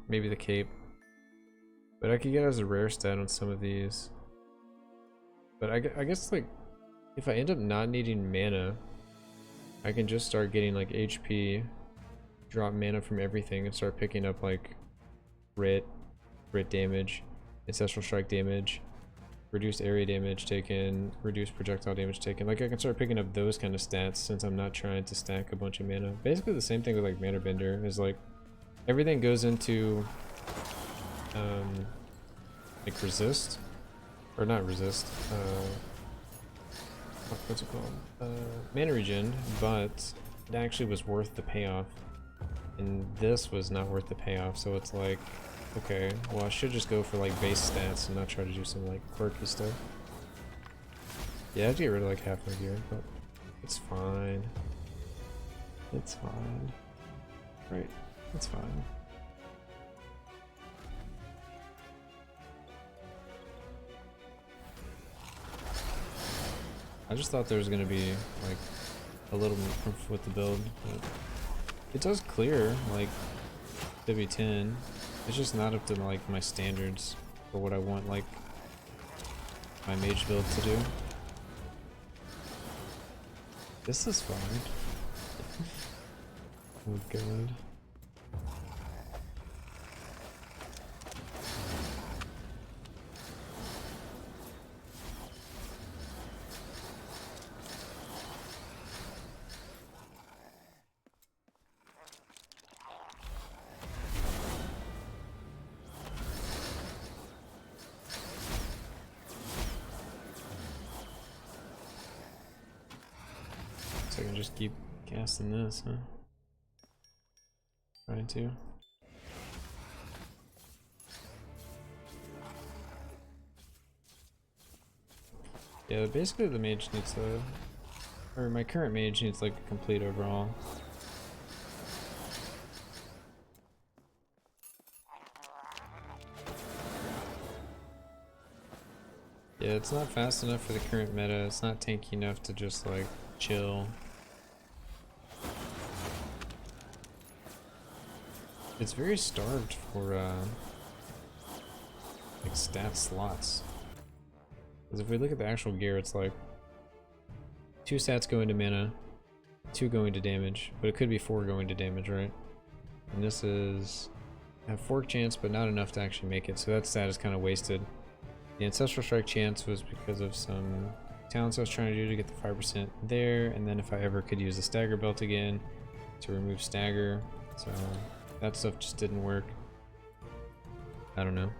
maybe the cape. But I could get it as a rare stat on some of these. But I guess like, if I end up not needing mana, I can just start getting like HP, drop mana from everything, and start picking up like crit damage, ancestral strike damage, reduced area damage taken, reduced projectile damage taken. Like I can start picking up those kind of stats since I'm not trying to stack a bunch of mana. Basically the same thing with like Mana Bender is like everything goes into like resist, or not resist, what's it called? Mana regen, but it actually was worth the payoff. And this was not worth the payoff, so it's like, okay, well I should just go for like base stats and not try to do some like quirky stuff. Yeah, I have to get rid of like half my gear, but it's fine. It's fine. Right, it's fine. I just thought there was gonna be like a little more with the build, but it does clear like W10. It's just not up to like my standards for what I want like my mage build to do. This is fine. Oh god. So I can just keep casting this, huh? Trying to. Yeah, basically the mage needs or my current mage needs like a complete overhaul. Yeah, it's not fast enough for the current meta, it's not tanky enough to just like chill. It's very starved for like stat slots. Because if we look at the actual gear, it's like 2 stats go into mana, 2 go into damage, but it could be 4 going to damage, right? And this is a fork chance, but not enough to actually make it, so that stat is kind of wasted. The ancestral strike chance was because of some talents I was trying to do to get the 5% there, and then if I ever could use the stagger belt again to remove stagger, so that stuff just didn't work. I don't know.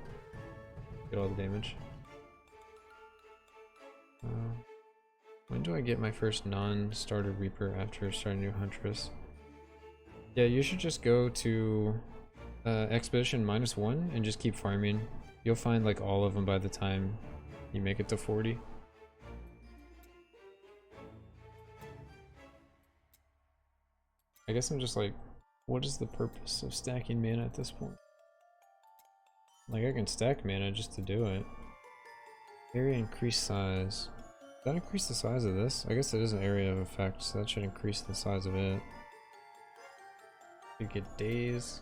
Get all the damage. When do I get my first non-starter Reaper after starting new Huntress? Yeah, you should just go to Expedition -1 and just keep farming. You'll find like all of them by the time you make it to 40. I guess I'm just like, what is the purpose of stacking mana at this point? Like I can stack mana just to do it. Area increase size. Does that increase the size of this? I guess it is an area of effect, so that should increase the size of it. You get days.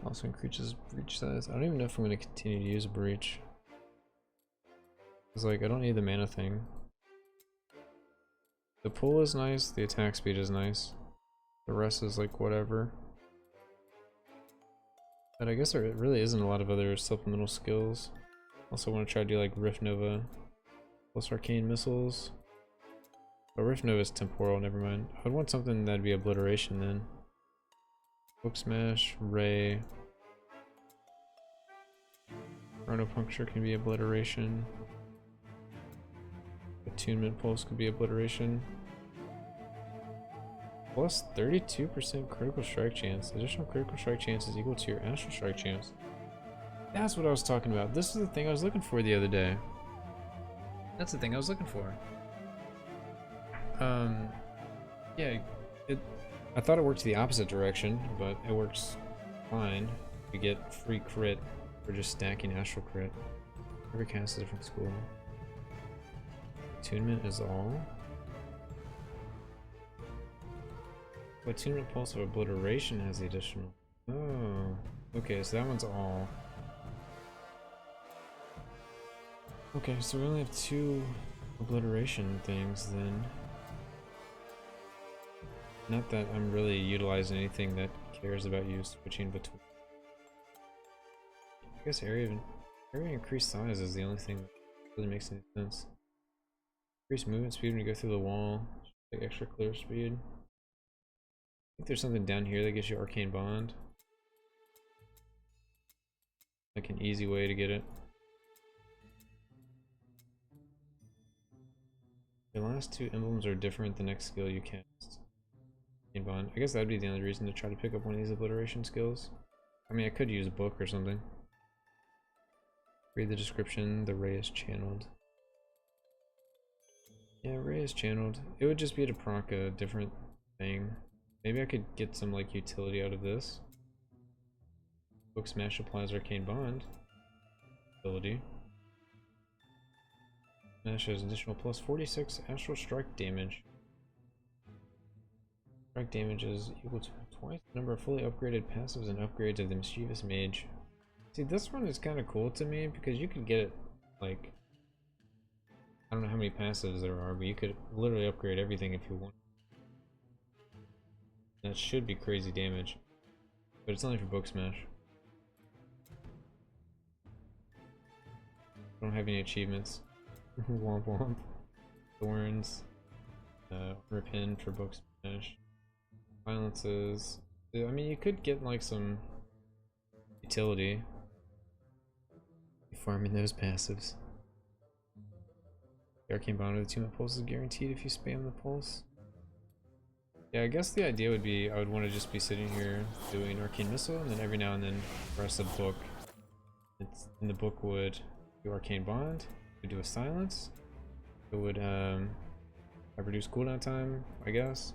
Also increases breach size. I don't even know if I'm going to continue to use a breach. It's like, I don't need the mana thing. The pull is nice, the attack speed is nice. The rest is like whatever. But I guess there really isn't a lot of other supplemental skills. Also want to try to do like Rift Nova plus Arcane Missiles. Oh, Rift Nova is temporal, never mind. I would want something that'd be obliteration then. Book Smash, Ray. Chronopuncture can be obliteration. Attunement Pulse could be obliteration. Plus 32% critical strike chance. Additional critical strike chance is equal to your astral strike chance. That's what I was talking about. This is the thing I was looking for the other day. That's the thing I was looking for. Yeah, I thought it worked the opposite direction, but it works fine. You get free crit for just stacking astral crit. Every cast is a different school. Attunement is all. Attunement Pulse of Obliteration has the additional. Oh, okay, so that one's all. Okay, so we only have 2 obliteration things then. Not that I'm really utilizing anything that cares about you switching between. I guess area increased size is the only thing that really makes any sense. Increase movement speed when you go through the wall. Like extra clear speed. I think there's something down here that gives you Arcane Bond. Like an easy way to get it. The last 2 emblems are different the next skill you cast. Arcane Bond. I guess that'd be the only reason to try to pick up one of these obliteration skills. I mean, I could use a book or something. Read the description. The ray is channeled. Yeah, ray is channeled. It would just be to proc a different thing. Maybe I could get some like utility out of this. Book Smash applies Arcane Bond ability. Smash has additional plus 46 astral strike damage. Strike damage is equal to twice the number of fully upgraded passives and upgrades of the Mischievous Mage. See, this one is kind of cool to me because you could get it like, I don't know how many passives there are, but you could literally upgrade everything if you want. That should be crazy damage, but it's only for Book Smash. I don't have any achievements. Womp womp. Thorns. Repin for Book Smash. Violences. I mean, you could get like some utility farming those passives. The Arcane Bond with Attunement Pulse is guaranteed if you spam the pulse. Yeah, I guess the idea would be I would want to just be sitting here doing Arcane Missile, and then every now and then press a book. And the book would do Arcane Bond, it would do a Silence, it would have reduced cooldown time, I guess.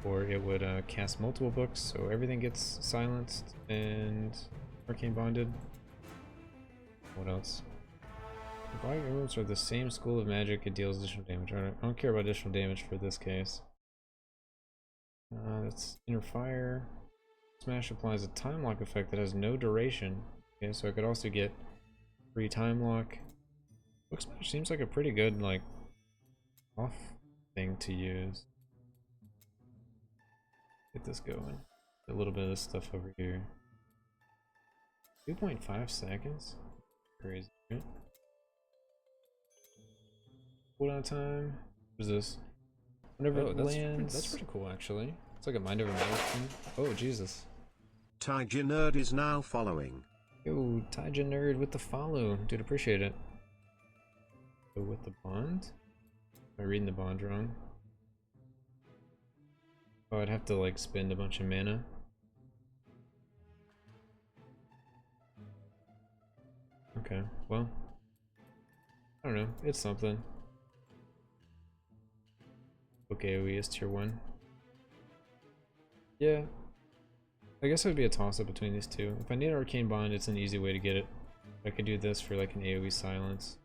Or it would cast multiple books, so everything gets silenced and Arcane Bonded. What else? If all your emblems are the same school of magic, it deals additional damage. Alright, I don't care about additional damage for this case. That's Inner Fire. Smash applies a time lock effect that has no duration. Okay, so I could also get free time lock. Book Smash seems like a pretty good, like, off thing to use. Get this going. A little bit of this stuff over here. 2.5 seconds? Crazy, right? Cooldown time. What is this? Whenever it lands. That's pretty cool, actually. It's like a mind over matter thing. Oh, Jesus. Taija Nerd is now following. Yo, Taija Nerd with the follow. Dude, appreciate it. So with the bond? Am I reading the bond wrong? Oh, I'd have to like spend a bunch of mana. Okay, well. I don't know, it's something. Okay, AoE is tier 1. Yeah. I guess it would be a toss-up between these two. If I need an Arcane Bond, it's an easy way to get it. I could do this for like an AoE silence.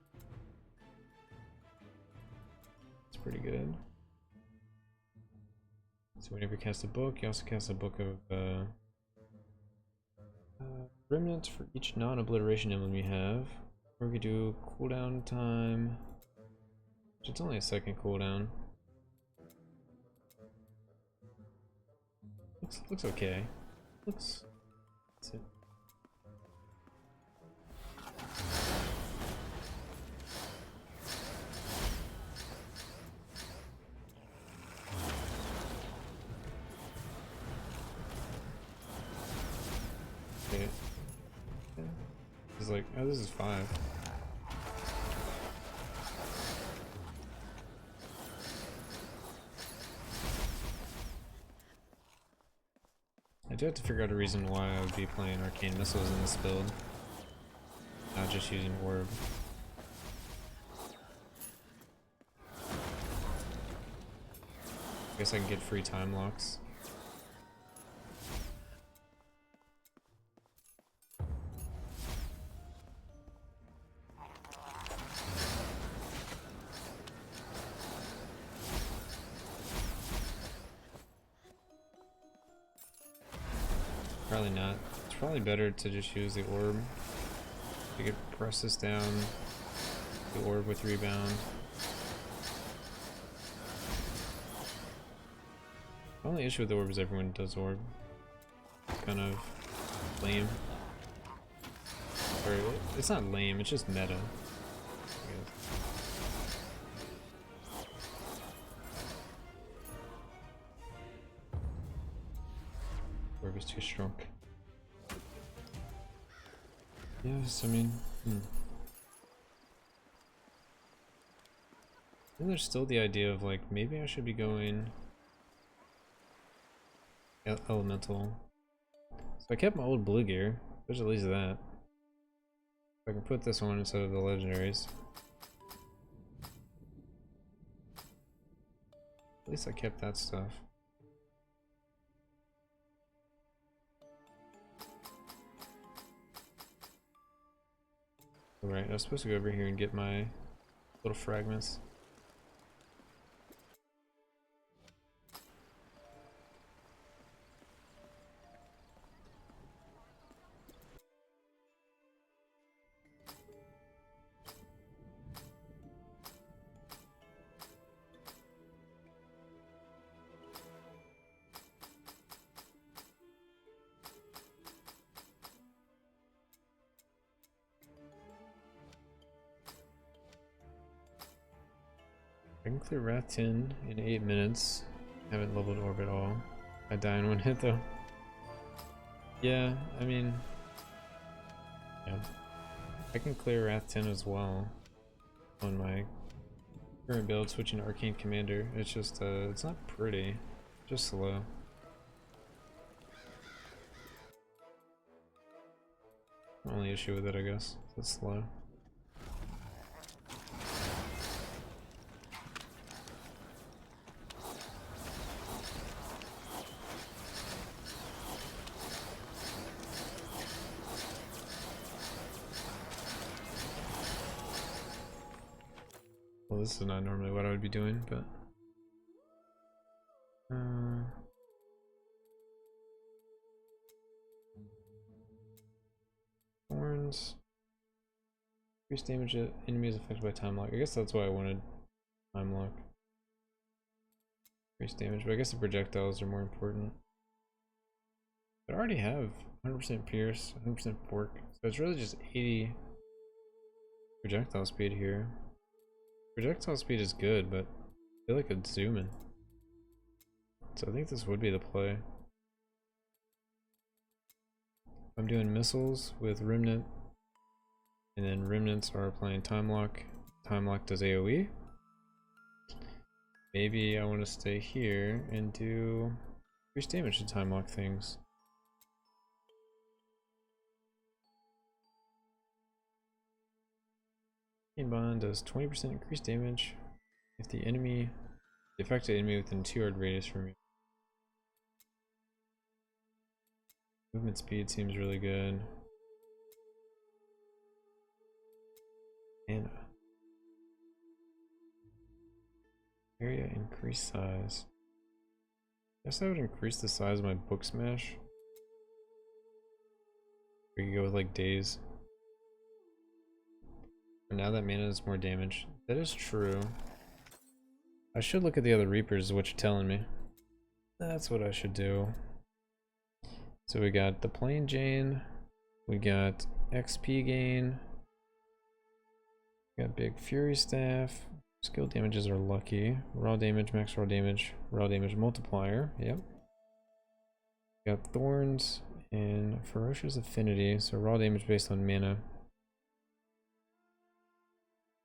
It's pretty good. So whenever you cast a book, you also cast a book of remnants for each non-obliteration emblem you have. Or we could do cooldown time. It's only a second cooldown. Looks okay. That's it. He's like, oh, this is 5. I do have to figure out a reason why I would be playing Arcane Missiles in this build, not just using Orb. I guess I can get free time locks. Probably not. It's probably better to just use the orb. You could press this down, the orb with rebound. The only issue with the orb is everyone does orb. It's kind of lame. Or it's not lame, it's just meta. Orb is too strong. Yes, I mean, And there's still the idea of like, maybe I should be going elemental. So I kept my old blue gear. There's at least that. I can put this one instead of the legendaries. At least I kept that stuff. Alright, I was supposed to go over here and get my little fragments. I can clear Wrath 10 in 8 minutes. Haven't leveled Orb at all. I die in one hit though. Yeah, I mean... yeah. I can clear Wrath 10 as well on my current build, switching to Arcane Commander. It's just, it's not pretty. Just slow. Only issue with it, I guess. It's slow. Well, this is not normally what I would be doing, but... Thorns. Increase damage at enemies affected by time lock. I guess that's why I wanted time lock. Increase damage, but I guess the projectiles are more important. I already have 100% pierce, 100% fork, so it's really just 80 projectile speed here. Projectile speed is good, but I feel like it's zooming. So I think this would be the play. I'm doing missiles with Remnant, and then Remnants are applying Time Lock. Time Lock does AoE. Maybe I want to stay here and do increased damage to Time Lock things. Arcane Bond does 20% increased damage if the affected enemy within 2 yard radius from you. Movement speed seems really good. And area increase size. Guess I would increase the size of my book smash. We could go with like days. And now that mana does more damage. That is true. I should look at the other Reapers, is what you're telling me. That's what I should do. So we got the Plain Jane, we got XP gain, we got Big Fury Staff, skill damages are lucky, raw damage, max raw damage multiplier, yep. We got Thorns and Ferocious Affinity, so raw damage based on mana.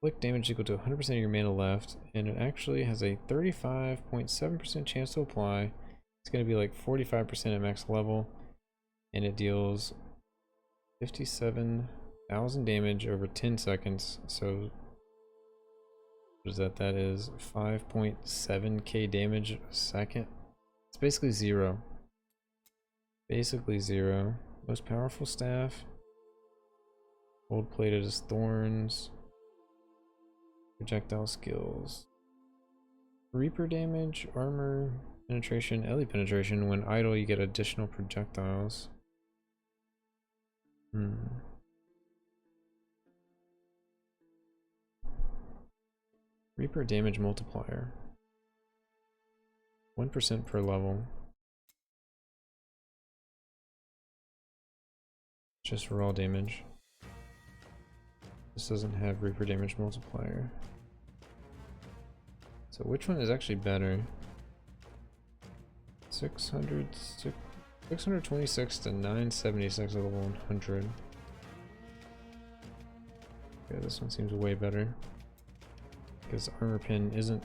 Flick damage equal to 100% of your mana left, and it actually has a 35.7% chance to apply. It's going to be like 45% at max level, and it deals 57,000 damage over 10 seconds. So what is that? That is 5.7k damage a second. It's basically zero. Basically zero. Most powerful staff. Gold plated is Thorns. Projectile skills. Reaper damage, armor, penetration, Ellie penetration. When idle, you get additional projectiles. Reaper damage multiplier. 1% per level. Just raw damage. This doesn't have Reaper damage multiplier. So which one is actually better? 626 to 976 level 100. Okay, this one seems way better. Because armor pin isn't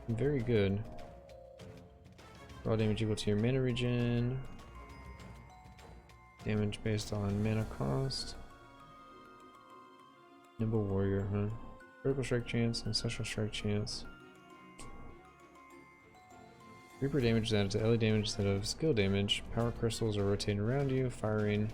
very good. Raw damage equal to your mana regen. Damage based on mana cost. Nimble warrior, huh? Critical strike chance, ancestral strike chance. Reaper damage is added to Ellie damage instead of skill damage. Power crystals are rotating around you, firing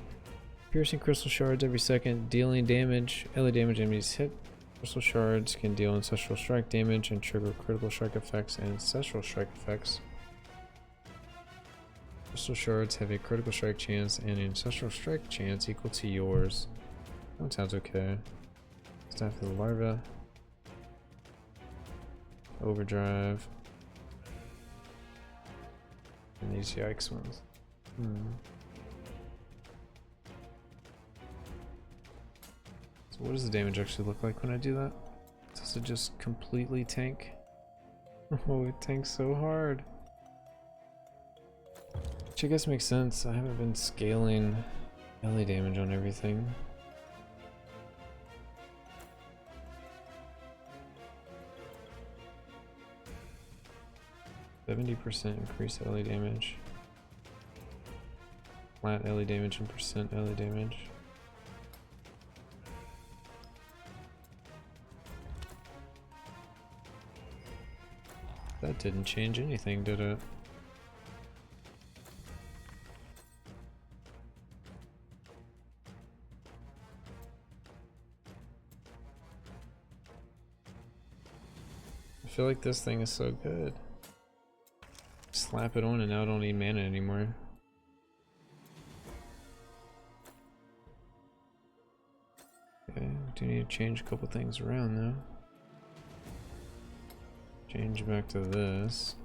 piercing crystal shards every second, dealing damage. Ellie damage enemies hit. Crystal shards can deal ancestral strike damage and trigger critical strike effects and ancestral strike effects. Crystal shards have a critical strike chance and an ancestral strike chance equal to yours. That one sounds okay. Staff of the larva. Overdrive. And these yikes ones. So what does the damage actually look like when I do that? Does it just completely tank? Oh, it tanks so hard. Which I guess makes sense. I haven't been scaling melee damage on everything. %70 increase LA damage. Flat LA damage and percent LA damage. That didn't change anything, did it? I feel like this thing is so good. Slap it on and now I don't need mana anymore. Okay, we do need to change a couple things around though. Change back to this.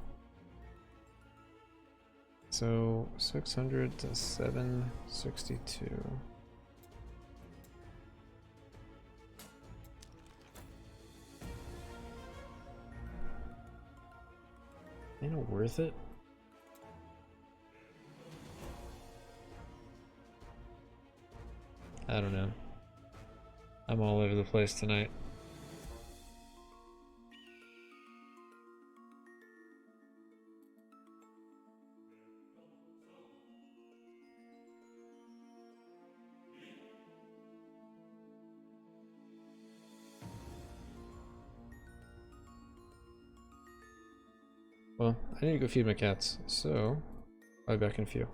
So 600 to 762. Ain't it worth it? I don't know. I'm all over the place tonight. Well, I need to go feed my cats, so I'll be back in a few.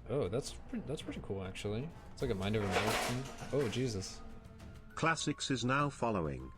Oh, that's pretty cool actually. It's like a mind over matter thing. Oh Jesus. Classics is now following.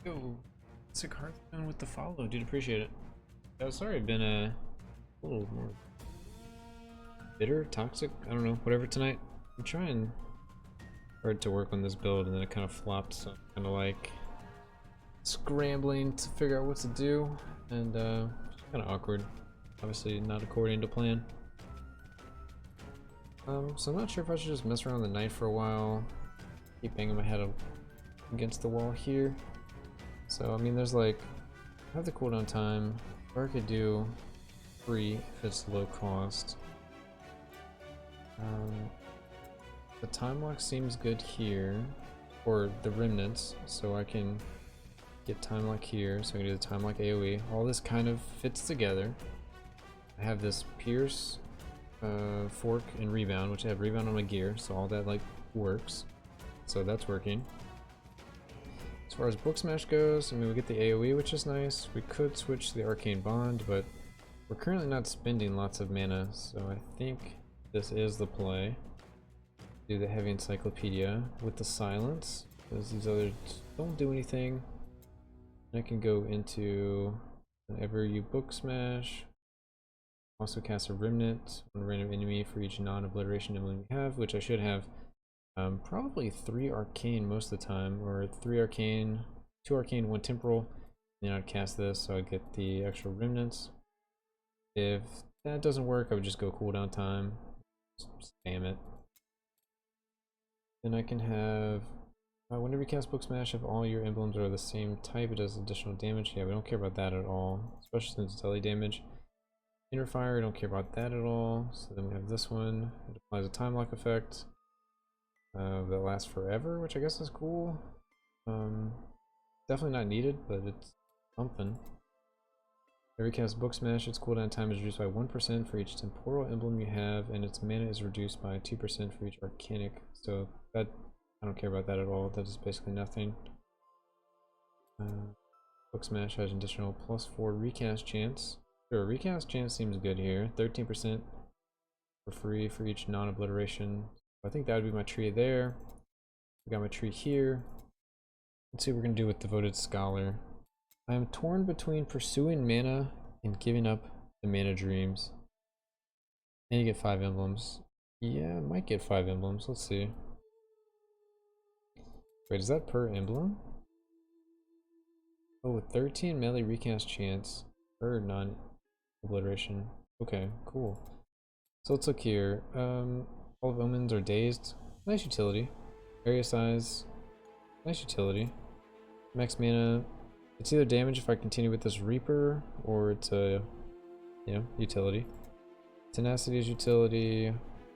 Yo, sick Hearthstone with the follow, dude. Appreciate it. Oh, sorry, I've been a little more bitter, toxic. I don't know, whatever tonight. I'm trying hard to work on this build, and then it kind of flopped. So I'm kind of like scrambling to figure out what to do, and kind of awkward. Obviously, not according to plan. So I'm not sure if I should just mess around the knight for a while. Keep banging my head up against the wall here. So I mean, there's like, I have the cooldown time, or I could do free if it's low cost. The time lock seems good here, or the remnants, so I can get time lock here, so I can do the time lock AoE. All this kind of fits together. I have this pierce, fork, and rebound, which I have rebound on my gear, so all that like works. So that's working. As far as book smash goes, I mean, we get the AoE, which is nice. We could switch to the Arcane Bond, but we're currently not spending lots of mana, so I think this is the play. Do the heavy encyclopedia with the silence, because these others don't do anything. And I can go into whenever you book smash. Also cast a remnant on a random enemy for each non-obliteration emblem you have, which I should have. Probably 3 arcane most of the time, or 3 arcane, 2 arcane, 1 temporal. Then I'd cast this, so I'd get the extra remnants. If that doesn't work, I would just go cooldown time, spam it. Then I can have, whenever you cast Book Smash, if all your emblems are the same type, it does additional damage. Yeah, we don't care about that at all, especially since it's LA damage. Inner Fire, I don't care about that at all. So then we have this one. It applies a time lock effect. That lasts forever, which I guess is cool. Definitely not needed, but it's something. Every cast Book Smash, its cooldown time is reduced by 1% for each temporal emblem you have, and its mana is reduced by 2% for each arcanic. So that, I don't care about that at all. That is basically nothing. Book Smash has an additional +4 recast chance. Sure, recast chance seems good here. 13% for free for each non-obliteration. I think that would be my tree there. We got my tree here. Let's see what we're gonna do with Devoted Scholar. I am torn between pursuing mana and giving up the mana dreams. And you get 5 emblems. Yeah, I might get 5 emblems. Let's see. Wait, is that per emblem? Oh, 13 melee recast chance per non-obliteration. Okay, cool. So let's look here. All of Omens are dazed. Nice utility. Area size. Nice utility. Max mana. It's either damage if I continue with this Reaper, or it's a, utility. Tenacity is utility.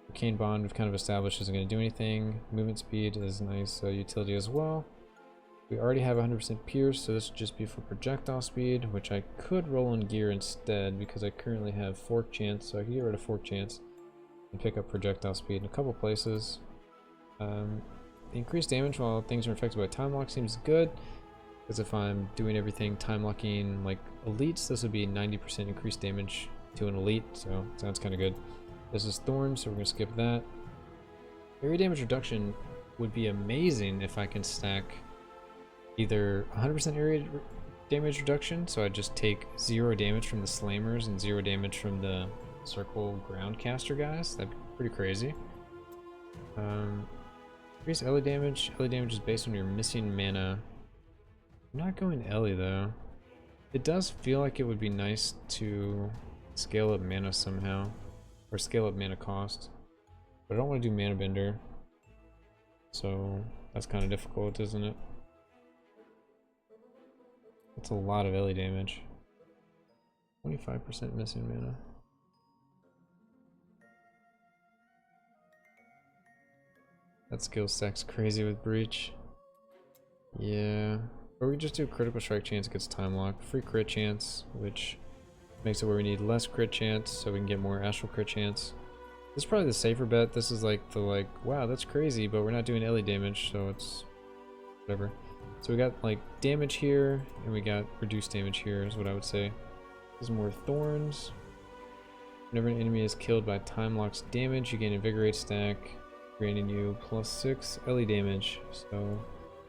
Arcane Bond we've kind of established isn't going to do anything. Movement speed is nice utility as well. We already have 100% Pierce, so this would just be for projectile speed, which I could roll on gear instead because I currently have Fork Chance, so I can get rid of Fork Chance and pick up projectile speed in a couple places. The increased damage while things are affected by time lock seems good, because if I'm doing everything time locking like elites, this would be 90% increased damage to an elite, so sounds kind of good. This is Thorns, so we're going to skip that. Area damage reduction would be amazing if I can stack either 100% area damage reduction, so I just take 0 damage from the Slammers and 0 damage from the Circle Groundcaster guys. That'd be pretty crazy. Increase Ellie damage. Ellie damage is based on your missing mana. I'm not going Ellie though. It does feel like it would be nice to scale up mana somehow, or scale up mana cost, but I don't want to do Mana Bender, so that's kind of difficult, isn't it? That's a lot of Ellie damage. 25% missing mana. That skill stack's crazy with Breach. Yeah. Or we just do critical strike chance against time lock. Free crit chance, which makes it where we need less crit chance so we can get more astral crit chance. This is probably the safer bet. This is like the wow, that's crazy, but we're not doing Ellie damage, so it's whatever. So we got like damage here, and we got reduced damage here is what I would say. There's more Thorns. Whenever an enemy is killed by time lock's damage, you gain Invigorate stack, granting you +6 Ellie damage. So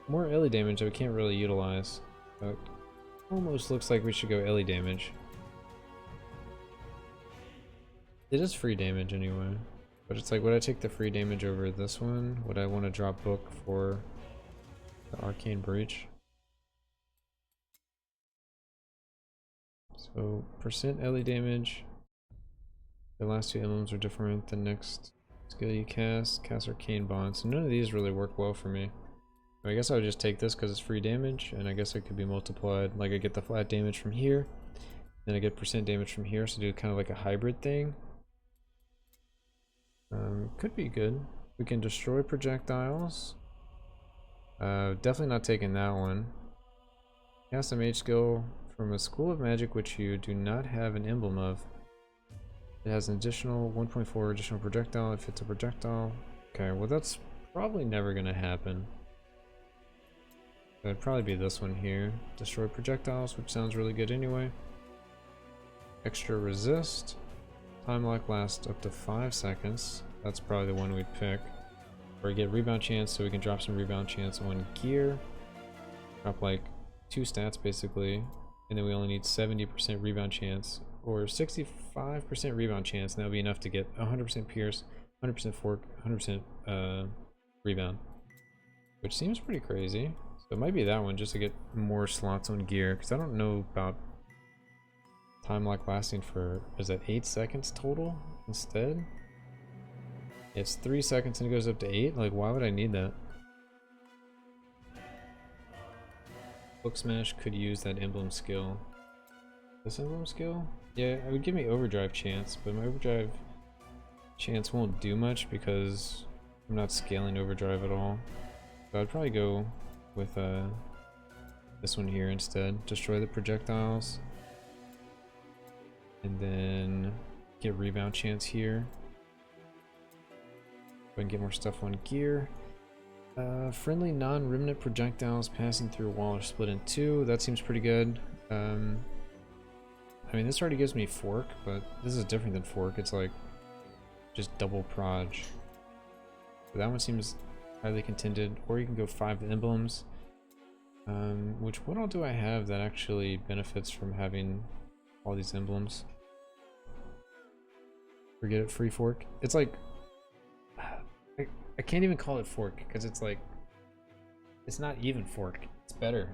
more Ellie damage that we can't really utilize. But almost looks like we should go Ellie damage. It is free damage anyway. But it's like, would I take the free damage over this one? Would I want to drop book for the Arcane Breach? So, percent Ellie damage. The last two emblems are different. The next skill you cast Arcane Bond. So none of these really work well for me. I guess I would just take this because it's free damage, and I guess it could be multiplied. Like I get the flat damage from here, then I get percent damage from here, so do kind of like a hybrid thing. Could be good. We can destroy projectiles. Definitely not taking that one. Cast a mage skill from a school of magic which you do not have an emblem of. It has an additional 1.4 additional projectile if it's a projectile. Okay, well that's probably never gonna happen. It'd probably be this one here. Destroy projectiles, which sounds really good anyway. Extra resist. Time lock lasts up to 5 seconds. That's probably the one we'd pick. Or we get rebound chance, so we can drop some rebound chance on gear. Drop like 2 stats basically. And then we only need 70% rebound chance. Or 65% rebound chance, and that'll be enough to get 100% pierce, 100% fork, 100% rebound. Which seems pretty crazy. So it might be that one just to get more slots on gear, because I don't know about time lock lasting for, is that 8 seconds total instead? It's 3 seconds and it goes up to 8? Like, why would I need that? Book Smash could use that emblem skill. This emblem skill? Yeah, it would give me overdrive chance, but my overdrive chance won't do much because I'm not scaling overdrive at all. So I'd probably go with this one here instead. Destroy the projectiles. And then get rebound chance here. Go and get more stuff on gear. Friendly non-remnant projectiles passing through a wall are split in 2. That seems pretty good. I mean, this already gives me fork, but this is different than fork. It's like just double proj. So that one seems highly contended. Or you can go 5 emblems. Which what all do I have that actually benefits from having all these emblems? Forget it, free fork. It's like I can't even call it fork because it's like it's not even fork. It's better.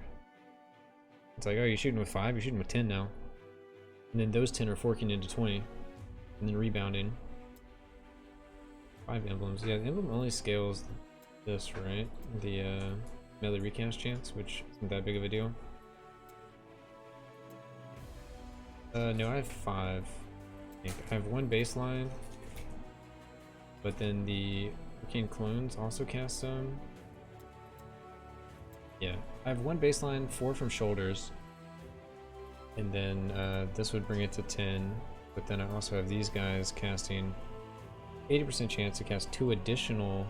It's like, oh, you're shooting with 5, you're shooting with 10 now. And then those 10 are forking into 20. And then rebounding. 5 emblems. Yeah, the emblem only scales this, right? The melee recast chance, which isn't that big of a deal. No, I have 5. I think I have 1 baseline. But then the Arcane Clones also cast some. Yeah, I have 1 baseline, 4 from shoulders. And then this would bring it to 10. But then I also have these guys casting 80% chance to cast 2 additional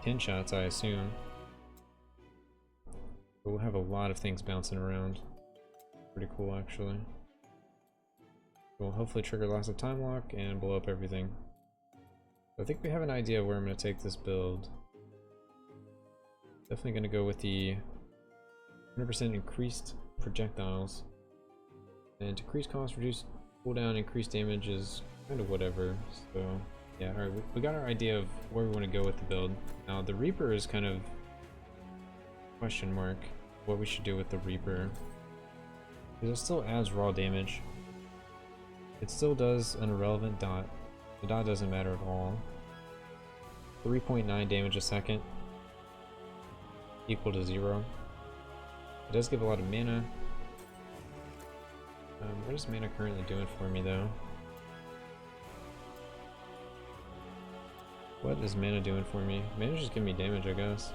10 shots, I assume. But we'll have a lot of things bouncing around. Pretty cool, actually. We'll hopefully trigger lots of time lock and blow up everything. I think we have an idea of where I'm going to take this build. Definitely going to go with the 100% increased projectiles. And decrease cost, reduce cooldown, increase damage is kind of whatever. So yeah, alright, we got our idea of where we want to go with the build. Now the Reaper is kind of question mark what we should do with the Reaper. Because it still adds raw damage. It still does an irrelevant dot. The dot doesn't matter at all. 3.9 damage a second. Equal to 0. It does give a lot of mana. What is mana currently doing for me though? What is mana doing for me? Mana just give me damage, I guess.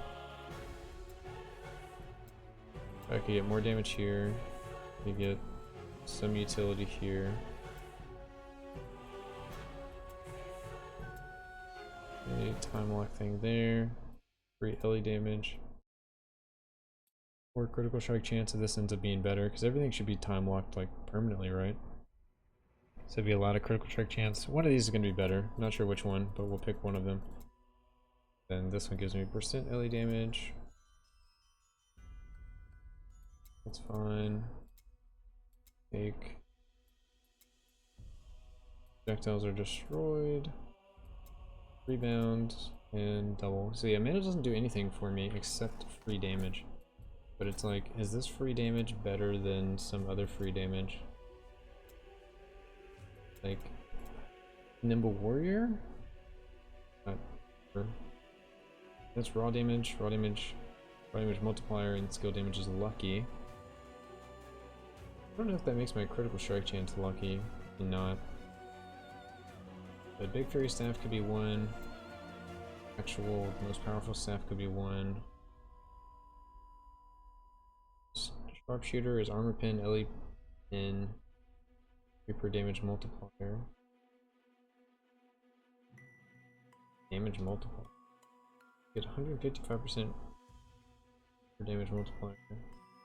I could get more damage here. We get some utility here. A time lock thing there. Free Ellie damage. Or critical strike chance if this ends up being better, because everything should be time locked like permanently, right? So it'd be a lot of critical strike chance. One of these is going to be better. Not sure which one, but we'll pick one of them. Then this one gives me percent Ellie damage. That's fine. Take. Projectiles are destroyed. Rebound and double. So yeah, mana doesn't do anything for me except free damage. But it's like, is this free damage better than some other free damage? Like, Nimble Warrior? Not sure. That's raw damage, raw damage multiplier, and skill damage is lucky. I don't know if that makes my critical strike chance lucky or not. The Big Fairy Staff could be one. Actual, most powerful staff could be one. Sharpshooter is armor pin, LE pin, Reaper damage multiplier. Damage multiplier. Get 155% for damage multiplier.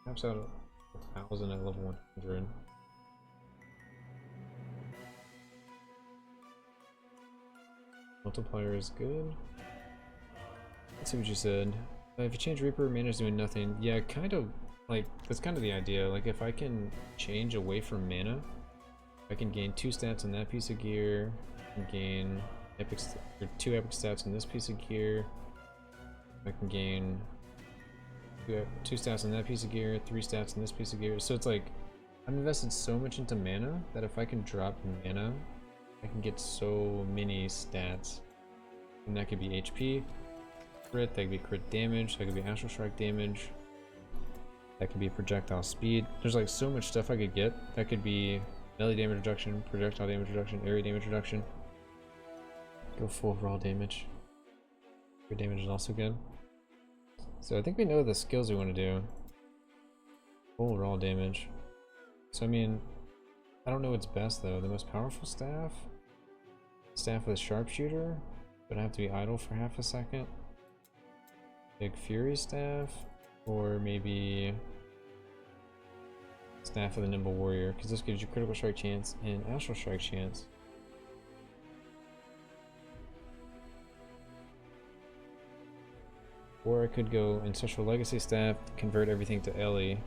Caps out at 1,000 at level 100. Multiplier is good. Let's see what you said. If you change Reaper, mana's doing nothing. Yeah, kind of, like, that's kind of the idea. Like, if I can change away from mana, I can gain 2 stats on that piece of gear, and gain epic or 2 epic stats on this piece of gear. I can gain 2 stats on that piece of gear, 3 stats on this piece of gear. So it's like, I've invested so much into mana that if I can drop mana, I can get so many stats. And that could be HP, crit, that could be crit damage, that could be astral strike damage, that could be projectile speed. There's like so much stuff I could get. That could be melee damage reduction, projectile damage reduction, area damage reduction. Go full raw damage. Crit damage is also good. So I think we know the skills we want to do. Full raw damage. So I mean, I don't know what's best though. The most powerful staff? Staff with a sharpshooter? But I have to be idle for half a second. Big Fury staff? Or maybe staff with a Nimble Warrior, because this gives you critical strike chance and astral strike chance. Or I could go Ancestral Legacy staff, convert everything to Ellie.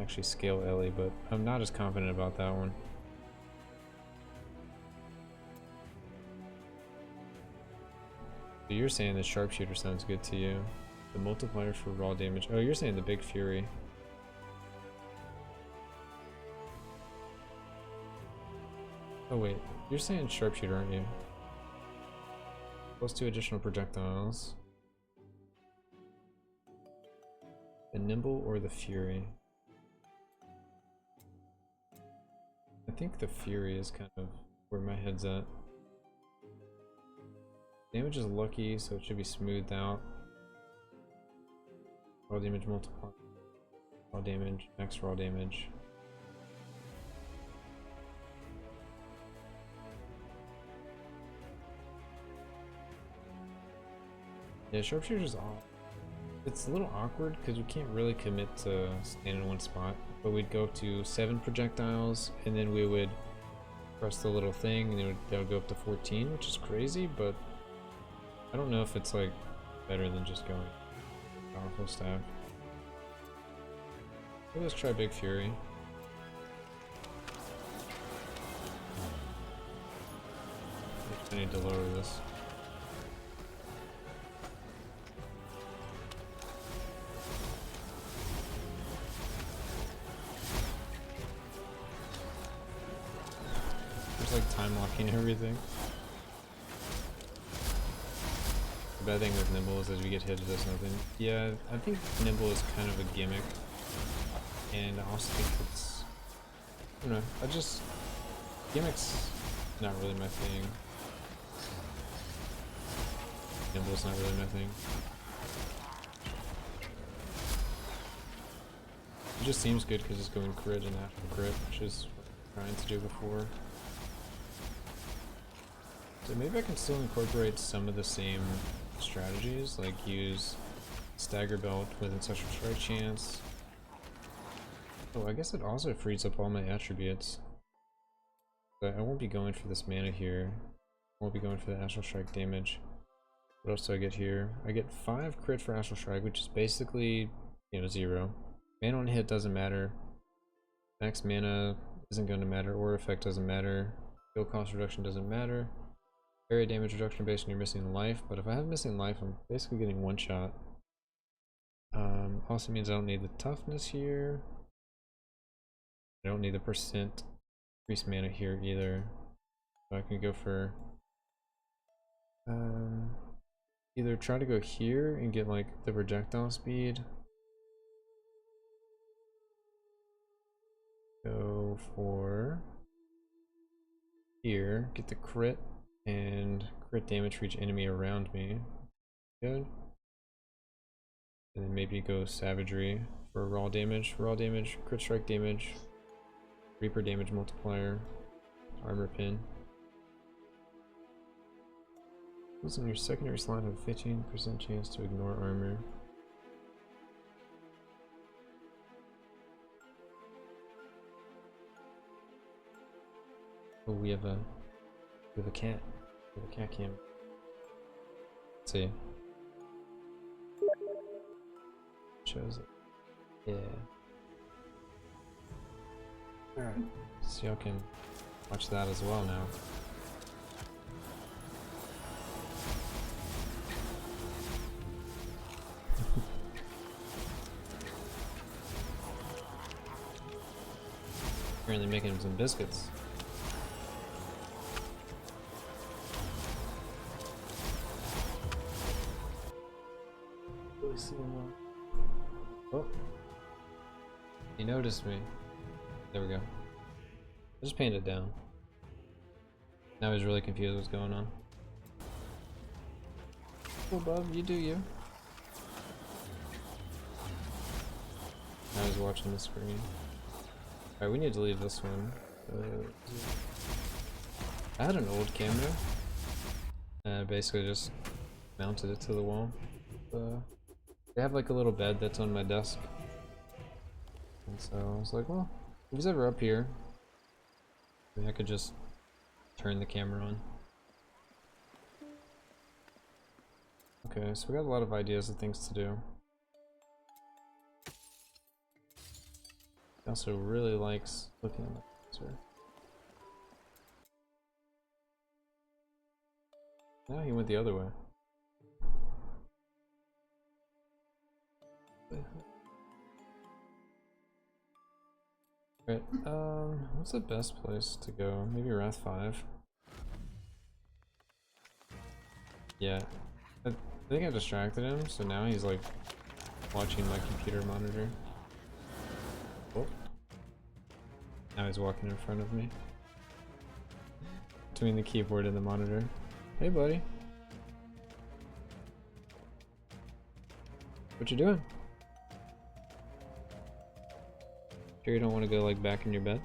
Actually scale Ellie, but I'm not as confident about that one. So you're saying the sharpshooter sounds good to you. The multiplier for raw damage. Oh, you're saying the Big Fury. Oh wait, you're saying sharpshooter, aren't you? Plus 2 additional projectiles. The Nimble or the Fury? I think the Fury is kind of where my head's at. Damage is lucky, so it should be smoothed out. Raw damage multiplier. Raw damage, max raw damage. Yeah, sharpshooter's off. It's a little awkward because we can't really commit to staying in one spot, but we'd go up to 7 projectiles and then we would press the little thing and that would go up to 14, which is crazy, but I don't know if it's like better than just going powerful staff. Maybe let's try Big Fury. I need to lower this. There's like time locking everything. The bad thing with Nimble is as we get hit, it does nothing. Yeah, I think Nimble is kind of a gimmick. And I also think it's, I don't know, gimmicks not really my thing. Nimble's not really my thing. It just seems good because it's going crit and after crit, which is what I'm trying to do before. So maybe I can still incorporate some of the same strategies, like use Stagger Belt with Ancestral Strike Chance. Oh, I guess it also frees up all my attributes. But I won't be going for this mana here. I won't be going for the Astral Strike damage. What else do I get here? I get 5 crit for Astral Strike, which is basically, you know, 0. Mana on hit doesn't matter. Max mana isn't going to matter. Aura effect doesn't matter. Skill cost reduction doesn't matter. Area damage reduction based on your missing life. But if I have missing life, I'm basically getting one shot. Also means I don't need the toughness here. I don't need the percent increased mana here either. So I can go for either try to go here and get like the projectile speed. Go for here, get the crit and crit damage for each enemy around me. Good. And then maybe go savagery for raw damage, crit strike damage, reaper damage multiplier, armor pin. Those in your secondary slot have a 15% chance to ignore armor. Oh, we have a cat. We have a cat cam. Let's see. Shows it. Yeah. Alright. So y'all can watch that as well now. Apparently making him some biscuits. Oh, he noticed me. There we go. I just painted it down. Now he's really confused what's going on. Cool, Bob, you do you. Now he's watching the screen. Alright, we need to leave this one. I had an old camera. And I basically just mounted it to the wall. They have like a little bed that's on my desk. And so I was like, well, if he's ever up here, maybe I could just turn the camera on. Okay, so we got a lot of ideas of things to do. He also really likes looking at my cursor. Now he went the other way. Right, what's the best place to go? Maybe Wrath 5? Yeah, I think I distracted him, so now he's like watching my computer monitor. Oh. Now he's walking in front of me. Between the keyboard and the monitor. Hey buddy. What you doing? Sure you don't want to go like back in your bed?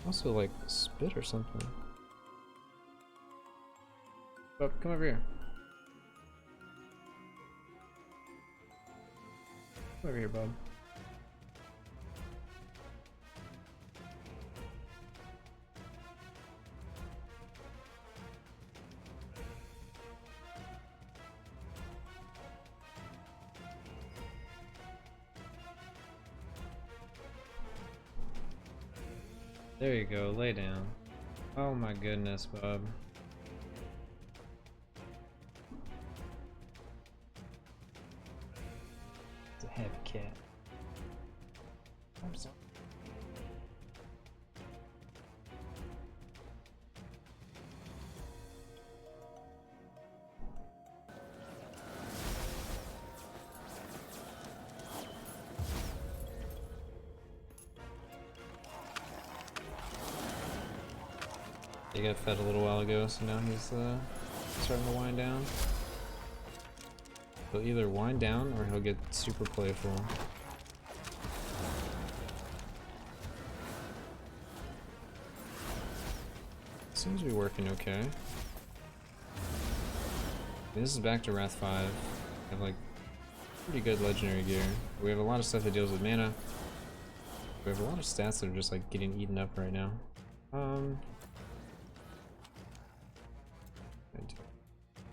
Also like spit or something. Bub, come over here. Come over here, Bub. There you go, lay down. Oh my goodness, Bob. It's a heavy cat. I'm sorry. He got fed a little while ago, so now he's starting to wind down. He'll either wind down or he'll get super playful. Seems to be working okay. This is back to Wrath 5. I have like pretty good legendary gear. We have a lot of stuff that deals with mana. We have a lot of stats that are just like getting eaten up right now.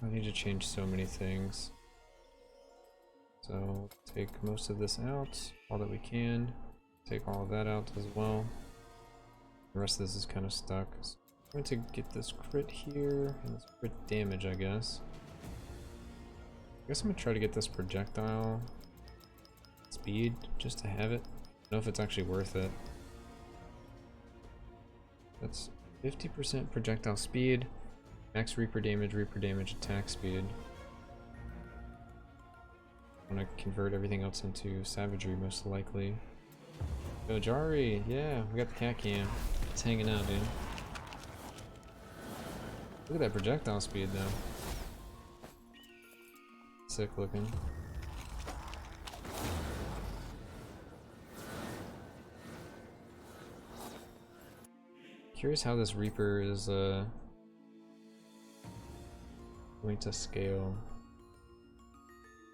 I need to change so many things. So take most of this out, all that we can. Take all of that out as well. The rest of this is kind of stuck. So I'm going to get this crit here and this crit damage, I guess. I guess I'm going to try to get this projectile speed just to have it. I don't know if it's actually worth it. That's 50% projectile speed, max Reaper damage, attack speed. I'm gonna convert everything else into savagery most likely. Go Jari, yeah, we got the cat cam. It's hanging out, dude. Look at that projectile speed though. Sick looking. Curious how this Reaper is going to scale.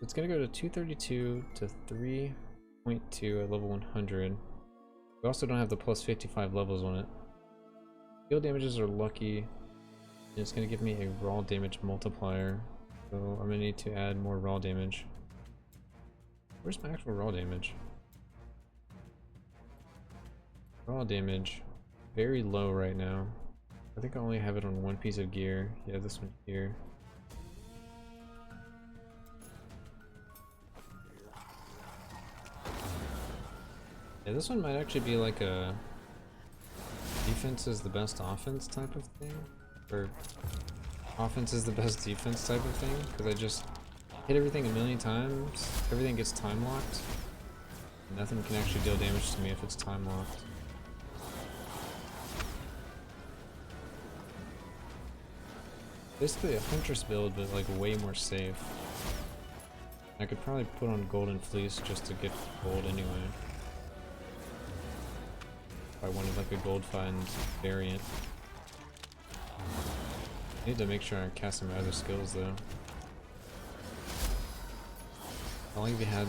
It's going to go to 232 to 3.2 at level 100. We also don't have the plus 55 levels on it. Heal damages are lucky. And it's going to give me a raw damage multiplier. So I'm going to need to add more raw damage. Where's my actual raw damage? Raw damage. Very low right now. I think I only have it on one piece of gear. Yeah, this one here. Yeah, this one might actually be like a defense is the best offense type of thing. Or offense is the best defense type of thing. Because I just hit everything a million times. Everything gets time locked. Nothing can actually deal damage to me if it's time locked. Basically a Huntress build, but like way more safe. I could probably put on Golden Fleece just to get gold anyway. If I wanted like a gold find variant. I need to make sure I cast some other skills though. How long have you had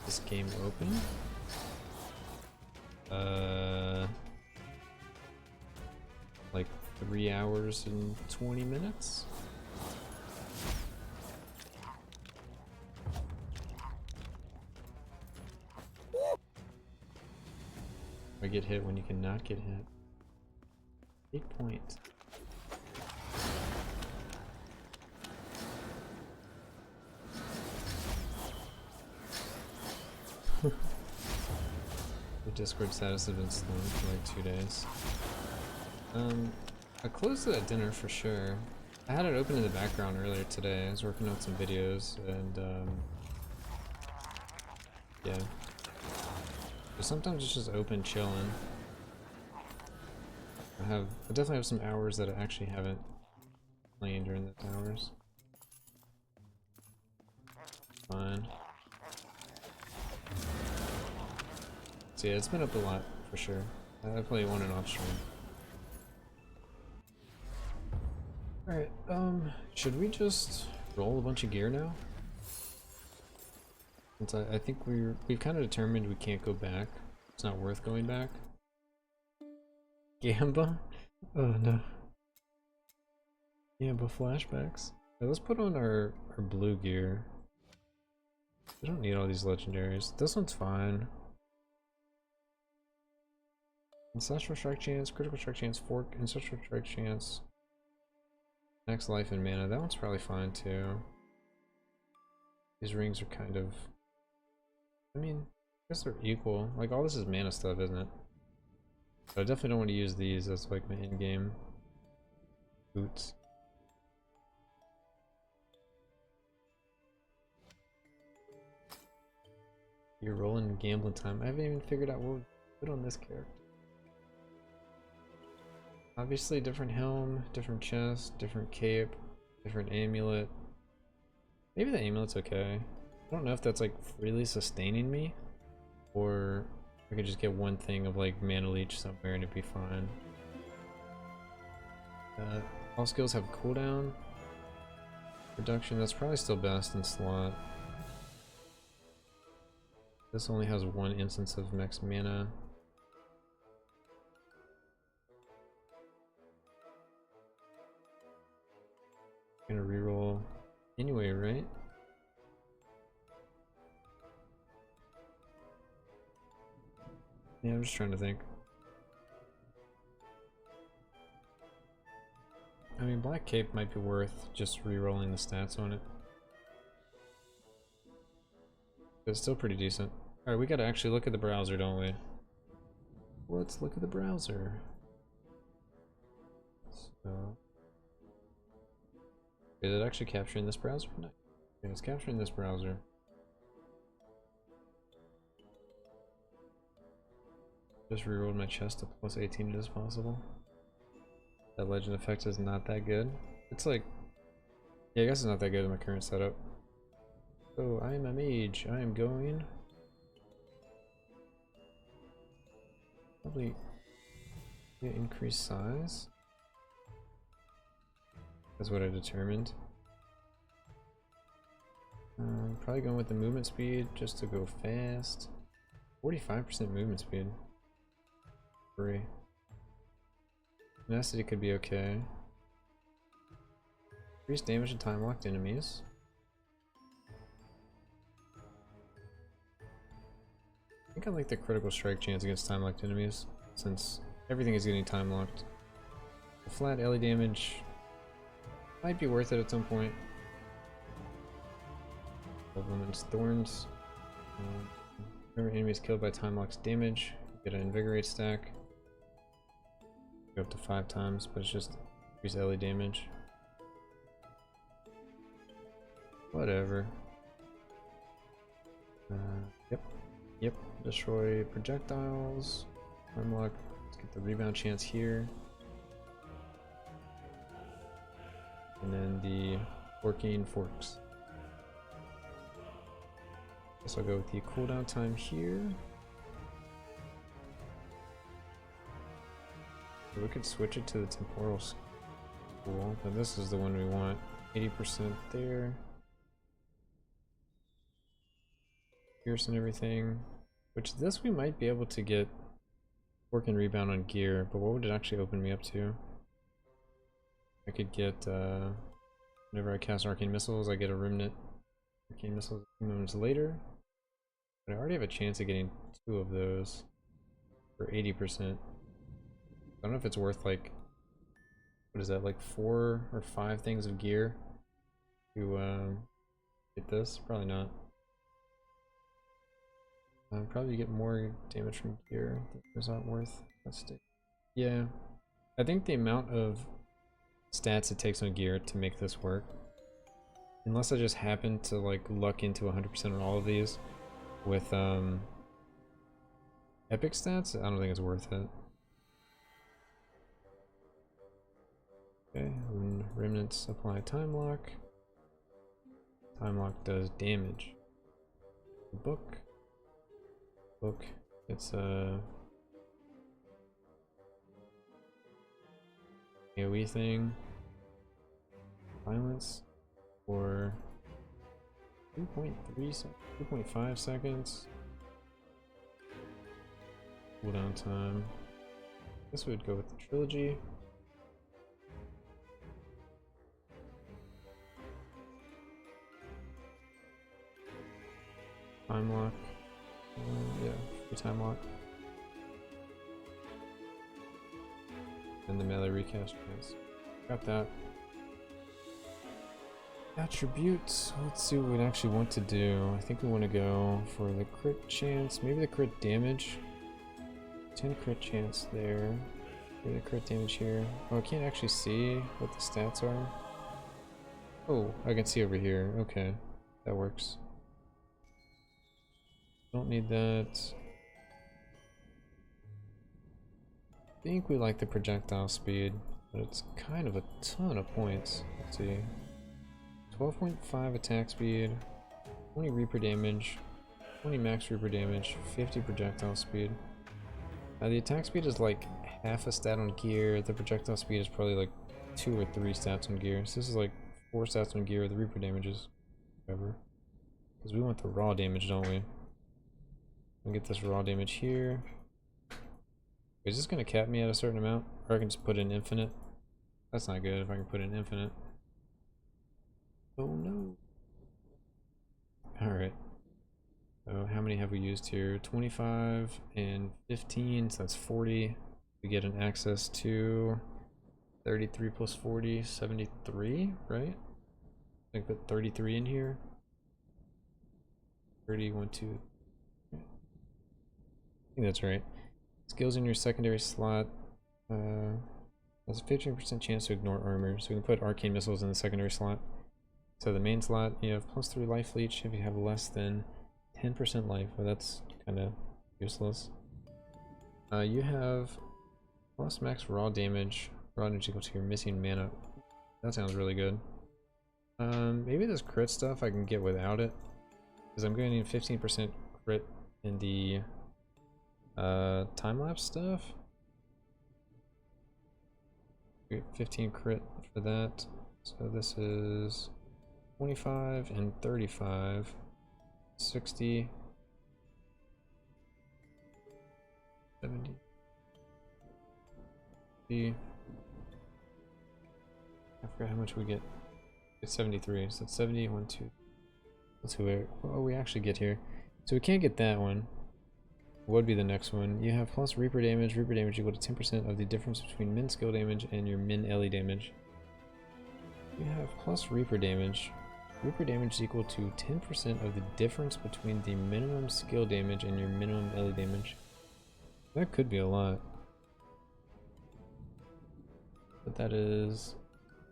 this game open? Like 3 hours and 20 minutes? I get hit when you cannot get hit. 8 points. The Discord status has been slow for like 2 days. I closed it at dinner for sure. I had it open in the background earlier today. I was working on some videos and yeah. But sometimes it's just open chilling. I definitely have some hours that I actually haven't played during those hours. Fine. So yeah, it's been up a lot for sure. I play on and off stream. Alright, should we just roll a bunch of gear now? Since I think we've kind of determined we can't go back. It's not worth going back. Gamba? Oh no. Gamba flashbacks. Yeah, let's put on our blue gear. We don't need all these legendaries. This one's fine. Ancestral strike chance, critical strike chance, fork, ancestral strike chance. Next life and mana, that one's probably fine too. These rings are kind of... I mean, I guess they're equal. Like, all this is mana stuff, isn't it? But I definitely don't want to use these as like my in-game boots. You're rolling gambling time. I haven't even figured out what we put on this character. Obviously different helm, different chest, different cape, different amulet. Maybe the amulet's okay. I don't know if that's like freely sustaining me, or I could just get one thing of like mana leech somewhere and it'd be fine. All skills have cooldown. Reduction, that's probably still best in slot. This only has one instance of max mana. Gonna reroll anyway, right? Yeah, I'm just trying to think. I mean, Black Cape might be worth just re-rolling the stats on it. It's still pretty decent. Alright, we gotta actually look at the browser, don't we? Let's look at the browser. So... is it actually capturing this browser? No. Okay, it's capturing this browser. Just rerolled my chest to plus 18 as possible. That legend effect is not that good. It's like... yeah, I guess it's not that good in my current setup. So, I am a mage. I am going... probably... get increased size. That's what I determined. Probably going with the movement speed just to go fast. 45% movement speed. Free. Tenacity could be okay. Increase damage to time locked enemies. I think I like the critical strike chance against time locked enemies, since everything is getting time locked. The flat LE damage might be worth it at some point. Women's Thorns. Whenever enemy is killed by time locked damage, you get an invigorate stack. Go up to 5 times, but it's just increase LE damage. Whatever. Yep. Destroy projectiles. Unlock. Let's get the rebound chance here. And then the Arcane Forks. Guess I'll go with the cooldown time here. We could switch it to the temporal school, but this is the one we want. 80% there. Pierce and everything. Which this we might be able to get work and rebound on gear, but what would it actually open me up to? I could get, whenever I cast Arcane Missiles, I get a Remnant Arcane Missiles a few moments later. But I already have a chance of getting 2 of those for 80%. I don't know if it's worth, like, what is that, like 4 or 5 things of gear to get this? Probably not. Probably get more damage from gear. Those aren't worth that stick. Yeah, I think the amount of stats it takes on gear to make this work, unless I just happen to like luck into 100% on all of these with epic stats, I don't think it's worth it. Okay, when remnants apply time lock. Time lock does damage. Book. It's a AoE thing. Violence for 2.5 seconds. Cooldown time. This would go with the trilogy. Time lock. Yeah, free time lock. And the melee recast chance. Got that. Attributes. Let's see what we actually want to do. I think we want to go for the crit chance. Maybe the crit damage. 10 crit chance there. Maybe the crit damage here. Oh, I can't actually see what the stats are. Oh, I can see over here. Okay, that works. Don't need that. I think we like the projectile speed, but it's kind of a ton of points. Let's see. 12.5 attack speed, 20 Reaper damage, 20 max Reaper damage, 50 projectile speed. Now the attack speed is like half a stat on gear, the projectile speed is probably like 2 or 3 stats on gear. So this is like 4 stats on gear, the Reaper damages, whatever. Because we want the raw damage, don't we? I'll get this raw damage here. Is this going to cap me at a certain amount? Or I can just put in infinite? That's not good if I can put in infinite. Oh no. Alright. So how many have we used here? 25 and 15, so that's 40. We get an access to 33 plus 40, 73, right? I put 33 in here. 30, 1, 2. I think that's right. Skills in your secondary slot. Has a 15% chance to ignore armor, so we can put arcane missiles in the secondary slot. So the main slot, you have +3 life leech if you have less than 10% life. Well, that's kind of useless. You have plus max raw damage. Raw damage equal to your missing mana. That sounds really good. Maybe this crit stuff I can get without it, because I'm going to need 15% crit in the time-lapse stuff. 15 crit for that. So this is 25 and 35, 60, 70. I forgot how much we get. It's 73, so it's 70, 1, 2. Let's see what we actually get here. So we can't get that one. What would be the next one? You have plus Reaper damage. Reaper damage equal to 10% of the difference between min skill damage and your min Ellie damage. You have plus Reaper damage. Reaper damage is equal to 10% of the difference between the minimum skill damage and your minimum Ellie damage. That could be a lot. But that is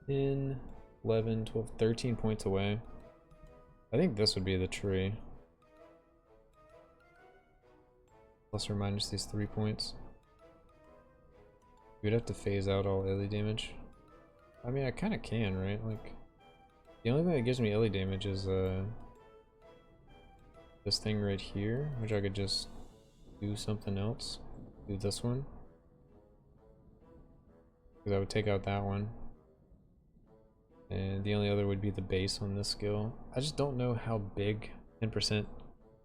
10, 11, 12, 13 points away. I think this would be the tree. Plus or minus these 3 points. You'd have to phase out all Ellie damage. I mean, I kind of can, right? Like, the only thing that gives me Ellie damage is this thing right here, which I could just do something else. Do this one. Because I would take out that one. And the only other would be the base on this skill. I just don't know how big 10%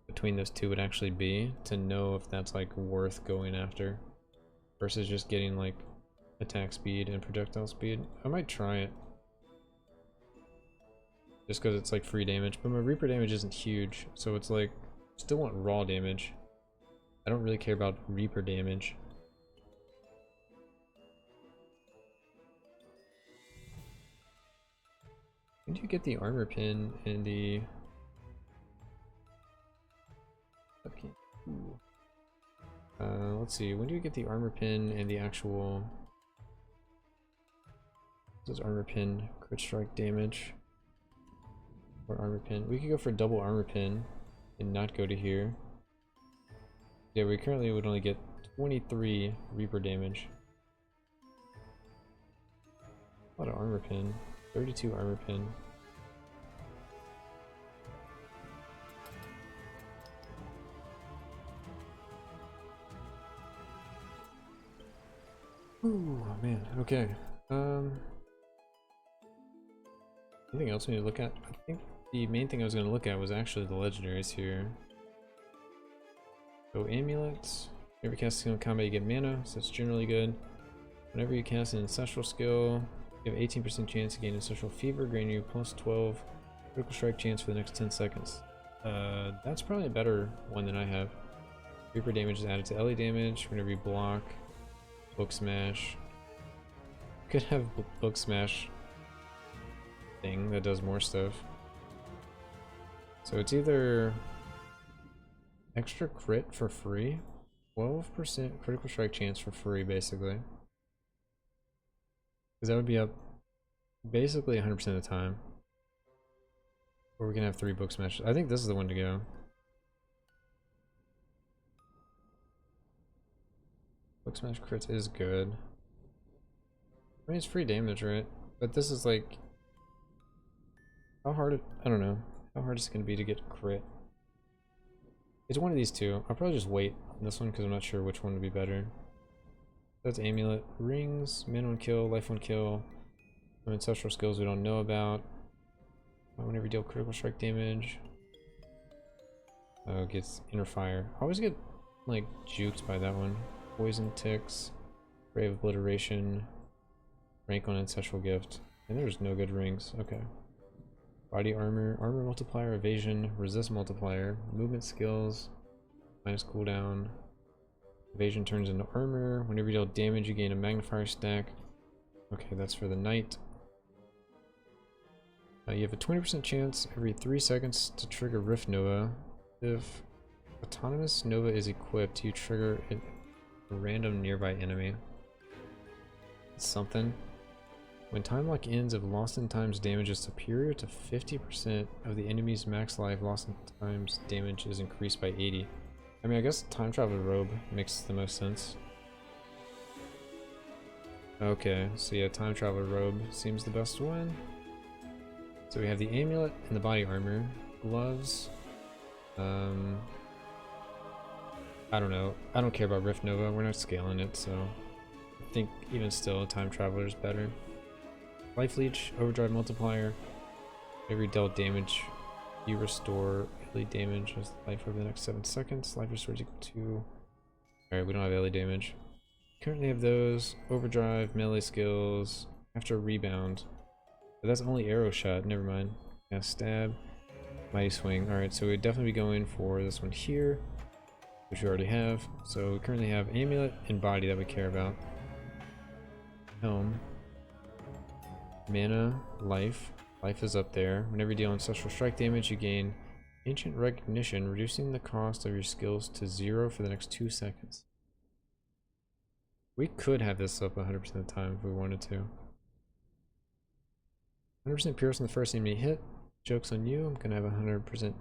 between those two would actually be to know if that's like worth going after versus just getting like attack speed and projectile speed. I might try it just because it's like free damage, but my Reaper damage isn't huge, so it's like still want raw damage. I don't really care about Reaper damage. When do you get the armor pin and the let's see, when do you get the armor pin and the actual... This is armor pin, crit strike damage, or armor pin. We could go for double armor pin and not go to here. Yeah, we currently would only get 23 Reaper damage. A lot of armor pin, 32 armor pin. Ooh, man, okay. Anything else we need to look at? I think the main thing I was going to look at was actually the legendaries here. So amulets. Whenever you cast a skill in combat, you get mana, so that's generally good. Whenever you cast an ancestral skill, you have 18% chance to gain ancestral fever, granting you plus 12 critical strike chance for the next 10 seconds. That's probably a better one than I have. Reaper damage is added to Ellie damage whenever you block. Book smash. Could have book smash thing that does more stuff. So it's either extra crit for free, 12% critical strike chance for free, basically. Because that would be up basically 100% of the time. Or we can have 3 book smashes. I think this is the one to go. Book smash crits is good. I mean, it's free damage, right? But this is like... How hard... I don't know. How hard is it going to be to get crit? It's one of these two. I'll probably just wait on this one because I'm not sure which one would be better. That's amulet. Rings, min 1 kill, life 1 kill. Some ancestral skills we don't know about. Whenever you deal critical strike damage. Oh, it gets inner fire. I always get like juked by that one. Poison ticks, brave obliteration, rank on ancestral gift. And there's no good rings. Okay. Body armor, armor multiplier, evasion, resist multiplier, movement skills, minus cooldown. Evasion turns into armor. Whenever you deal damage, you gain a magnifier stack. Okay, that's for the knight. You have a 20% chance every 3 seconds to trigger Rift Nova. If Autonomous Nova is equipped, you trigger a random nearby enemy. It's something. When time lock ends, if lost in times damage is superior to 50% of the enemy's max life, lost in times damage is increased by 80. I mean, I guess Time Traveler Robe makes the most sense. Okay, so yeah, Time Traveler Robe seems the best one. So we have the amulet and the body armor, gloves. I don't know. I don't care about Rift Nova. We're not scaling it, so I think even still, Time Traveler is better. Life Leech, Overdrive Multiplier. Every dealt damage, you restore melee damage as life over the next 7 seconds. Life restores equal to. Alright, we don't have melee damage. Currently have those. Overdrive, melee skills, after rebound. But that's only arrow shot, never mind. Yeah, stab, mighty swing. Alright, so we'd definitely be going for this one here, which we already have. So we currently have amulet and body that we care about. Helm. Mana, life. Life is up there. Whenever you deal ancestral strike damage, you gain ancient recognition, reducing the cost of your skills to 0 for the next 2 seconds. We could have this up 100% of the time if we wanted to. 100% Pierce on the first enemy hit. Joke's on you. I'm gonna have 100%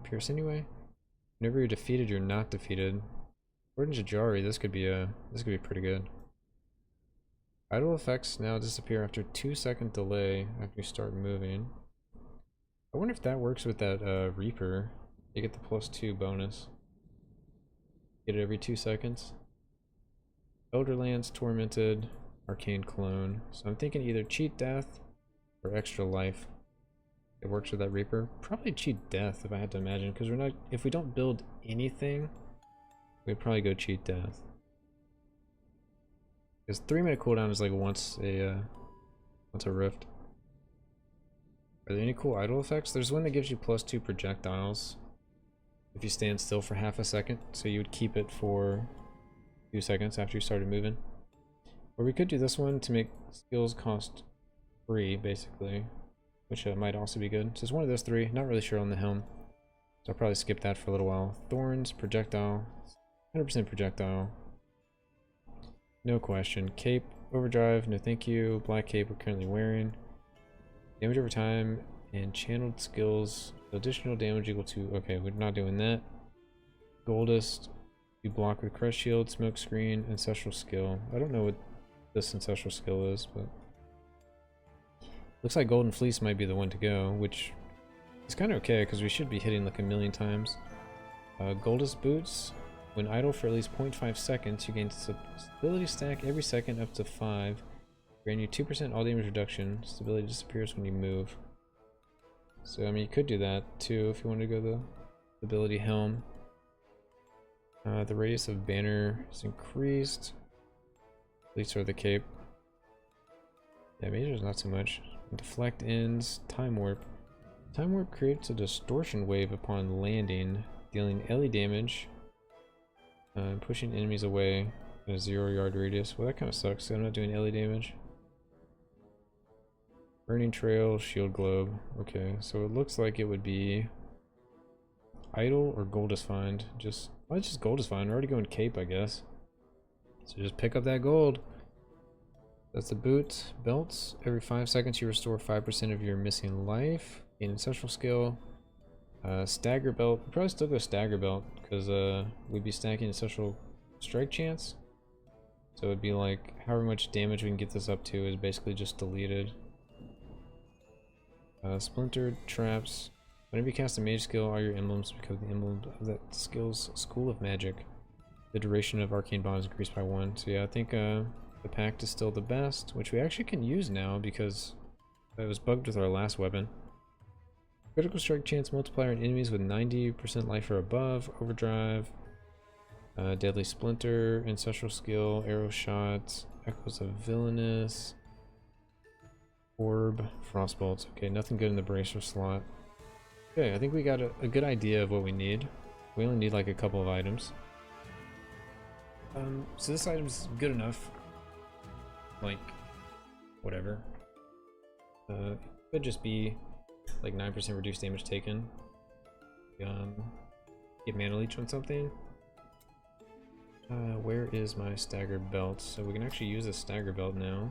Pierce anyway. Whenever you're defeated, you're not defeated. According to Jari, this could be pretty good. Idle effects now disappear after 2-second delay after you start moving. I wonder if that works with that Reaper. You get the +2 bonus. Get it every 2 seconds. Elderlands, Tormented, Arcane Clone. So I'm thinking either Cheat Death or Extra Life. It works with that Reaper. Probably Cheat Death if I had to imagine, because we're not. If we don't build anything, we'd probably go Cheat Death. Because 3-minute cooldown is like once a rift. Are there any cool idle effects? There's one that gives you +2 projectiles if you stand still for half a second. So you would keep it for 2 seconds after you started moving. Or we could do this one to make skills cost free, basically, which might also be good. So it's one of those three. Not really sure on the helm, so I'll probably skip that for a little while. Thorns, projectile, 100% projectile. No question. Cape, overdrive, no thank you. Black cape we're currently wearing. Damage over time and channeled skills. Additional damage equal to. Okay, we're not doing that. Goldest, you block with crush shield, smoke screen, ancestral skill. I don't know what this ancestral skill is, but looks like golden fleece might be the one to go, which is kind of okay because we should be hitting like 1,000,000 times. Goldest boots. When idle for at least 0.5 seconds, you gain stability stack every second up to 5. Grant you 2% all damage reduction. Stability disappears when you move. So I mean, you could do that too if you wanted to go the stability helm. The radius of banner is increased. At least for the cape. Yeah, major's not so much. Deflect ends. Time warp. Time warp creates a distortion wave upon landing, dealing melee damage. Pushing enemies away in a 0-yard radius. Well, that kind of sucks, so I'm not doing melee damage. Burning Trail, Shield Globe. Okay, so it looks like it would be Idle or Goldest Find. Well, it's just Goldest Find. We're already going Cape, I guess. So just pick up that gold. That's the boot. Belts. Every 5 seconds you restore 5% of your missing life. Gain ancestral skill. Stagger belt. We'll probably still go stagger belt because we'd be stacking ancestral strike chance. So it'd be like however much damage we can get this up to is basically just deleted. Splintered traps. Whenever you cast a mage skill, all your emblems become the emblem of that skill's school of magic. The duration of arcane bond is increased by 1. So yeah, I think the pact is still the best, which we actually can use now because it was bugged with our last weapon. Critical strike chance multiplier on enemies with 90% life or above. Overdrive. Deadly splinter. Ancestral skill. Arrow shot. Echoes of villainous. Orb, Frostbolts. Okay, nothing good in the bracer slot. Okay, I think we got a good idea of what we need. We only need like a couple of items. So this item's good enough. Like, whatever. It could just be like 9% reduced damage taken. Get mana leech on something. Where is my stagger belt? So we can actually use a stagger belt now.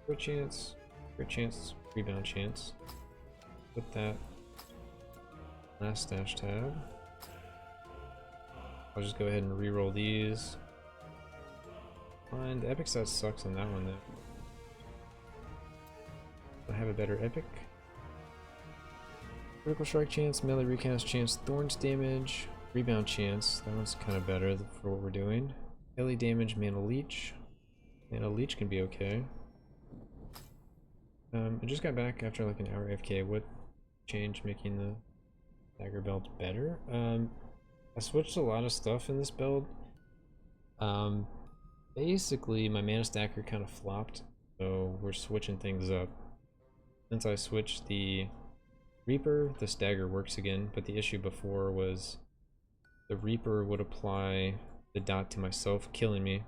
Crit chance, rebound chance. Put that last stash tab. I'll just go ahead and re-roll these. And the epic stat sucks on that one though. I have a better epic. Critical strike chance, melee recast chance, thorns damage, rebound chance. That one's kind of better for what we're doing. Melee damage, mana leech. Mana leech can be okay. I just got back after like an hour AFK. What changed making the dagger belt better? I switched a lot of stuff in this build. Basically my mana stacker kind of flopped, so we're switching things up. Since I switched the Reaper, the stagger works again, but the issue before was the Reaper would apply the dot to myself, killing me.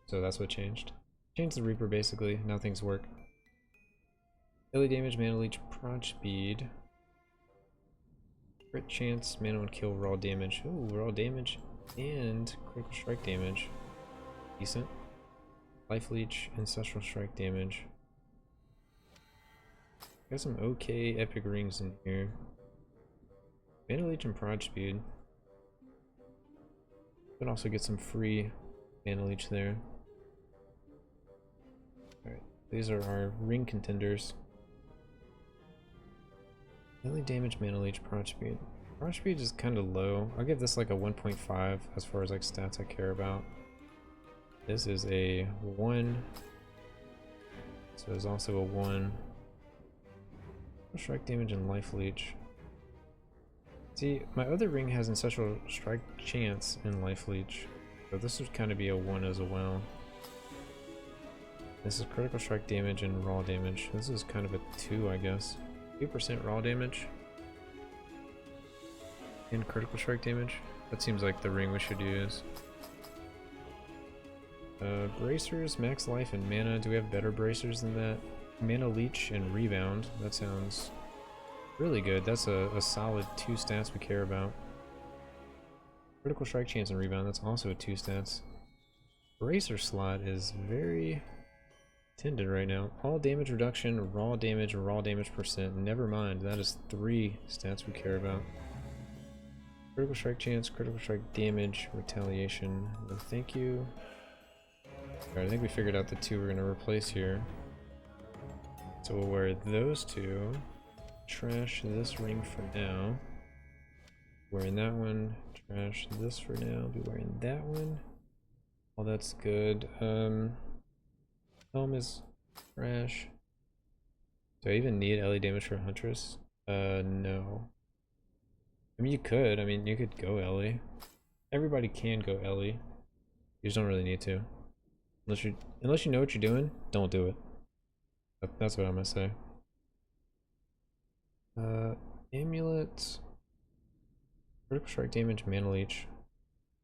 So that's what changed. Changed the Reaper basically, now things work. Daily damage, mana leech, prod speed. Crit chance, mana and kill, raw damage. Ooh, raw damage and critical strike damage. Decent. Life leech, ancestral strike damage. Got some okay epic rings in here. Mana leech and prod speed. Could also get some free mana leech there. Alright, these are our ring contenders. Melee damage, mana leech, prod speed. Prod speed is kind of low. I'll give this like a 1.5 as far as like stats I care about. This is a 1. So there's also a 1. Strike damage and life leech. See, my other ring has ancestral strike chance and life leech. So this would kind of be a 1 as well. This is critical strike damage and raw damage. This is kind of a 2, I guess. 2% raw damage. And critical strike damage. That seems like the ring we should use. Bracers, max life, and mana. Do we have better bracers than that? Mana leech and rebound. That sounds really good. That's a solid 2 stats we care about. Critical strike chance and rebound. That's also a 2 stats. Bracer slot is very tended right now. All damage reduction, raw damage percent. Never mind. That is 3 stats we care about. Critical strike chance, critical strike damage, retaliation. No thank you. Alright, I think we figured out the 2 we're going to replace here. So we'll wear those 2. Trash this ring for now. Wearing that one. Trash this for now. Be wearing that one. All that's good. Helm is trash. Do I even need LE damage for Huntress? No. I mean, you could. I mean, you could go LE. Everybody can go LE. You just don't really need to. Unless you know what you're doing, don't do it. That's what I'm gonna say. Amulet. Critical strike damage, mana leech.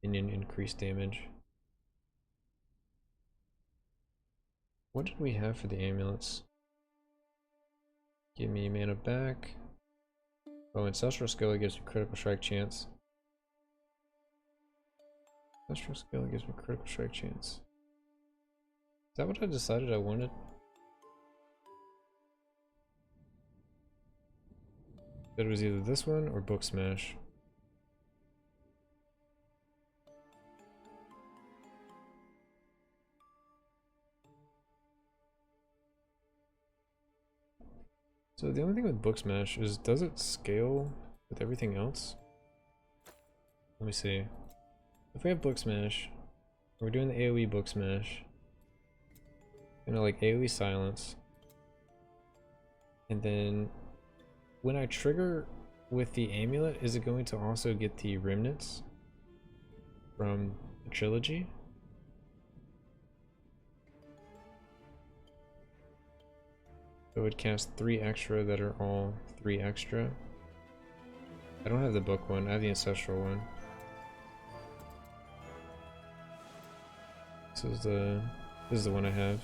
Minion increased damage. What did we have for the amulets? Give me mana back. Oh, ancestral skill gives me critical strike chance. Ancestral skill gives me critical strike chance. Is that what I decided I wanted? It was either this one or Book Smash. So the only thing with Book Smash is, does it scale with everything else? Let me see. If we have Book Smash, we're doing the AoE Book Smash. Like AoE silence. And then when I trigger with the amulet, is it going to also get the remnants from the trilogy? So it would cast 3 extra that are all 3 extra. I don't have the book one, I have the ancestral one. This is the one I have.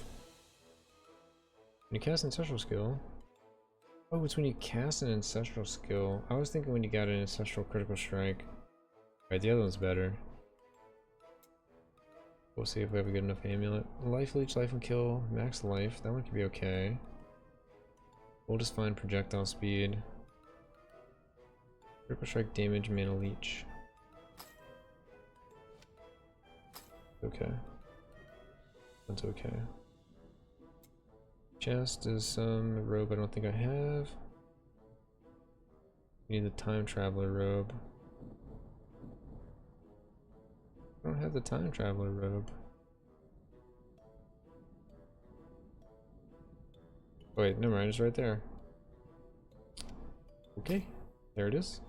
When you cast ancestral skill. Oh, it's when you cast an ancestral skill. I was thinking when you got an ancestral critical strike. Right, the other one's better. We'll see if we have a good enough amulet. Life leech, life and kill, max life. That one could be okay. We'll just find projectile speed. Critical strike damage, mana leech. Okay. That's okay. Chest is some robe I don't think I have. Need the time traveler robe. I don't have the time traveler robe. Wait, never mind, it's right there. Okay, there it is.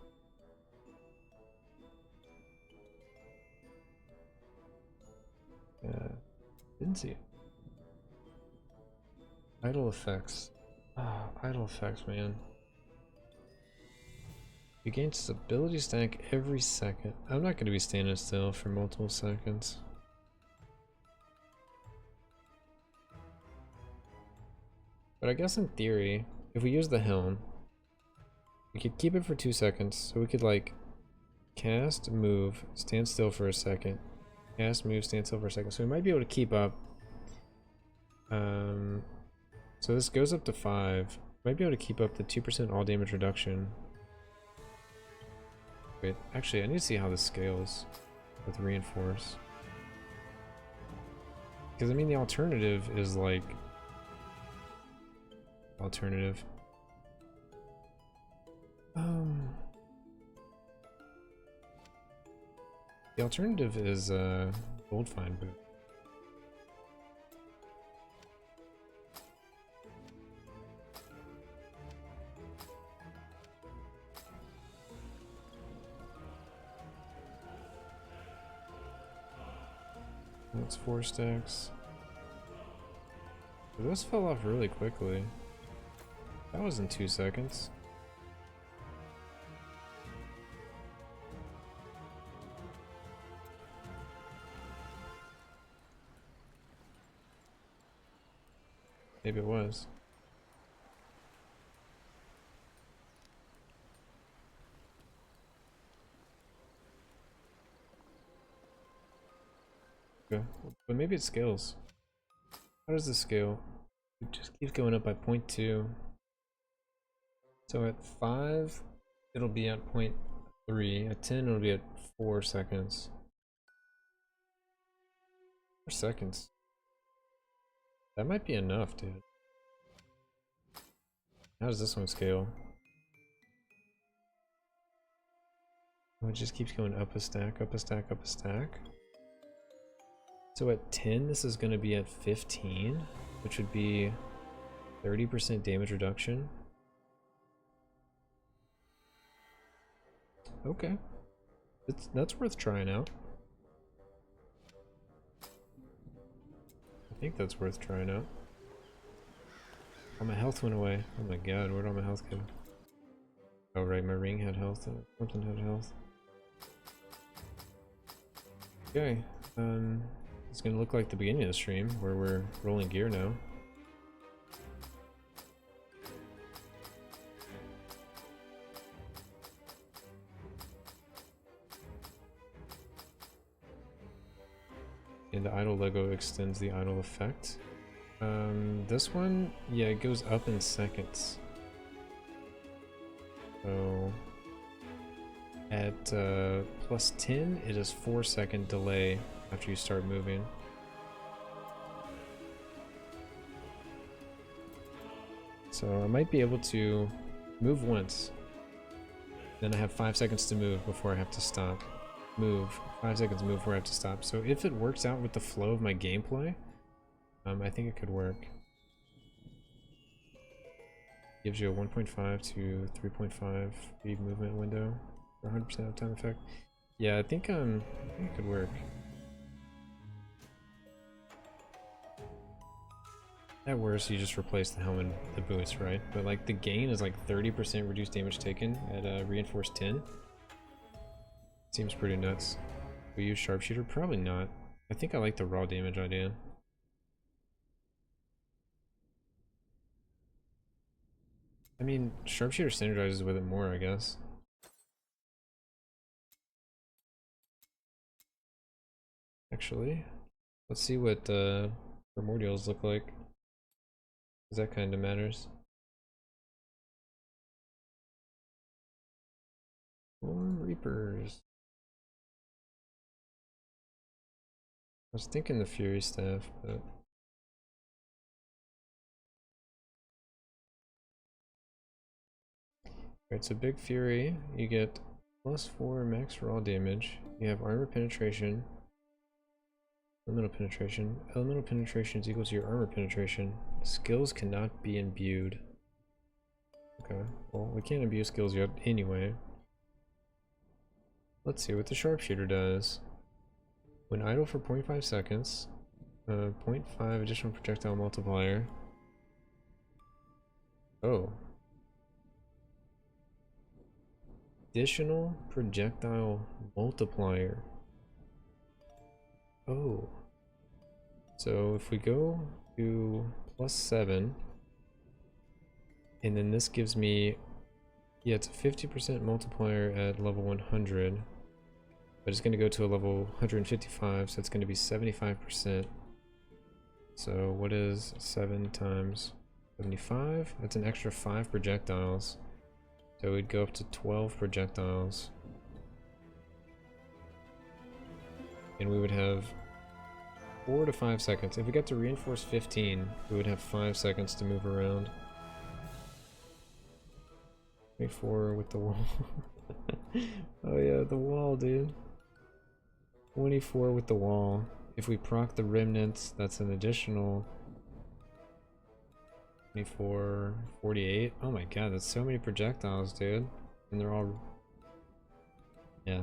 Didn't see it. Idle effects. Ah, idle effects, man. You gain stability stack every second. I'm not going to be standing still for multiple seconds. But I guess in theory, if we use the helm, we could keep it for 2 seconds. So we could like cast, move, stand still for a second. Cast, move, stand still for a second. So we might be able to keep up. So this goes up to 5. Might be able to keep up the 2% all damage reduction. Wait, actually I need to see how this scales with reinforce. Because I mean the alternative is like... Alternative. The alternative is gold find boot. That's 4 stacks. This fell off really quickly. That was in 2 seconds. Maybe it was. Okay, but maybe it scales. How does this scale? It just keeps going up by 0.2. So at 5, it'll be at 0.3. At 10, it'll be at 4 seconds. 4 seconds. That might be enough, dude. How does this one scale? Oh, it just keeps going up a stack, up a stack, up a stack. So at 10, this is going to be at 15, which would be 30% damage reduction. Okay. That's worth trying out. I think that's worth trying out. Oh, my health went away. Oh my god, where'd all my health go? Oh right, my ring had health. Something had health. Okay. It's gonna look like the beginning of the stream, where we're rolling gear now. And the idle Lego extends the idle effect. This one, yeah, it goes up in seconds. So at plus 10, it is 4-second delay after you start moving. So I might be able to move once. Then I have 5 seconds to move before I have to stop. Move. 5 seconds to move before I have to stop. So if it works out with the flow of my gameplay, I think it could work. Gives you a 1.5 to 3.5 speed movement window for 100% of time effect. Yeah, I think it could work. At worst, you just replace the helmet and the boots, right? But like the gain is like 30% reduced damage taken at reinforced 10. Seems pretty nuts. We use sharpshooter? Probably not. I think I like the raw damage idea. I mean, sharpshooter synergizes with it more, I guess. Actually, let's see what primordials look like, because that kind of matters. More reapers. I was thinking the fury staff, but alright, so big fury, you get +4 max raw damage. You have armor penetration, elemental penetration. Elemental penetration is equal to your armor penetration. Skills cannot be imbued. Okay, well, we can't imbue skills yet anyway. Let's see what the sharpshooter does. When idle for 0.5 seconds, 0.5 additional projectile multiplier. Oh. Additional projectile multiplier. Oh. So if we go to +7, and then this gives me, yeah, it's a 50% multiplier at level 100, but it's going to go to a level 155, so it's going to be 75%. So what is 7 times 75? That's an extra 5 projectiles. So we'd go up to 12 projectiles. And we would have 4 to 5 seconds. If we got to reinforce 15, we would have 5 seconds to move around. 24 with the wall. Oh yeah, the wall, dude. 24 with the wall. If we proc the remnants, that's an additional 24, 48. Oh my god, that's so many projectiles, dude. And they're all... yeah.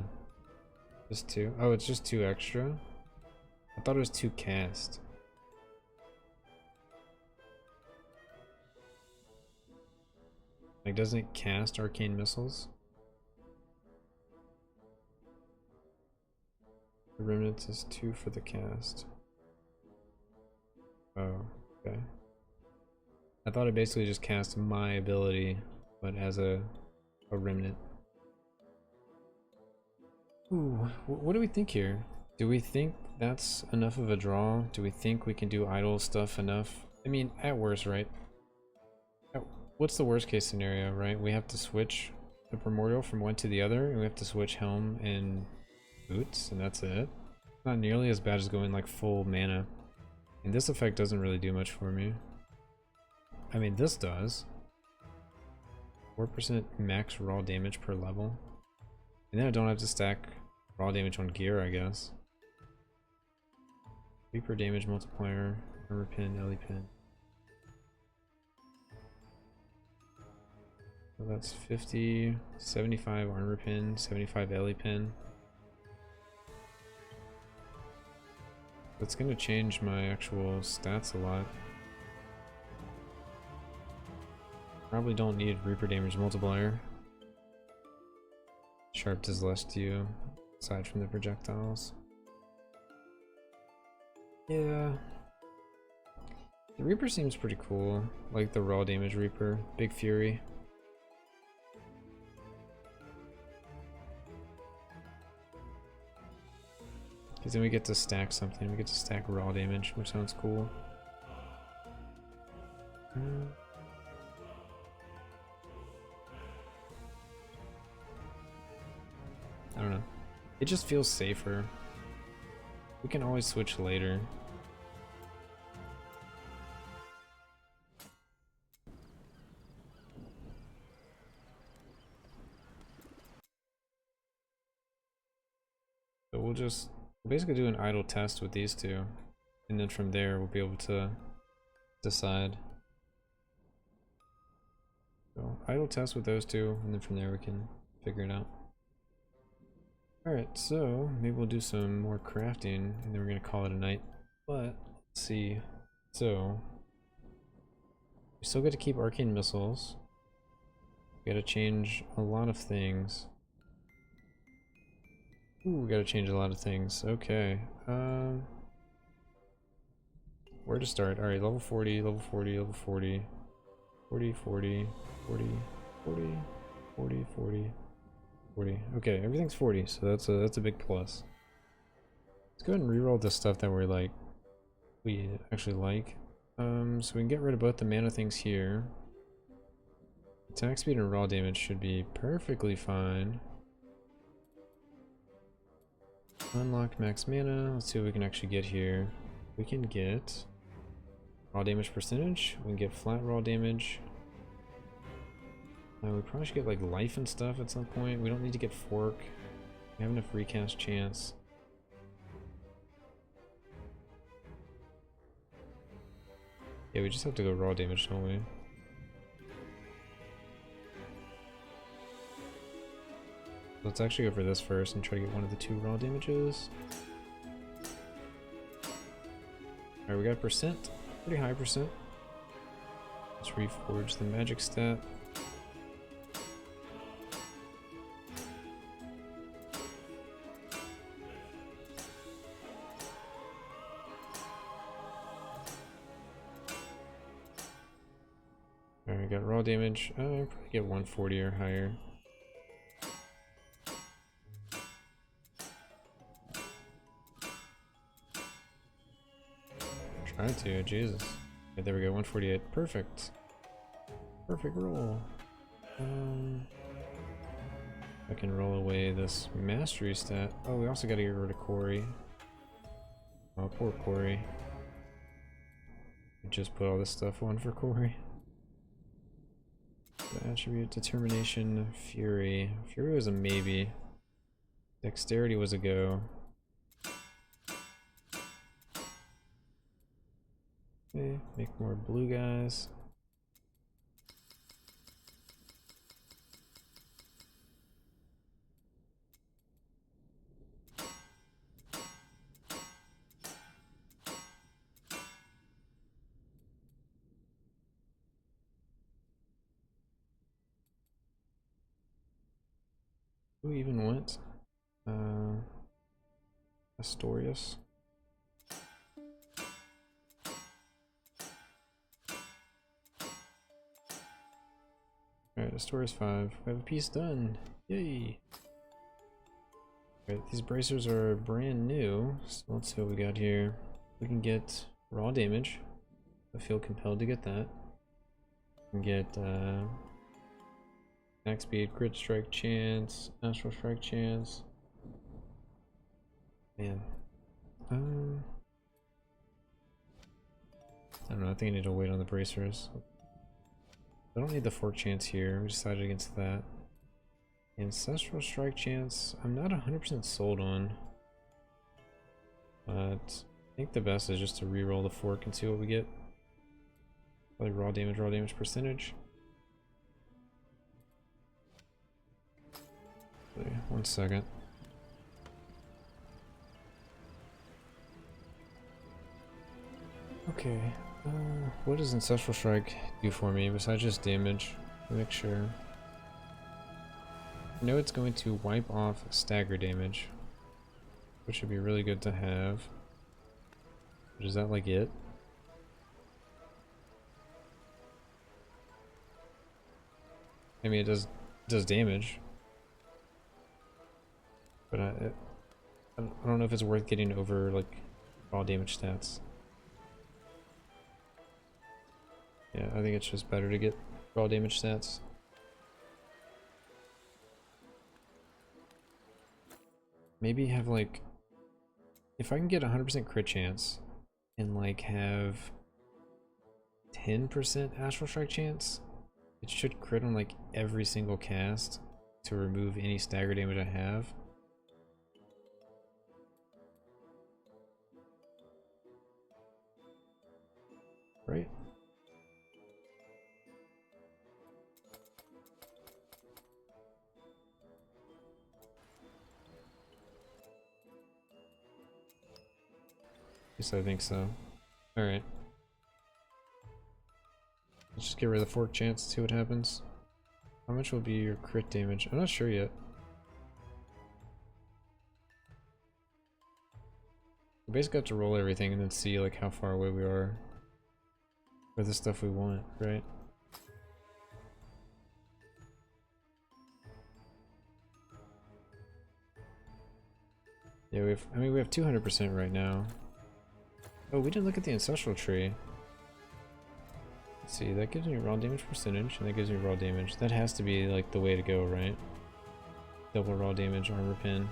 Just 2. Oh, it's just 2 extra? I thought it was 2 cast. Like, doesn't it cast arcane missiles? The remnants is 2 for the cast. Oh, okay. I thought it basically just cast my ability, but as a remnant. Ooh, what do we think here? Do we think that's enough of a draw? Do we think we can do idle stuff enough? I mean, at worst, right? What's the worst case scenario, right? We have to switch the primordial from one to the other, and we have to switch helm and boots, and that's it. Not nearly as bad as going like full mana. And this effect doesn't really do much for me. I mean, this does. 4% max raw damage per level. And then I don't have to stack raw damage on gear, I guess. Reaper damage multiplier, armor pin, Ellie pin. So that's 50, 75 armor pin, 75 Ellie pin. That's gonna change my actual stats a lot. Probably don't need Reaper damage multiplier. Sharp does less to you, aside from the projectiles. Yeah. The Reaper seems pretty cool. Like the raw damage Reaper. Big Fury. Because then we get to stack something. We get to stack raw damage, which sounds cool. I don't know. It just feels safer. We can always switch later. So we'll basically do an idle test with these two. And then from there we'll be able to decide. So idle test with those two, and then from there we can figure it out. Alright, so maybe we'll do some more crafting and then we're gonna call it a night. But let's see. So We still get to keep arcane missiles. We gotta change a lot of things. Ooh, we gotta change a lot of things. Okay. Where to start? Alright, level 40, level 40, level 40. 40, 40, 40, 40, 40, 40, 40. Okay, everything's 40, so that's a big plus. Let's go ahead and reroll the stuff that we actually like. So we can get rid of both the mana things here. Attack speed and raw damage should be perfectly fine. Unlock max mana. Let's see what we can actually get here. We can get raw damage percentage. We can get flat raw damage. We probably should get like life and stuff at some point. We don't need to get fork. We have enough recast chance. Yeah, we just have to go raw damage, don't we? Let's actually go for this first and try to get one of the 2 raw damages. Alright, we got a percent. Pretty high percent. Let's reforge the magic stat. Alright, we got raw damage. Probably get 140 or higher. Try to, Jesus. Okay, there we go, 148. Perfect. Perfect roll. I can roll away this mastery stat. Oh, we also gotta get rid of Corey. Oh, poor Corey. Just put all this stuff on for Corey. The attribute, determination, fury. Fury was a maybe. Dexterity was a go. Okay, make more blue guys. Who even went? Astorius. Alright, Astorius 5. We have a piece done. Yay! Alright, these bracers are brand new, so let's see what we got here. We can get raw damage. I feel compelled to get that. We can get attack speed, crit strike chance, astral strike chance. Man. I don't know, I think I need to wait on the bracers. I don't need the fork chance here, we decided against that. Ancestral strike chance, I'm not 100% sold on. But I think the best is just to re-roll the fork and see what we get. Probably raw damage percentage. Wait, 1 second. Okay, what does Ancestral Strike do for me besides just damage? Let me make sure. I know it's going to wipe off stagger damage, which would be really good to have. But is that like it? I mean, it does damage, but I don't know if it's worth getting over like raw damage stats. Yeah, I think it's just better to get raw damage stats. Maybe have like, if I can get 100% crit chance and like have 10% astral strike chance, it should crit on like every single cast to remove any stagger damage I have. Right? Yes, I think so. Alright. Let's just get rid of the fork chance, see what happens. How much will be your crit damage? I'm not sure yet. We basically have to roll everything and then see like how far away we are for the stuff we want, right? Yeah, we have 200% right now. Oh, we didn't look at the ancestral tree. Let's see, that gives me raw damage percentage, and that gives me raw damage. That has to be like the way to go, right? Double raw damage, armor pin.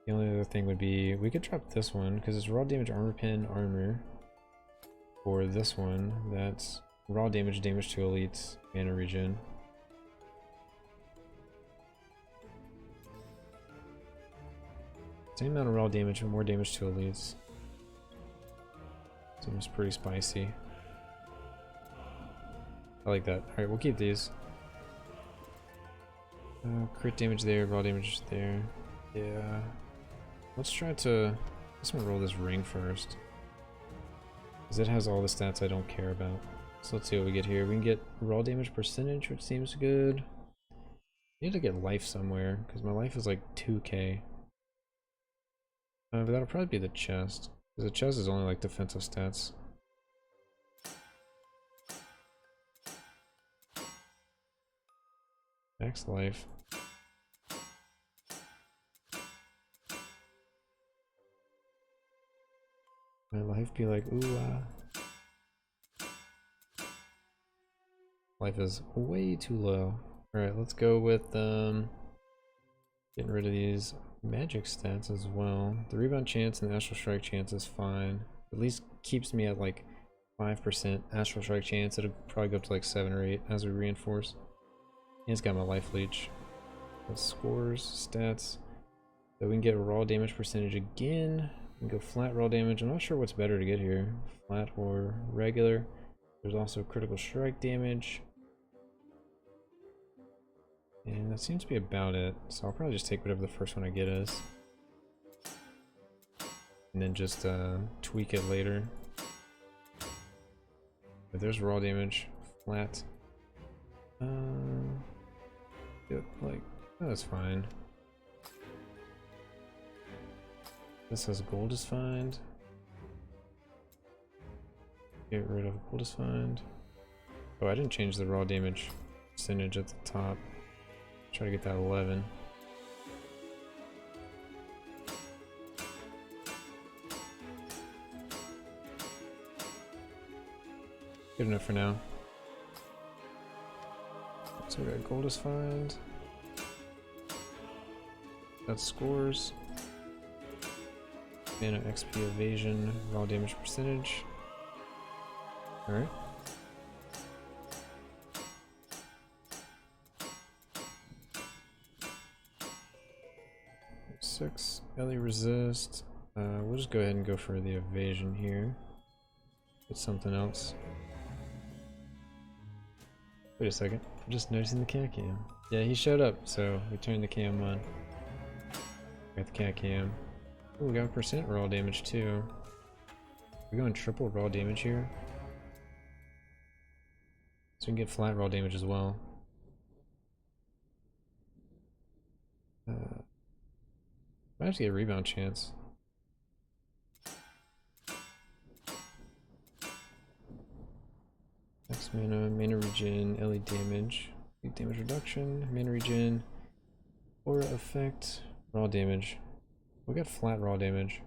The only other thing would be, we could drop this one, because it's raw damage, armor pin, armor. Or this one, that's raw damage, damage to elites, mana regen. Same amount of raw damage, but more damage to elites. Seems pretty spicy. I like that. Alright, we'll keep these. Crit damage there, raw damage there. Yeah. Let's try to... Let's roll this ring first. Because it has all the stats I don't care about. So let's see what we get here. We can get raw damage percentage, which seems good. I need to get life somewhere, because my life is like 2k. But that'll probably be the chest. Because the chest is only like defensive stats. Max life. My life be like, ooh, Life is way too low. Alright, let's go with getting rid of these magic stats as well. The rebound chance and the astral strike chance is fine. At least keeps me at like 5% astral strike chance. It'll probably go up to like 7 or 8 as we reinforce. And it's got my life leech. The scores, stats. So we can get raw damage percentage again. We can go flat raw damage. I'm not sure what's better to get here. Flat or regular. There's also critical strike damage. And that seems to be about it. So I'll probably just take whatever the first one I get is. And then just tweak it later. But there's raw damage. Flat. Yeah, like, that's fine. This has gold is find. Get rid of gold is find. Oh, I didn't change the raw damage percentage at the top. Try to get that 11. Good enough for now. So we got gold is find. That scores. Mana XP evasion, raw damage percentage. Alright. 6. Ellie resist. We'll just go ahead and go for the evasion here. Get something else. Wait a second. I'm just noticing the cat cam. Yeah, he showed up, so we turned the cam on. Got the cat cam. Oh, we got percent raw damage too. We're going triple raw damage here. So we can get flat raw damage as well. Might have to get a rebound chance. Max mana, mana regen, LE damage, damage reduction, mana regen, aura effect, raw damage. We got flat raw damage.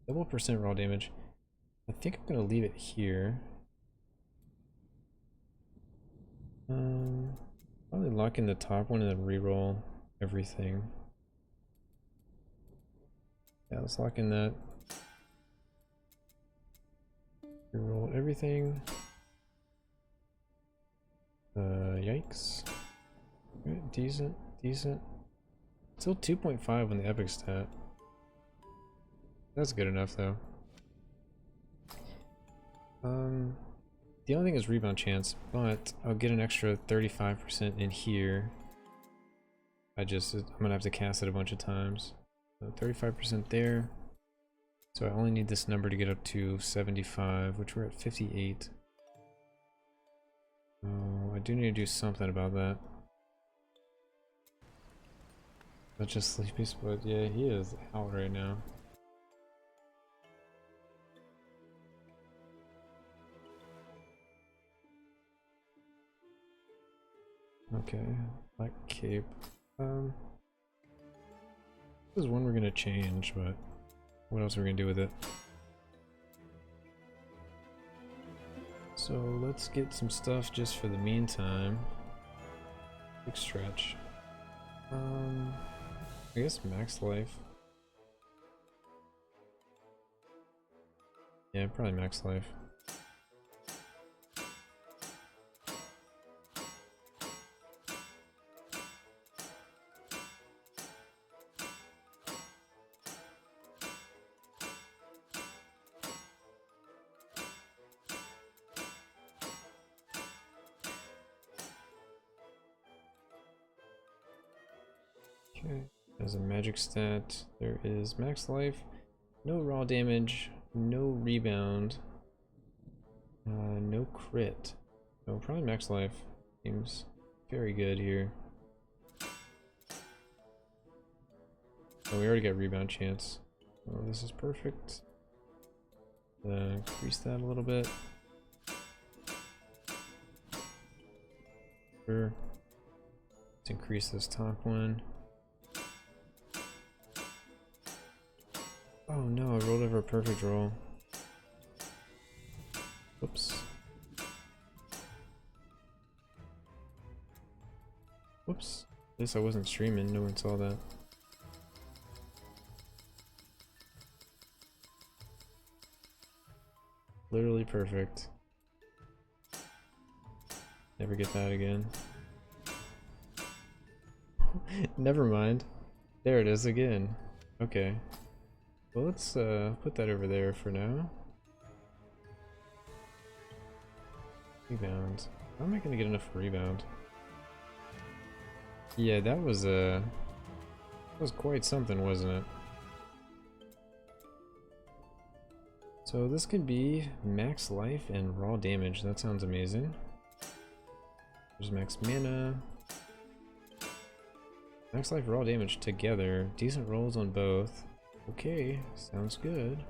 Double percent raw damage. I think I'm gonna leave it here. Probably lock in the top one and then reroll everything. Yeah, let's lock in that. Reroll everything. Yikes. Right, decent, decent. Still 2.5 on the epic stat. That's good enough though. The only thing is rebound chance, but I'll get an extra 35% in here. I'm gonna have to cast it a bunch of times. So 35% there. So I only need this number to get up to 75, which we're at 58. Oh, I do need to do something about that. Not just Sleepy Spud. Yeah, he is out right now. Okay, Black Cape. This is one we're gonna change, but what else are we gonna do with it? So let's get some stuff just for the meantime. Big stretch. I guess max life. Yeah, probably max life. Okay, as a magic stat, there is max life, no raw damage, no rebound, no crit. So probably max life seems very good here. Oh, we already got rebound chance. Oh, this is perfect. Increase that a little bit. Sure. Let's increase this top one. Oh no, I rolled over a perfect roll. Whoops. Whoops. At least I wasn't streaming, no one saw that. Literally perfect. Never get that again. Never mind. There it is again. Okay. Well, let's put that over there for now. Rebound. How am I gonna get enough rebound? Yeah, that was quite something, wasn't it? So this could be max life and raw damage. That sounds amazing. There's max mana. Max life, raw damage together. Decent rolls on both. Okay, sounds good.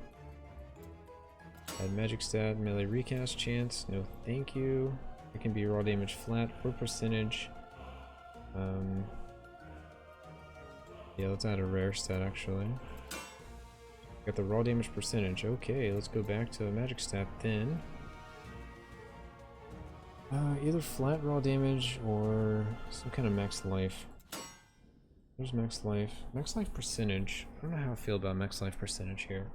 Add magic stat, melee recast chance. No thank you. It can be raw damage flat or percentage. Yeah, let's add a rare stat actually. Got the raw damage percentage. Okay, let's go back to magic stat then. Either flat raw damage or some kind of max life. There's max life. Max life percentage. I don't know how I feel about max life percentage here.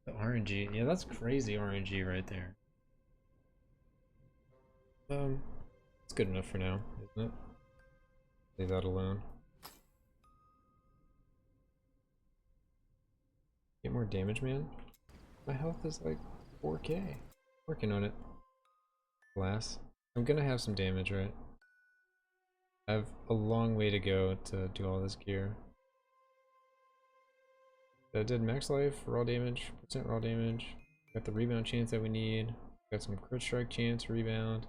The RNG. Yeah, that's crazy RNG right there. It's good enough for now, isn't it? Leave that alone. Get more damage, man. My health is like 4k. Working on it. Glass. I'm gonna have some damage, right? I have a long way to go to do all this gear. That did max life, raw damage, percent raw damage. Got the rebound chance that we need. Got some crit strike chance, rebound.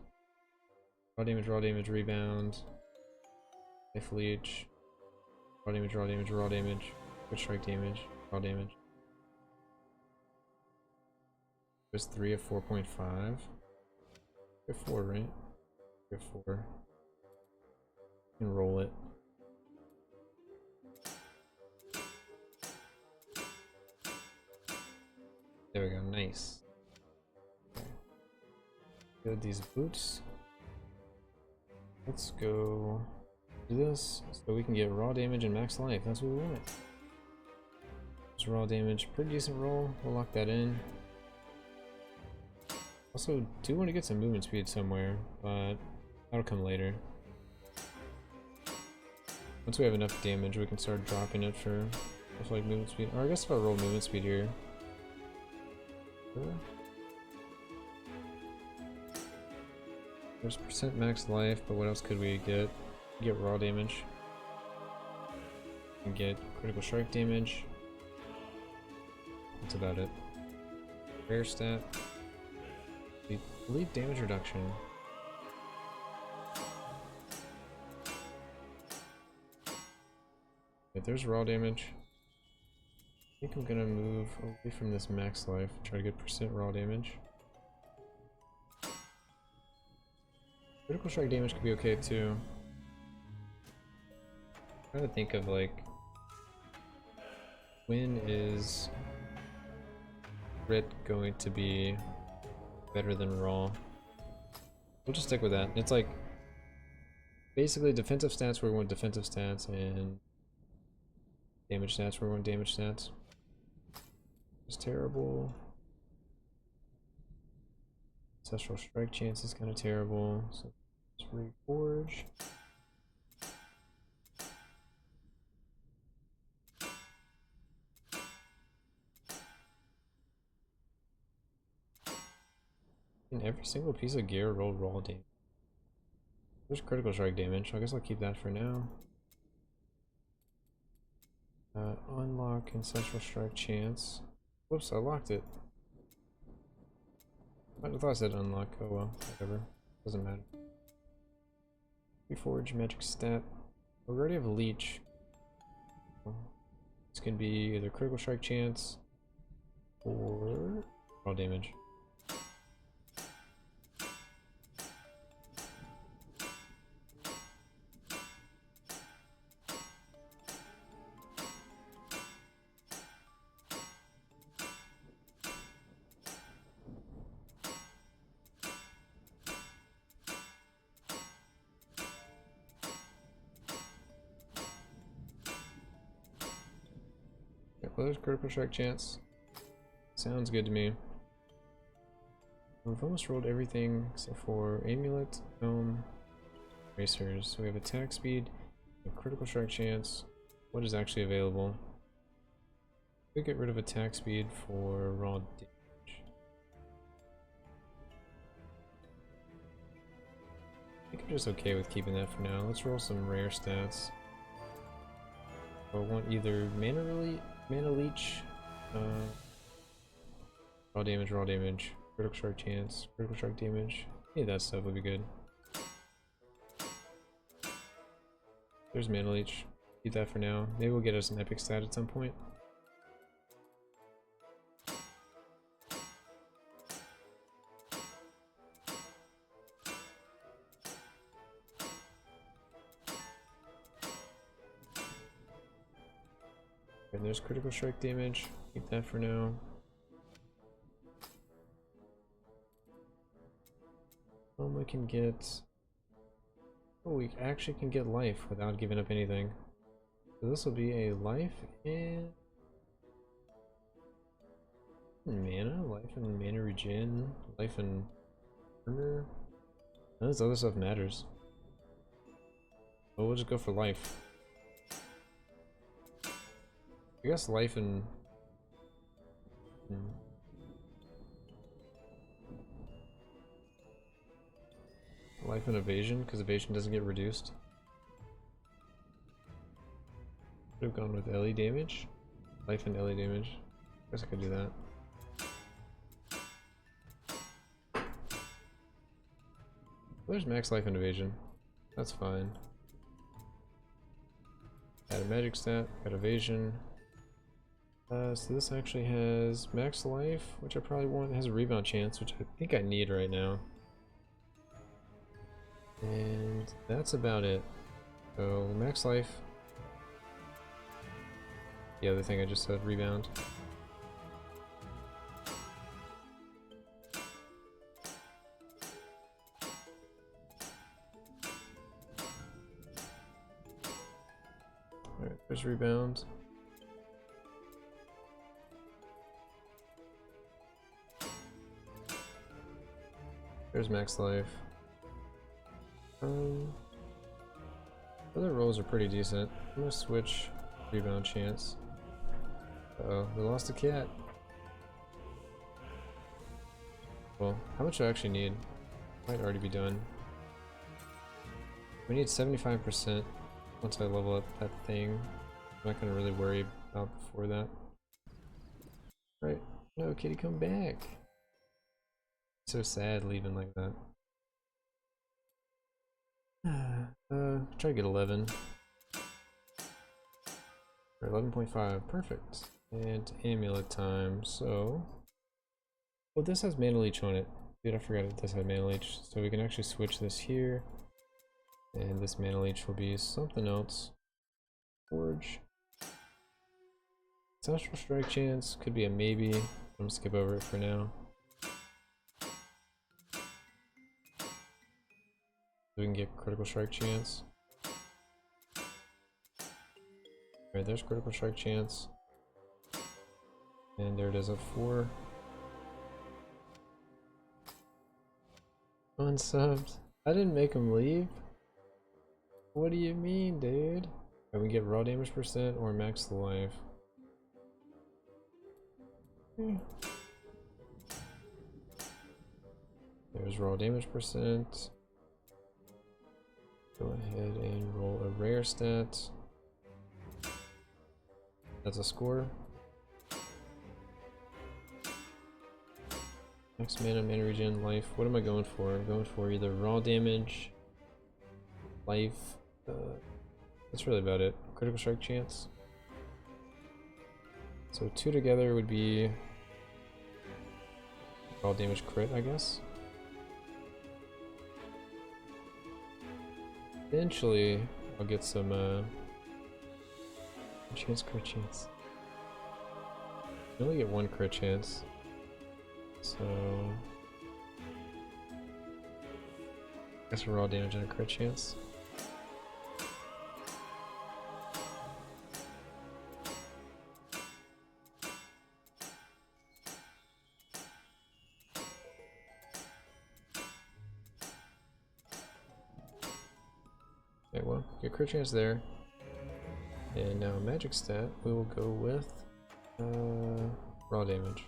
Raw damage, rebound. Life leech. Raw damage, raw damage. Crit strike damage, raw damage. There's 3 of 4.5. 4, right? 4. And roll it. There we go, nice. Okay. Good, these boots. Let's go do this so we can get raw damage and max life. That's what we want. Just raw damage, pretty decent roll. We'll lock that in. Also, do want to get some movement speed somewhere, but that'll come later. Once we have enough damage, we can start dropping it for like movement speed. Or I guess if I roll movement speed here. Sure. There's percent max life, but what else could we get? Get raw damage. And get critical strike damage. that's about it. Rare stat. Elite damage reduction. If there's raw damage, I think I'm gonna move away from this max life, try to get percent raw damage. Critical strike damage could be okay too. I'm trying to think of like, when is crit going to be better than raw? We'll just stick with that. It's like basically defensive stats where we want defensive stats and damage stats where we want damage stats. It's terrible. Ancestral strike chance is kind of terrible. So let's reforge. And every single piece of gear rolled raw damage. There's critical strike damage. I guess I'll keep that for now. Unlock ancestral strike chance. Whoops, I locked it. I thought I said unlock. Oh well, whatever. Doesn't matter. Reforge magic stat. We already have a leech. This can be either critical strike chance or raw damage. Well, there's critical strike chance. Sounds good to me. We've almost rolled everything except for amulet, gnome, racers. So we have attack speed, we have critical strike chance. What is actually available? We get rid of attack speed for raw damage. I think I'm just okay with keeping that for now. Let's roll some rare stats. I want either mana leech, raw damage, critical strike chance, critical strike damage. Any of that stuff would be good. There's mana leech. Keep that for now. Maybe we'll get us an epic stat at some point. And there's critical strike damage. Keep that for now. We can get... Oh, we actually can get life without giving up anything. So this will be a life and... mana? Life and mana regen? Life and... burner? None of this other stuff matters. Well, we'll just go for life. I guess life and... life and evasion, because evasion doesn't get reduced. Could have gone with LE damage. Life and LE damage. I guess I could do that. There's max life and evasion. That's fine. Add a magic stat, got evasion. So this actually has max life, which I probably want. It has a rebound chance, which I think I need right now. And that's about it. So max life. The other thing I just said, rebound. Alright, there's rebound. There's max life. Other rolls are pretty decent. I'm gonna switch rebound chance. Uh-oh, we lost a cat. Well, how much do I actually need? Might already be done. We need 75% once I level up that thing. I'm not gonna really worry about before that. Right. No, kitty, come back. So sad leaving like that. Try to get 11. Or 11.5, perfect. And amulet time, so... Well, this has mana leech on it. Dude, I forgot it does have mana leech. So we can actually switch this here. And this mana leech will be something else. Forge. Ancestral strike chance, could be a maybe. I'm gonna skip over it for now. We can get critical strike chance. Alright, there's critical strike chance. And there it is at 4. Unsubbed. I didn't make him leave. What do you mean, dude? Right, we get raw damage percent or max the life. There's raw damage percent. Go ahead and roll a rare stat. That's a score. Max mana, mana regen, life. What am I going for? I'm going for either raw damage, life. That's really about it. Critical strike chance. So 2 together would be raw damage crit, I guess. Eventually, I'll get some chance, crit chance. You only get 1 crit chance. So that's a raw damage and a crit chance. Okay, well, get crit chance there. And now magic stat, we will go with raw damage.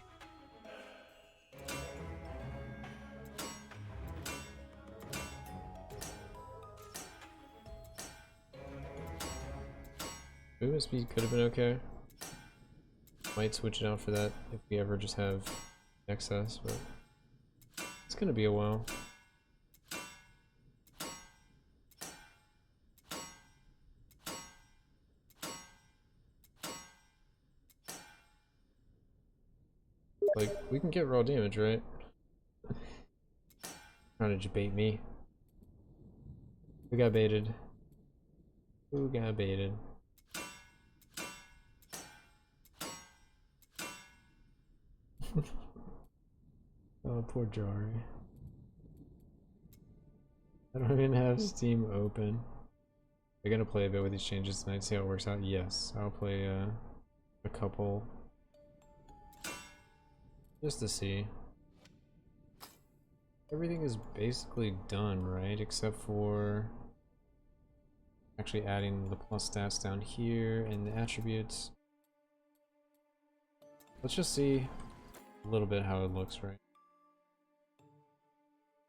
Movement speed could have been okay. Might switch it out for that if we ever just have excess, but it's gonna be a while. Like, we can get raw damage, right? Trying to bait me. Who got baited? Who got baited? Oh, poor Jari. I don't even have Steam open. We're gonna play a bit with these changes tonight, see how it works out. Yes, I'll play a couple. Just to see. Everything is basically done, right? Except for actually adding the plus stats down here and the attributes. Let's just see a little bit how it looks, right?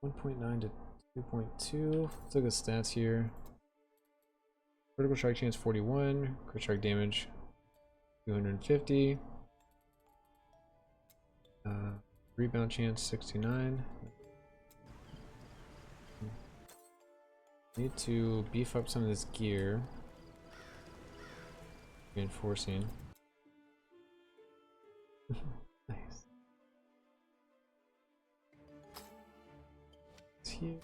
1.9 to 2.2. Let's look at stats here. Critical strike chance 41, crit strike damage 250. Rebound chance 69. Need to beef up some of this gear. Reinforcing. Nice. It's here.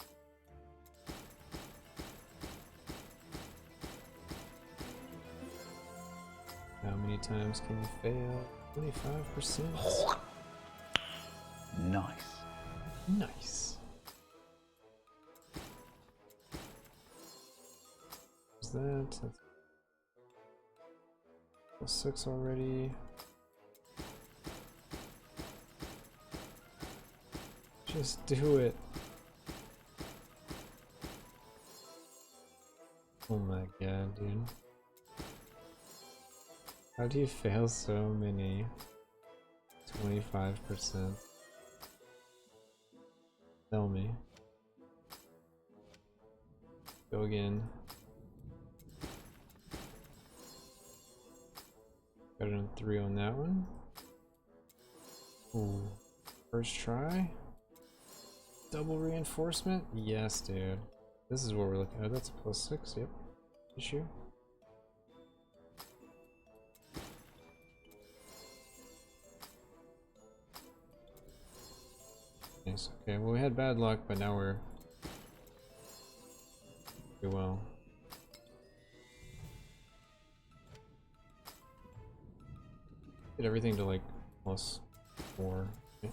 How many times can you fail? 25%. Nice. Nice. What's that? That's plus 6 already. Just do it. Oh my god, dude. How do you fail so many? 25%. Tell me. Go again. Got it on 3 on that one. Ooh. First try? Double reinforcement? Yes, dude. This is what we're looking at. That's a +6, yep. Issue. Nice. Okay, well we had bad luck, but now we're pretty well. Get everything to like +4. Okay.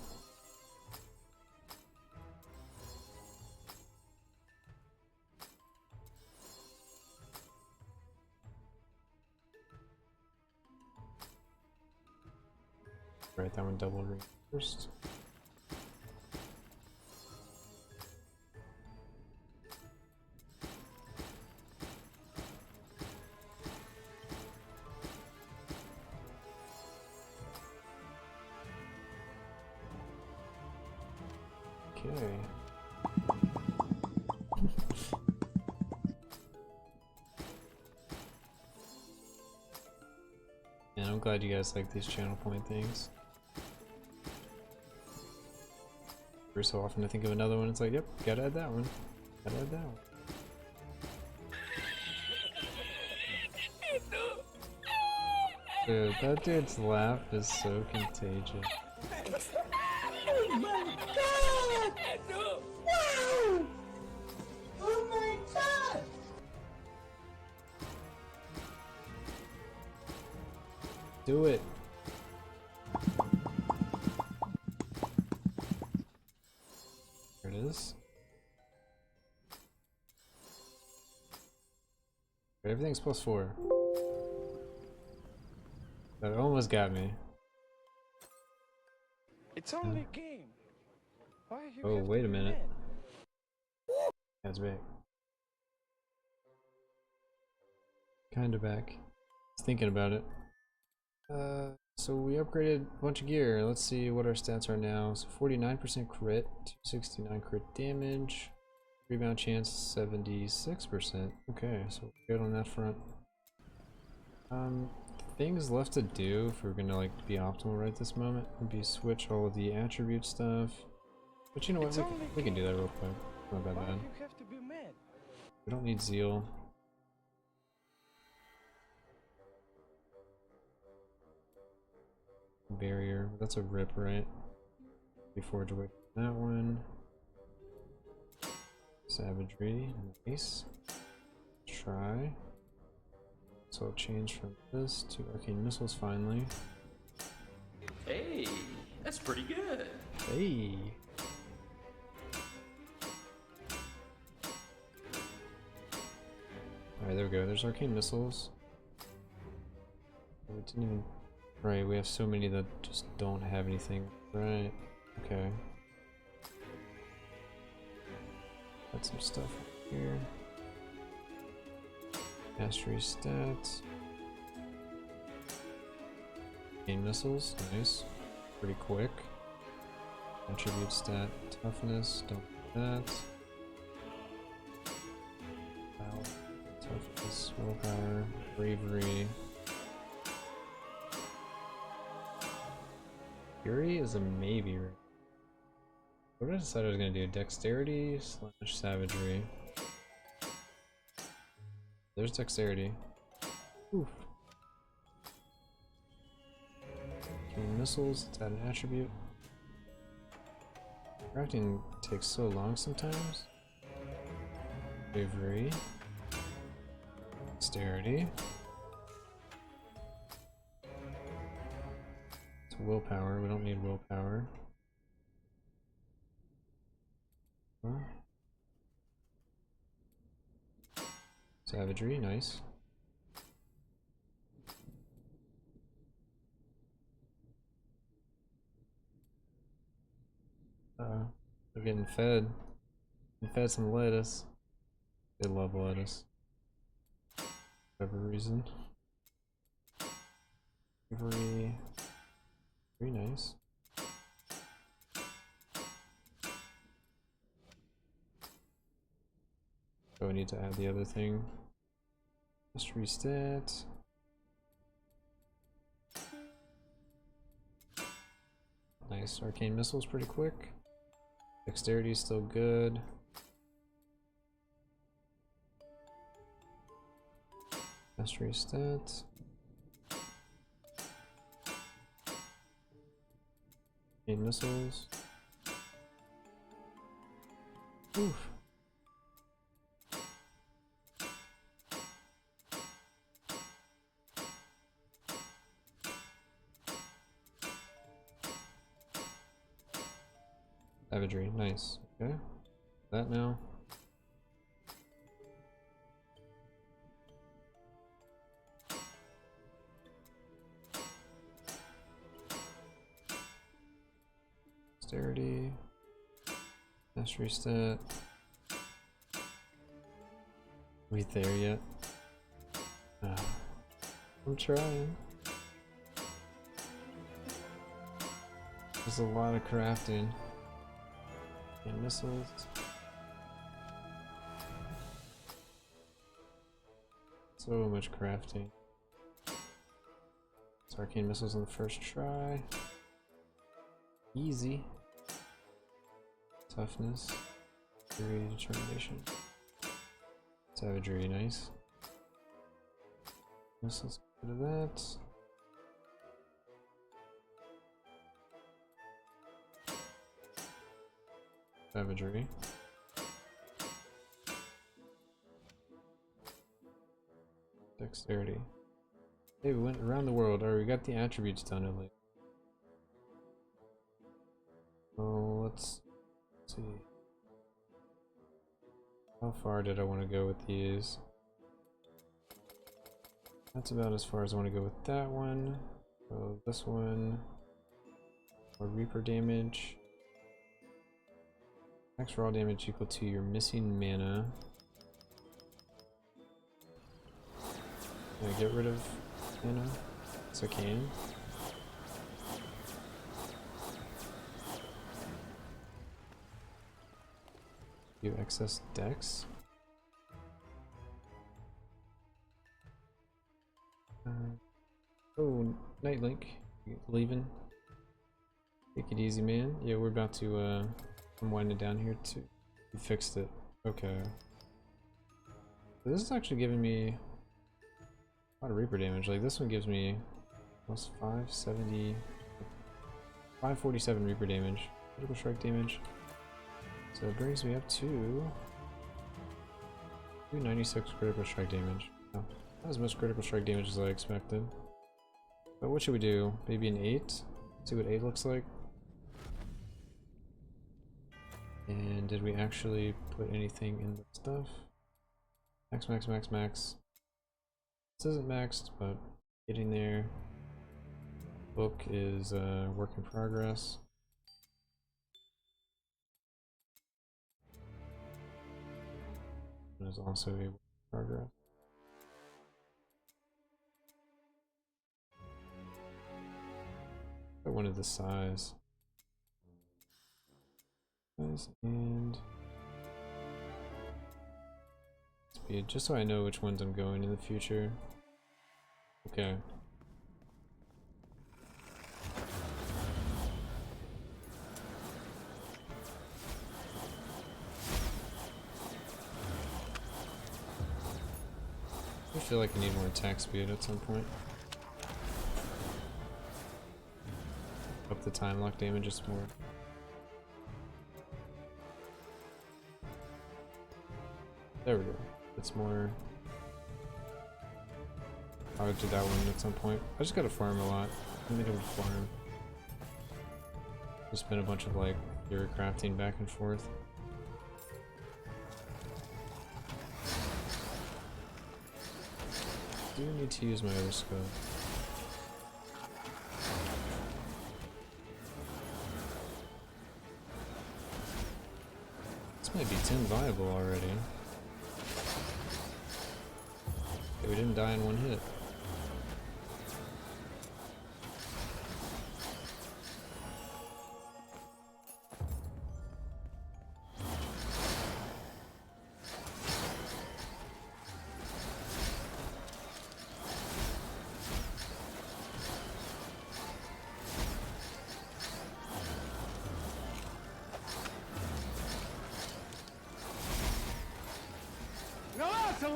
Write that one double reinforced. Okay. And I'm glad you guys like these channel point things. Every so often I think of another one, it's like, yep, gotta add that one. Gotta add that one. Dude, that dude's laugh is so contagious. Oh my god! Wow! Oh my god! Do it! There it is. Everything's +4. That almost got me. It's only a game. Why you Oh, have to wait a be minute. mad? That's back. Kinda back. Just thinking about it. So we upgraded a bunch of gear. Let's see what our stats are now. So 49% crit, 269 crit damage, rebound chance 76%. Okay, so we're good on that front. Things left to do if we're gonna like be optimal right this moment would be switch all of the attribute stuff. But you know what? We can do that real quick. Not bad, Why bad. you have to be mad? We don't need zeal. Barrier. That's a rip, right? Before to wait for that one. Savagery. Nice. Try. So I'll change from this to arcane missiles finally. Hey, that's pretty good. Hey! Alright, there we go. There's arcane missiles. We didn't even... Right, we have so many that just don't have anything. Right. Okay. Got some stuff here. Mastery stats. Arcane missiles, nice. Pretty quick. Attribute stat, toughness, don't do that. Wow. Toughness, willpower, bravery. Fury is a maybe. What did I decide I was gonna do? Dexterity / savagery. There's dexterity. Oof. Missiles, let's add an attribute. Crafting takes so long sometimes. Bravery. Dexterity. It's willpower, we don't need willpower. Huh? Savagery, nice. We're getting fed. We fed some lettuce. They love lettuce. For whatever reason. Very nice. Oh, I need to add the other thing. Mystery stat. Nice. Arcane Missile's pretty quick. Dexterity's still good. Mastery stats. Arcane Missiles. Oof. Savagery, nice. Okay. That now. Dexterity. Mastery stat. We there yet? I'm trying. There's a lot of crafting. And missiles. So much crafting. It's arcane missiles on the first try. Easy. Toughness. Fury, determination. Savagery, nice. Missiles, go to that. Savagery. Dexterity. Hey, we went around the world. Alright, we got the attributes done at least. Oh, let's see. How far did I want to go with these? That's about as far as I want to go with that one. So this one. Or Reaper damage. Max raw damage equal to your missing mana. Can I get rid of mana? Yes, I can. Do excess dex. Oh, Nightlink, leaving. Take it easy, man. Yeah, we're about to I'm winding down here too. We fixed it. Okay. So this is actually giving me a lot of Reaper damage. Like this one gives me plus 570, 547 Reaper damage, critical strike damage. So it brings me up to 296 critical strike damage. Oh, not as much critical strike damage as I expected. But what should we do? Maybe an 8? See what 8 looks like. And did we actually put anything in the stuff? Max, max, max, max. This isn't maxed, but getting there. Book is work in progress. And is also a work in progress. I wanted the size. And speed, just so I know which ones I'm going in the future. Okay. I feel like I need more attack speed at some point. Up the time lock damage just more. There we go. It's more. I'll do that one at some point. I just gotta farm a lot. I think I would farm. Just been a bunch of like hero crafting back and forth. I do need to use my other skill. This might be 10 viable already. We didn't die in one hit.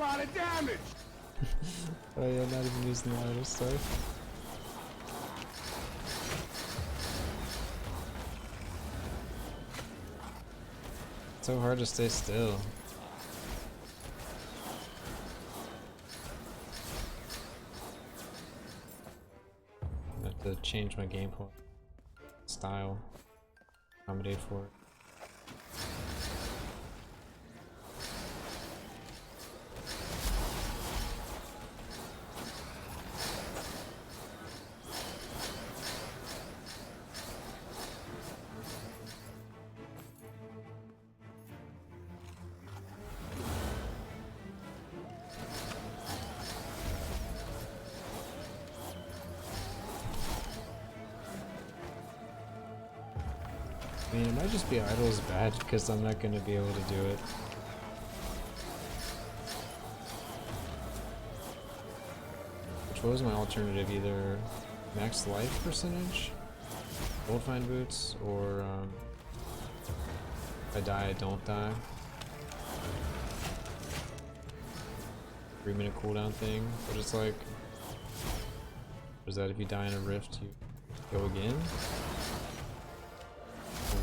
lot of damage. Oh yeah, not even using the auto stuff. It's so hard to stay still. I have to change my gameplay style, accommodate for it. I mean, it might just be Idle's bad because I'm not going to be able to do it. Which was my alternative, either max life percentage, gold find boots, or if I die, I don't die. 3-minute cooldown thing, but it's like, what is that, if you die in a rift, you go again?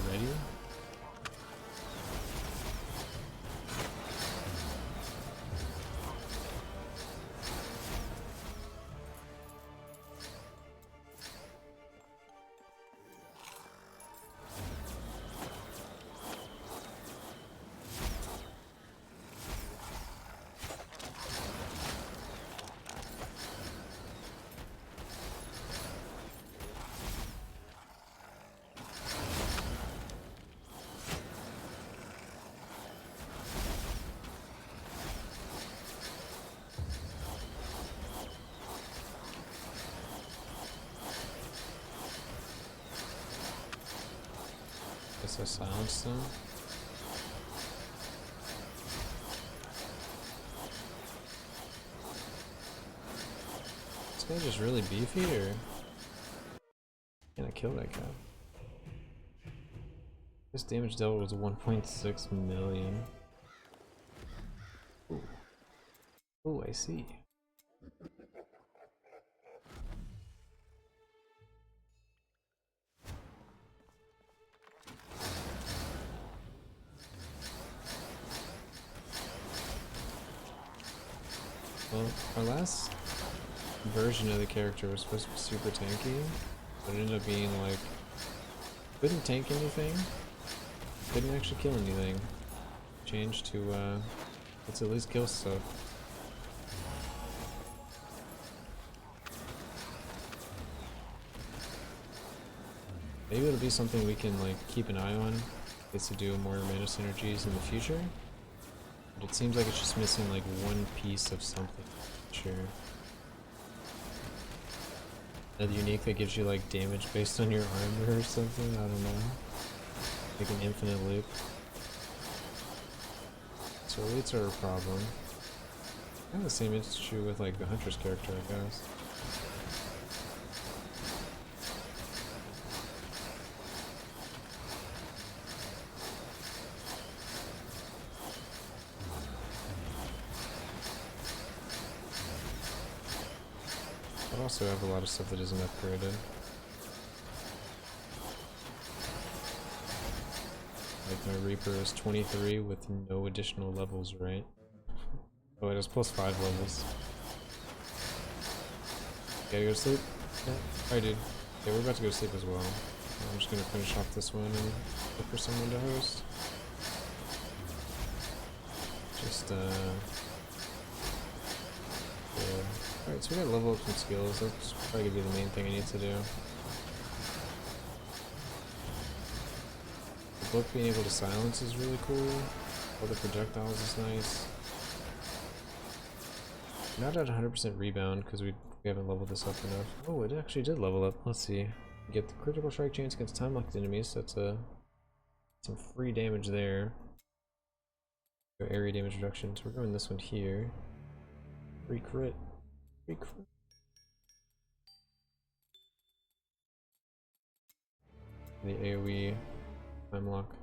Already? Guess I silenced them. This guy's just really beefy, or can I kill that guy? This damage dealt was 1.6 million. Ooh. Ooh, I see. Well, our last version of the character was supposed to be super tanky, but it ended up being like, couldn't tank anything, couldn't actually kill anything. Changed to, let's at least kill stuff. Maybe it'll be something we can like keep an eye on, gets to do more mana synergies in the future. But it seems like it's just missing like one piece of something. Sure. Another unique that gives you like damage based on your armor or something, I don't know. Like an infinite loop. So elites are a problem. Kind of the same issue with like the Huntress character, I guess. I also have a lot of stuff that isn't upgraded. Like my Reaper is 23 with no additional levels, right? Oh, it has +5 levels. Gotta go to sleep? Yeah. Alright, dude. Yeah, we're about to go to sleep as well. I'm just gonna finish off this one and look for someone to host. Just, yeah. Alright, so we gotta level up some skills. That's probably gonna be the main thing I need to do. The book being able to silence is really cool. Other projectiles is nice. Not at 100% rebound because we haven't leveled this up enough. Oh, it actually did level up. Let's see. Get the critical strike chance against time locked enemies. That's some free damage there. Go area damage reduction. So we're going this one here. Free crit. Free crit. The AoE time lock.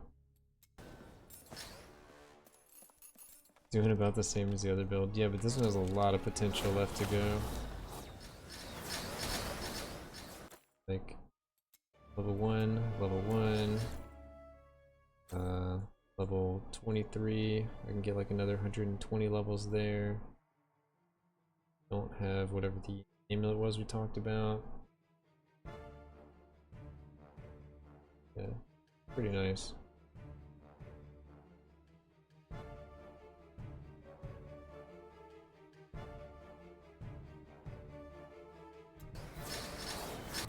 Doing about the same as the other build. Yeah, but this one has a lot of potential left to go. Like level 1, level 23. I can get like another 120 levels there. Don't have whatever the amulet was we talked about. Yeah, pretty nice.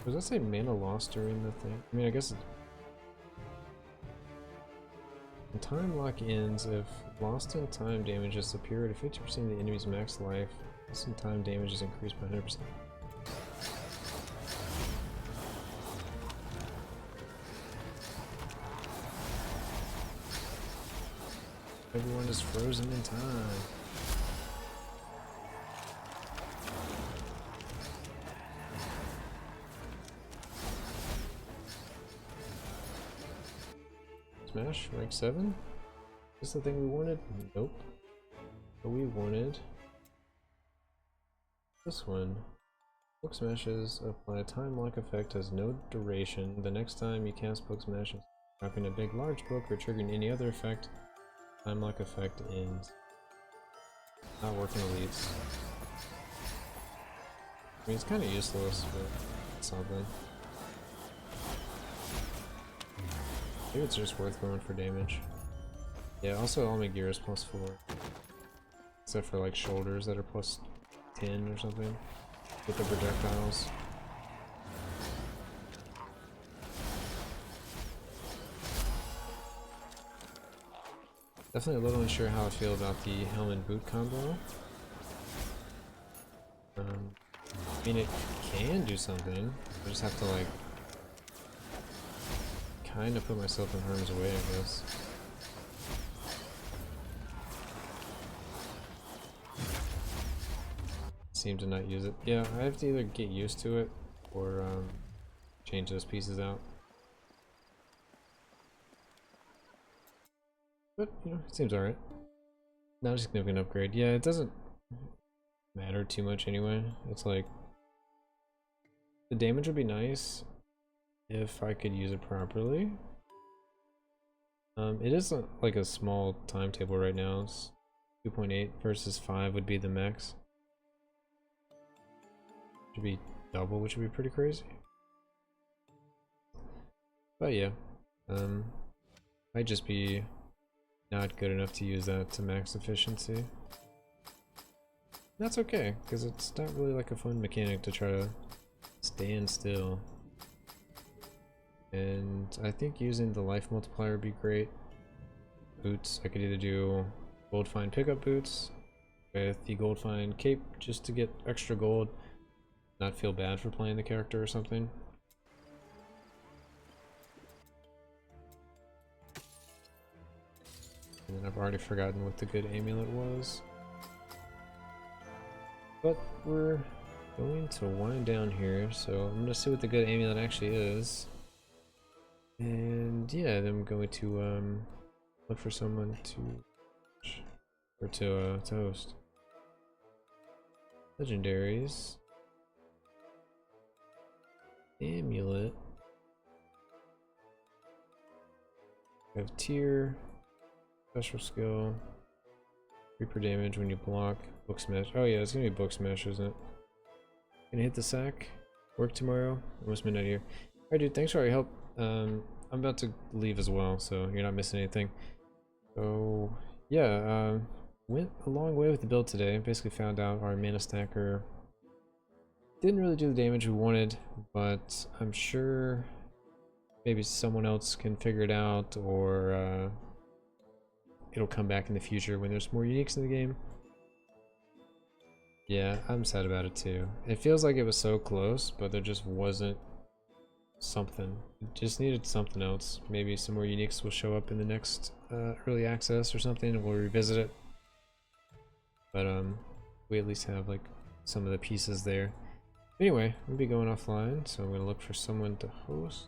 Does that say mana lost during the thing? I mean, I guess when time lock ends, if lost in time damage is superior to 50% of the enemy's max life, lost in time damage is increased by 100%. Everyone is frozen in time. Smash, rank 7? Is this the thing we wanted? Nope. But we wanted this one. Book Smashes apply a time lock effect, has no duration. The next time you cast Book Smashes, dropping a big large book or triggering any other effect, time lock effect ends. Not working elites. I mean, it's kind of useless, but it's something. Maybe it's just worth going for damage. Yeah, also all my gear is +4. Except for like shoulders that are +10 or something. With the projectiles. Definitely a little unsure how I feel about the helm and boot combo. I mean, it can do something. I just have to like kind of put myself in harm's way, I guess. Seem to not use it. Yeah, I have to either get used to it or change those pieces out. But, you know, it seems alright. Not a significant upgrade. Yeah, it doesn't matter too much anyway. It's like, the damage would be nice if I could use it properly. It is like a small timetable right now. It's 2.8 versus 5 would be the max. Should be double, which would be pretty crazy. But yeah, might just be not good enough to use that to max efficiency. That's okay, because it's not really like a fun mechanic to try to stand still. And I think using the life multiplier would be great. Boots, I could either do gold fine pickup boots with the gold fine cape just to get extra gold, not feel bad for playing the character or something. And then I've already forgotten what the good amulet was. But we're going to wind down here, so I'm gonna see what the good amulet actually is. And yeah, then I'm going to look for someone to host. Legendaries. Amulet. We have tier. Special skill. Reaper damage when you block. Book smash. Oh yeah, it's gonna be book smash, isn't it? Gonna hit the sack. Work tomorrow. Almost midnight here. Alright dude, thanks for all your help. I'm about to leave as well, so you're not missing anything. So yeah, went a long way with the build today. Basically found out our mana stacker didn't really do the damage we wanted, but I'm sure maybe someone else can figure it out, or it'll come back in the future when there's more uniques in the game. Yeah, I'm sad about it too. It feels like it was so close, but there just wasn't something. It just needed something else. Maybe some more uniques will show up in the next early access or something, and we'll revisit it. But we at least have like some of the pieces there. Anyway, I'm gonna be going offline, so I'm gonna look for someone to host.